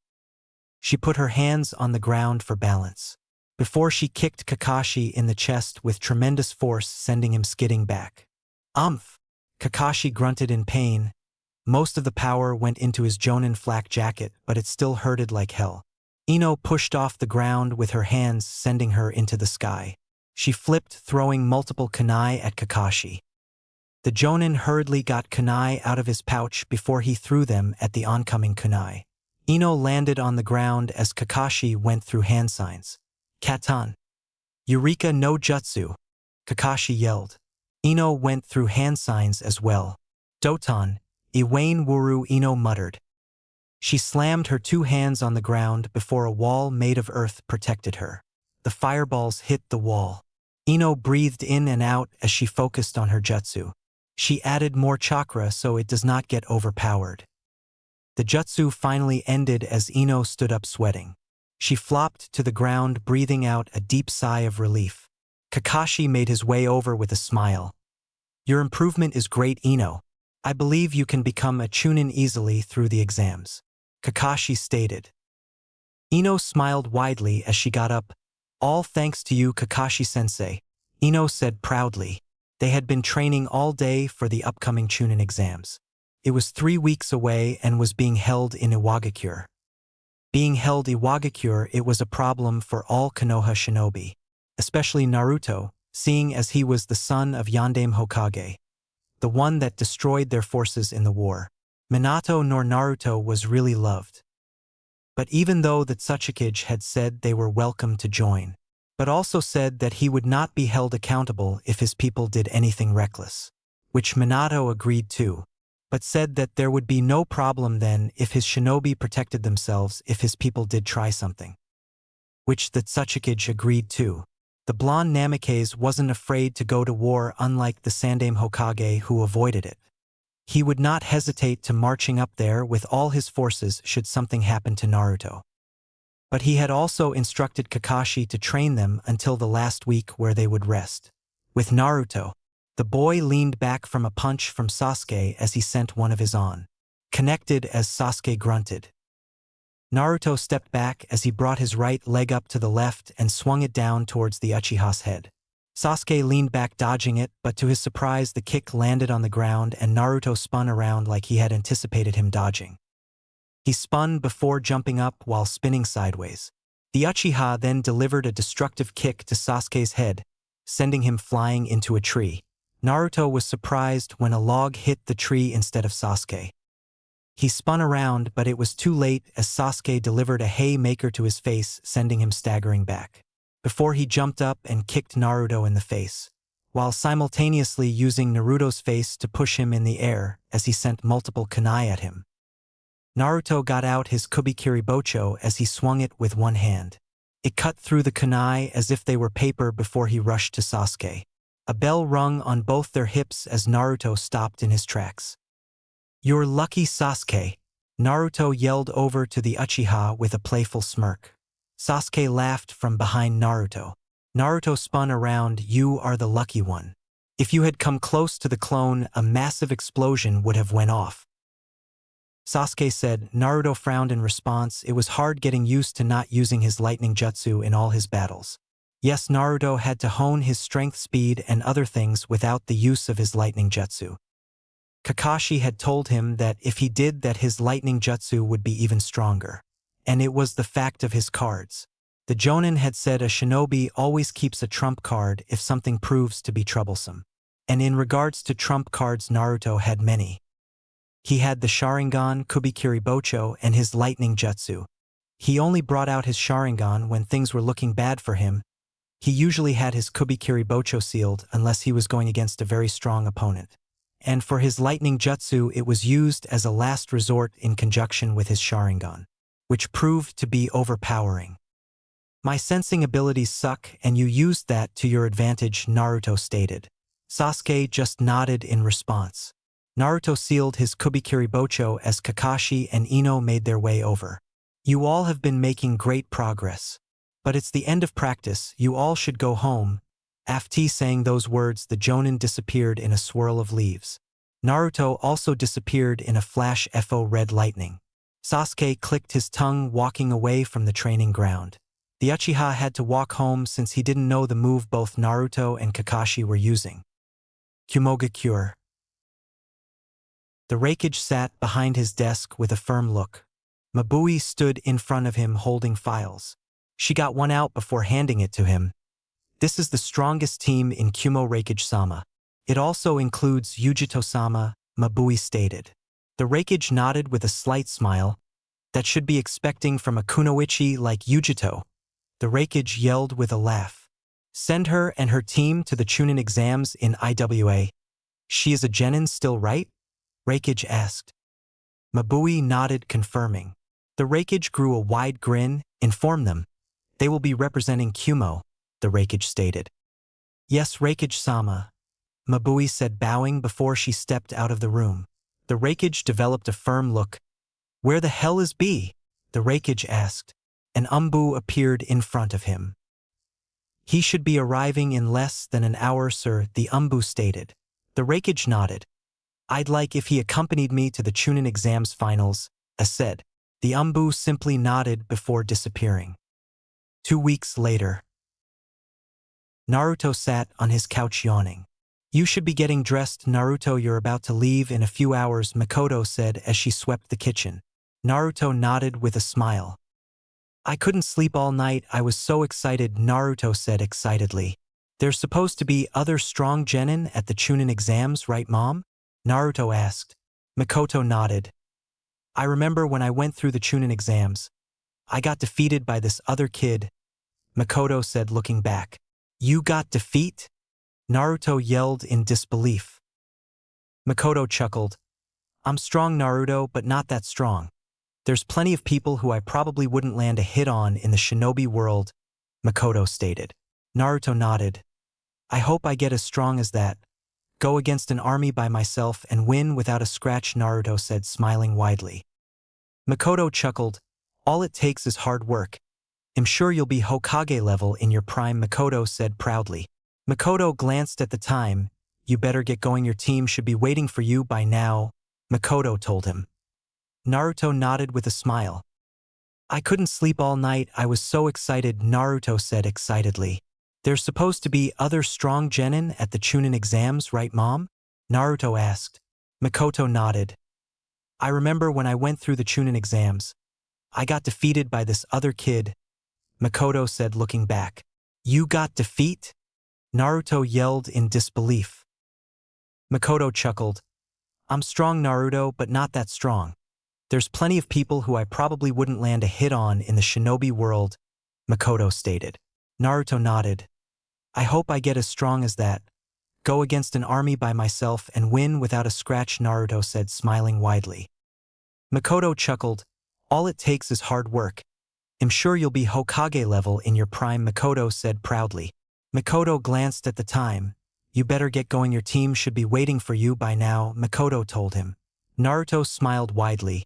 She put her hands on the ground for balance, before she kicked Kakashi in the chest with tremendous force, sending him skidding back. Umph! Kakashi grunted in pain. Most of the power went into his jonin flak jacket, but it still hurted like hell. Ino pushed off the ground with her hands, sending her into the sky. She flipped, throwing multiple kunai at Kakashi. The jonin hurriedly got kunai out of his pouch before he threw them at the oncoming kunai. Ino landed on the ground as Kakashi went through hand signs. Katan. Eureka no jutsu. Kakashi yelled. Ino went through hand signs as well. Doton. Iwane Wuru, Ino muttered. She slammed her 2 hands on the ground before a wall made of earth protected her. The fireballs hit the wall. Ino breathed in and out as she focused on her jutsu. She added more chakra so it does not get overpowered. The jutsu finally ended as Ino stood up sweating. She flopped to the ground, breathing out a deep sigh of relief. Kakashi made his way over with a smile. Your improvement is great, Ino. I believe you can become a chunin easily through the exams, Kakashi stated. Ino smiled widely as she got up. All thanks to you, Kakashi-sensei, Ino said proudly. They had been training all day for the upcoming chunin exams. It was 3 weeks away and was being held in Iwagakure. Being held Iwagakure, it was a problem for all Konoha shinobi, especially Naruto, seeing as he was the son of Yandame Hokage, the one that destroyed their forces in the war. Minato nor Naruto was really loved. But even though the Tsuchikage had said they were welcome to join, but also said that he would not be held accountable if his people did anything reckless, which Minato agreed to, but said that there would be no problem then if his shinobi protected themselves if his people did try something, which the Tsuchikage agreed to. The blonde Namikaze wasn't afraid to go to war, unlike the Sandaime Hokage who avoided it. He would not hesitate to marching up there with all his forces should something happen to Naruto. But he had also instructed Kakashi to train them until the last week where they would rest. With Naruto, the boy leaned back from a punch from Sasuke as he sent one of his on. Connected as Sasuke grunted. Naruto stepped back as he brought his right leg up to the left and swung it down towards the Uchiha's head. Sasuke leaned back dodging it, but to his surprise the kick landed on the ground and Naruto spun around like he had anticipated him dodging. He spun before jumping up while spinning sideways. The Uchiha then delivered a destructive kick to Sasuke's head, sending him flying into a tree. Naruto was surprised when a log hit the tree instead of Sasuke. He spun around, but it was too late as Sasuke delivered a haymaker to his face, sending him staggering back. Before he jumped up and kicked Naruto in the face, while simultaneously using Naruto's face to push him in the air as he sent multiple kunai at him. Naruto got out his Kubikiri Bocho as he swung it with one hand. It cut through the kunai as if they were paper before he rushed to Sasuke. A bell rung on both their hips as Naruto stopped in his tracks. "You're lucky, Sasuke," Naruto yelled over to the Uchiha with a playful smirk. Sasuke laughed from behind Naruto. Naruto spun around. "You are the lucky one. If you had come close to the clone, a massive explosion would have went off," Sasuke said. Naruto frowned in response. It was hard getting used to not using his lightning jutsu in all his battles. Yes, Naruto had to hone his strength, speed, and other things without the use of his lightning jutsu. Kakashi had told him that if he did that his lightning jutsu would be even stronger. And it was the fact of his cards. The Jonin had said a shinobi always keeps a trump card if something proves to be troublesome. And in regards to trump cards, Naruto had many. He had the Sharingan, Kubikiri Bocho, and his lightning jutsu. He only brought out his Sharingan when things were looking bad for him. He usually had his Kubikiri Bocho sealed unless he was going against a very strong opponent. And for his lightning jutsu it was used as a last resort in conjunction with his Sharingan, which proved to be overpowering. "My sensing abilities suck and you used that to your advantage," Naruto stated. Sasuke just nodded in response. Naruto sealed his Kubikiri Bocho as Kakashi and Ino made their way over. "You all have been making great progress. But it's the end of practice, you all should go home." After saying those words, the Jonin disappeared in a swirl of leaves. Naruto also disappeared in a flash of red lightning. Sasuke clicked his tongue, walking away from the training ground. The Uchiha had to walk home since he didn't know the move both Naruto and Kakashi were using. Kumoga Cure. The Raikage sat behind his desk with a firm look. Mabui stood in front of him holding files. She got one out before handing it to him. "This is the strongest team in Kumo Raikage-sama. It also includes Yujito-sama," Mabui stated. The Raikage nodded with a slight smile. "That should be expecting from a kunoichi like Yujito." The Raikage yelled with a laugh. "Send her and her team to the Chunin exams in IWA. She is a genin still, right?" Raikage asked. Mabui nodded, confirming. The Raikage grew a wide grin. "Inform them. They will be representing Kumo," the Raikage stated. "Yes, Raikage-sama," Mabui said, bowing before she stepped out of the room. The Raikage developed a firm look. "Where the hell is B?" the Raikage asked. An Umbu appeared in front of him. "He should be arriving in less than an hour, sir," the Umbu stated. The Raikage nodded. "I'd like if he accompanied me to the Chunin exams finals," said. The Umbu simply nodded before disappearing. 2 weeks later. Naruto sat on his couch yawning. "You should be getting dressed, Naruto. You're about to leave in a few hours," Makoto said as she swept the kitchen. Naruto nodded with a smile. "I couldn't sleep all night. I was so excited," Naruto said excitedly. There's supposed to be other strong genin at the Chunin exams, right, Mom? Naruto asked. Makoto nodded. I remember when I went through the Chunin exams. I got defeated by this other kid, Makoto said looking back. You got defeat? Naruto yelled in disbelief. Makoto chuckled. I'm strong, Naruto, but not that strong. There's plenty of people who I probably wouldn't land a hit on in the shinobi world, Makoto stated. Naruto nodded. I hope I get as strong as that. Go against an army by myself and win without a scratch, Naruto said, smiling widely. Makoto chuckled. All it takes is hard work. I'm sure you'll be Hokage level in your prime, Makoto said proudly. Makoto glanced at the time. You better get going, your team should be waiting for you by now, Makoto told him. Naruto nodded with a smile. I couldn't sleep all night, I was so excited, Naruto said excitedly. There's supposed to be other strong genin at the Chunin exams, right, Mom? Naruto asked. Makoto nodded. I remember when I went through the Chunin exams. I got defeated by this other kid, Makoto said looking back. You got defeat? Naruto yelled in disbelief. Makoto chuckled. I'm strong, Naruto, but not that strong. There's plenty of people who I probably wouldn't land a hit on in the shinobi world, Makoto stated. Naruto nodded. I hope I get as strong as that. Go against an army by myself and win without a scratch, Naruto said, smiling widely. Makoto chuckled. All it takes is hard work. I'm sure you'll be Hokage level in your prime, Makoto said proudly. Makoto glanced at the time. You better get going, your team should be waiting for you by now, Makoto told him. Naruto smiled widely.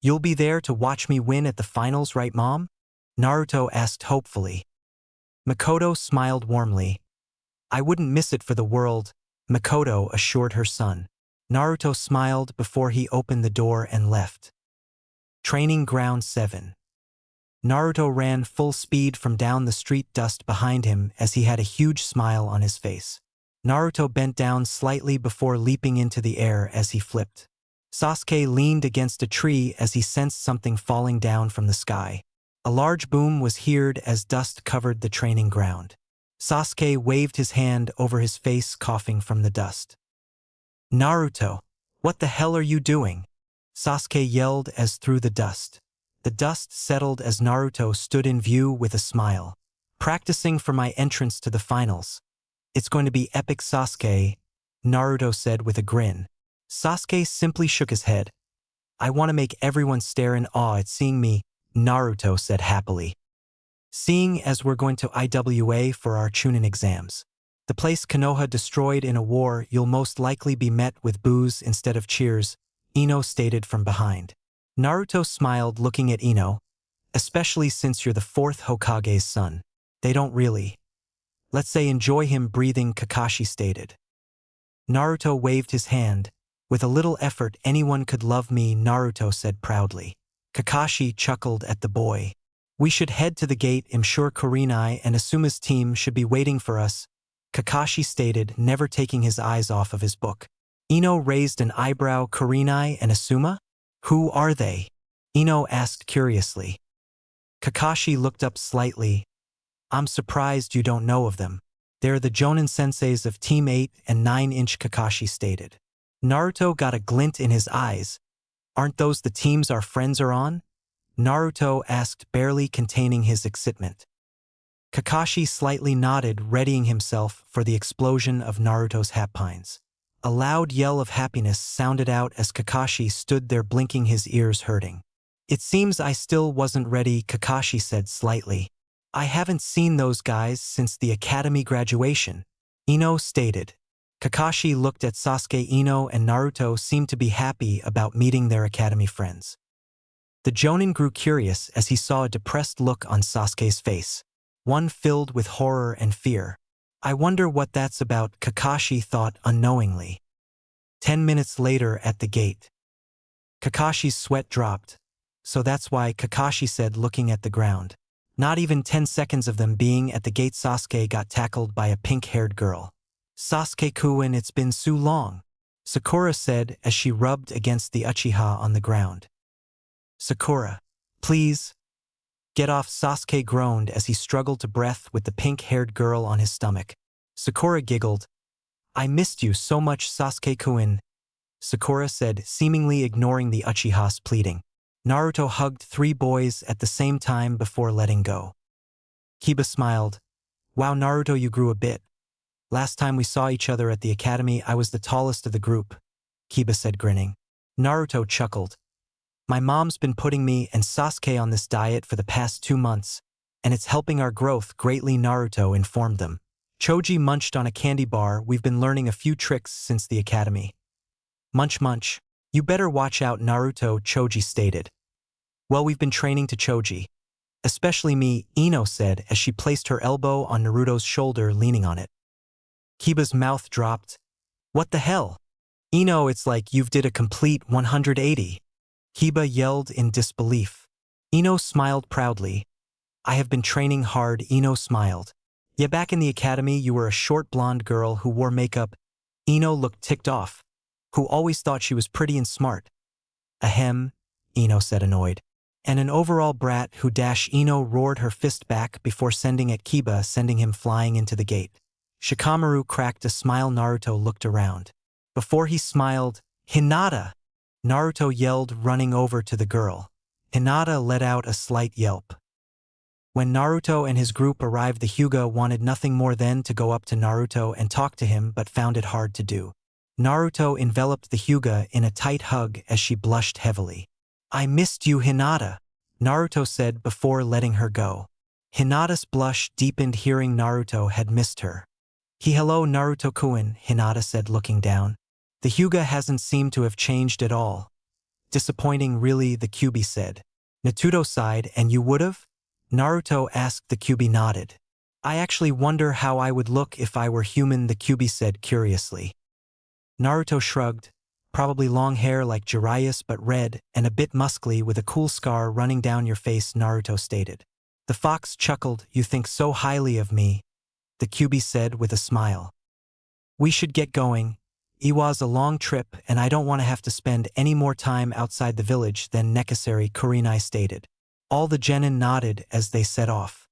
You'll be there to watch me win at the finals, right, Mom? Naruto asked hopefully. Makoto smiled warmly. I wouldn't miss it for the world, Makoto assured her son. Naruto smiled before he opened the door and left. Training Ground 7. Naruto ran full speed from down the street, dust behind him as he had a huge smile on his face. Naruto bent down slightly before leaping into the air as he flipped. Sasuke leaned against a tree as he sensed something falling down from the sky. A large boom was heard as dust covered the training ground. Sasuke waved his hand over his face, coughing from the dust. Naruto, what the hell are you doing? Sasuke yelled as through the dust. The dust settled as Naruto stood in view with a smile. Practicing for my entrance to the finals. It's going to be epic, Sasuke, Naruto said with a grin. Sasuke simply shook his head. I want to make everyone stare in awe at seeing me, Naruto said happily. Seeing as we're going to IWA for our Chunin exams. The place Konoha destroyed in a war, you'll most likely be met with boos instead of cheers, Ino stated from behind. Naruto smiled looking at Ino. Especially since you're the fourth Hokage's son. They don't really. Let's say enjoy him breathing, Kakashi stated. Naruto waved his hand. With a little effort anyone could love me, Naruto said proudly. Kakashi chuckled at the boy. We should head to the gate, I'm sure Kurenai and Asuma's team should be waiting for us, Kakashi stated, never taking his eyes off of his book. Ino raised an eyebrow. Kurenai and Asuma? Who are they? Ino asked curiously. Kakashi looked up slightly. I'm surprised you don't know of them. They're the Jonin senseis of Team 8 and 9-inch, Kakashi stated. Naruto got a glint in his eyes. Aren't those the teams our friends are on? Naruto asked, barely containing his excitement. Kakashi slightly nodded, readying himself for the explosion of Naruto's happines. A loud yell of happiness sounded out as Kakashi stood there blinking, his ears hurting. It seems I still wasn't ready, Kakashi said slightly. I haven't seen those guys since the academy graduation, Ino stated. Kakashi looked at Sasuke. Ino and Naruto seemed to be happy about meeting their academy friends. The Jonin grew curious as he saw a depressed look on Sasuke's face, one filled with horror and fear. I wonder what that's about, Kakashi thought unknowingly. 10 minutes later at the gate. Kakashi's sweat dropped. So that's why, Kakashi said looking at the ground. Not even 10 seconds of them being at the gate, Sasuke got tackled by a pink-haired girl. Sasuke-kun, it's been so long, Sakura said as she rubbed against the Uchiha on the ground. Sakura, please. Get off, Sasuke groaned as he struggled to breath with the pink-haired girl on his stomach. Sakura giggled. I missed you so much, Sasuke-kun, Sakura said, seemingly ignoring the Uchiha's pleading. Naruto hugged 3 boys at the same time before letting go. Kiba smiled. Wow, Naruto, you grew a bit. Last time we saw each other at the academy, I was the tallest of the group, Kiba said, grinning. Naruto chuckled. My mom's been putting me and Sasuke on this diet for the past 2 months, and it's helping our growth greatly, Naruto informed them. Choji munched on a candy bar. We've been learning a few tricks since the academy. Munch munch. You better watch out, Naruto, Choji stated. Well, we've been training to Choji. Especially me, Ino said as she placed her elbow on Naruto's shoulder, leaning on it. Kiba's mouth dropped. What the hell? Ino, it's like you've did a complete 180. Kiba yelled in disbelief. Ino smiled proudly. I have been training hard, Ino smiled. Yeah, back in the academy you were a short blonde girl who wore makeup. Ino looked ticked off. Who always thought she was pretty and smart. Ahem, Ino said, annoyed. And an overall brat who Ino roared her fist back before sending at Kiba, sending him flying into the gate. Shikamaru cracked a smile. Naruto looked around. Before he smiled, Hinata! Naruto yelled, running over to the girl. Hinata let out a slight yelp. When Naruto and his group arrived, the Hyuga wanted nothing more than to go up to Naruto and talk to him, but found it hard to do. Naruto enveloped the Hyuga in a tight hug as she blushed heavily. I missed you, Hinata, Naruto said before letting her go. Hinata's blush deepened hearing Naruto had missed her. Hello, Naruto-kun, Hinata said, looking down. The Hyuga hasn't seemed to have changed at all. Disappointing, really, the Kyuubi said. Naruto sighed. And you would've? Naruto asked. The Kyuubi nodded. I actually wonder how I would look if I were human, the Kyuubi said curiously. Naruto shrugged. Probably long hair like Jiraiya's but red, and a bit muscly with a cool scar running down your face, Naruto stated. The fox chuckled. You think so highly of me, the Kyuubi said with a smile. We should get going. Iwa's a long trip and I don't want to have to spend any more time outside the village than necessary, Kurenai stated. All the genin nodded as they set off.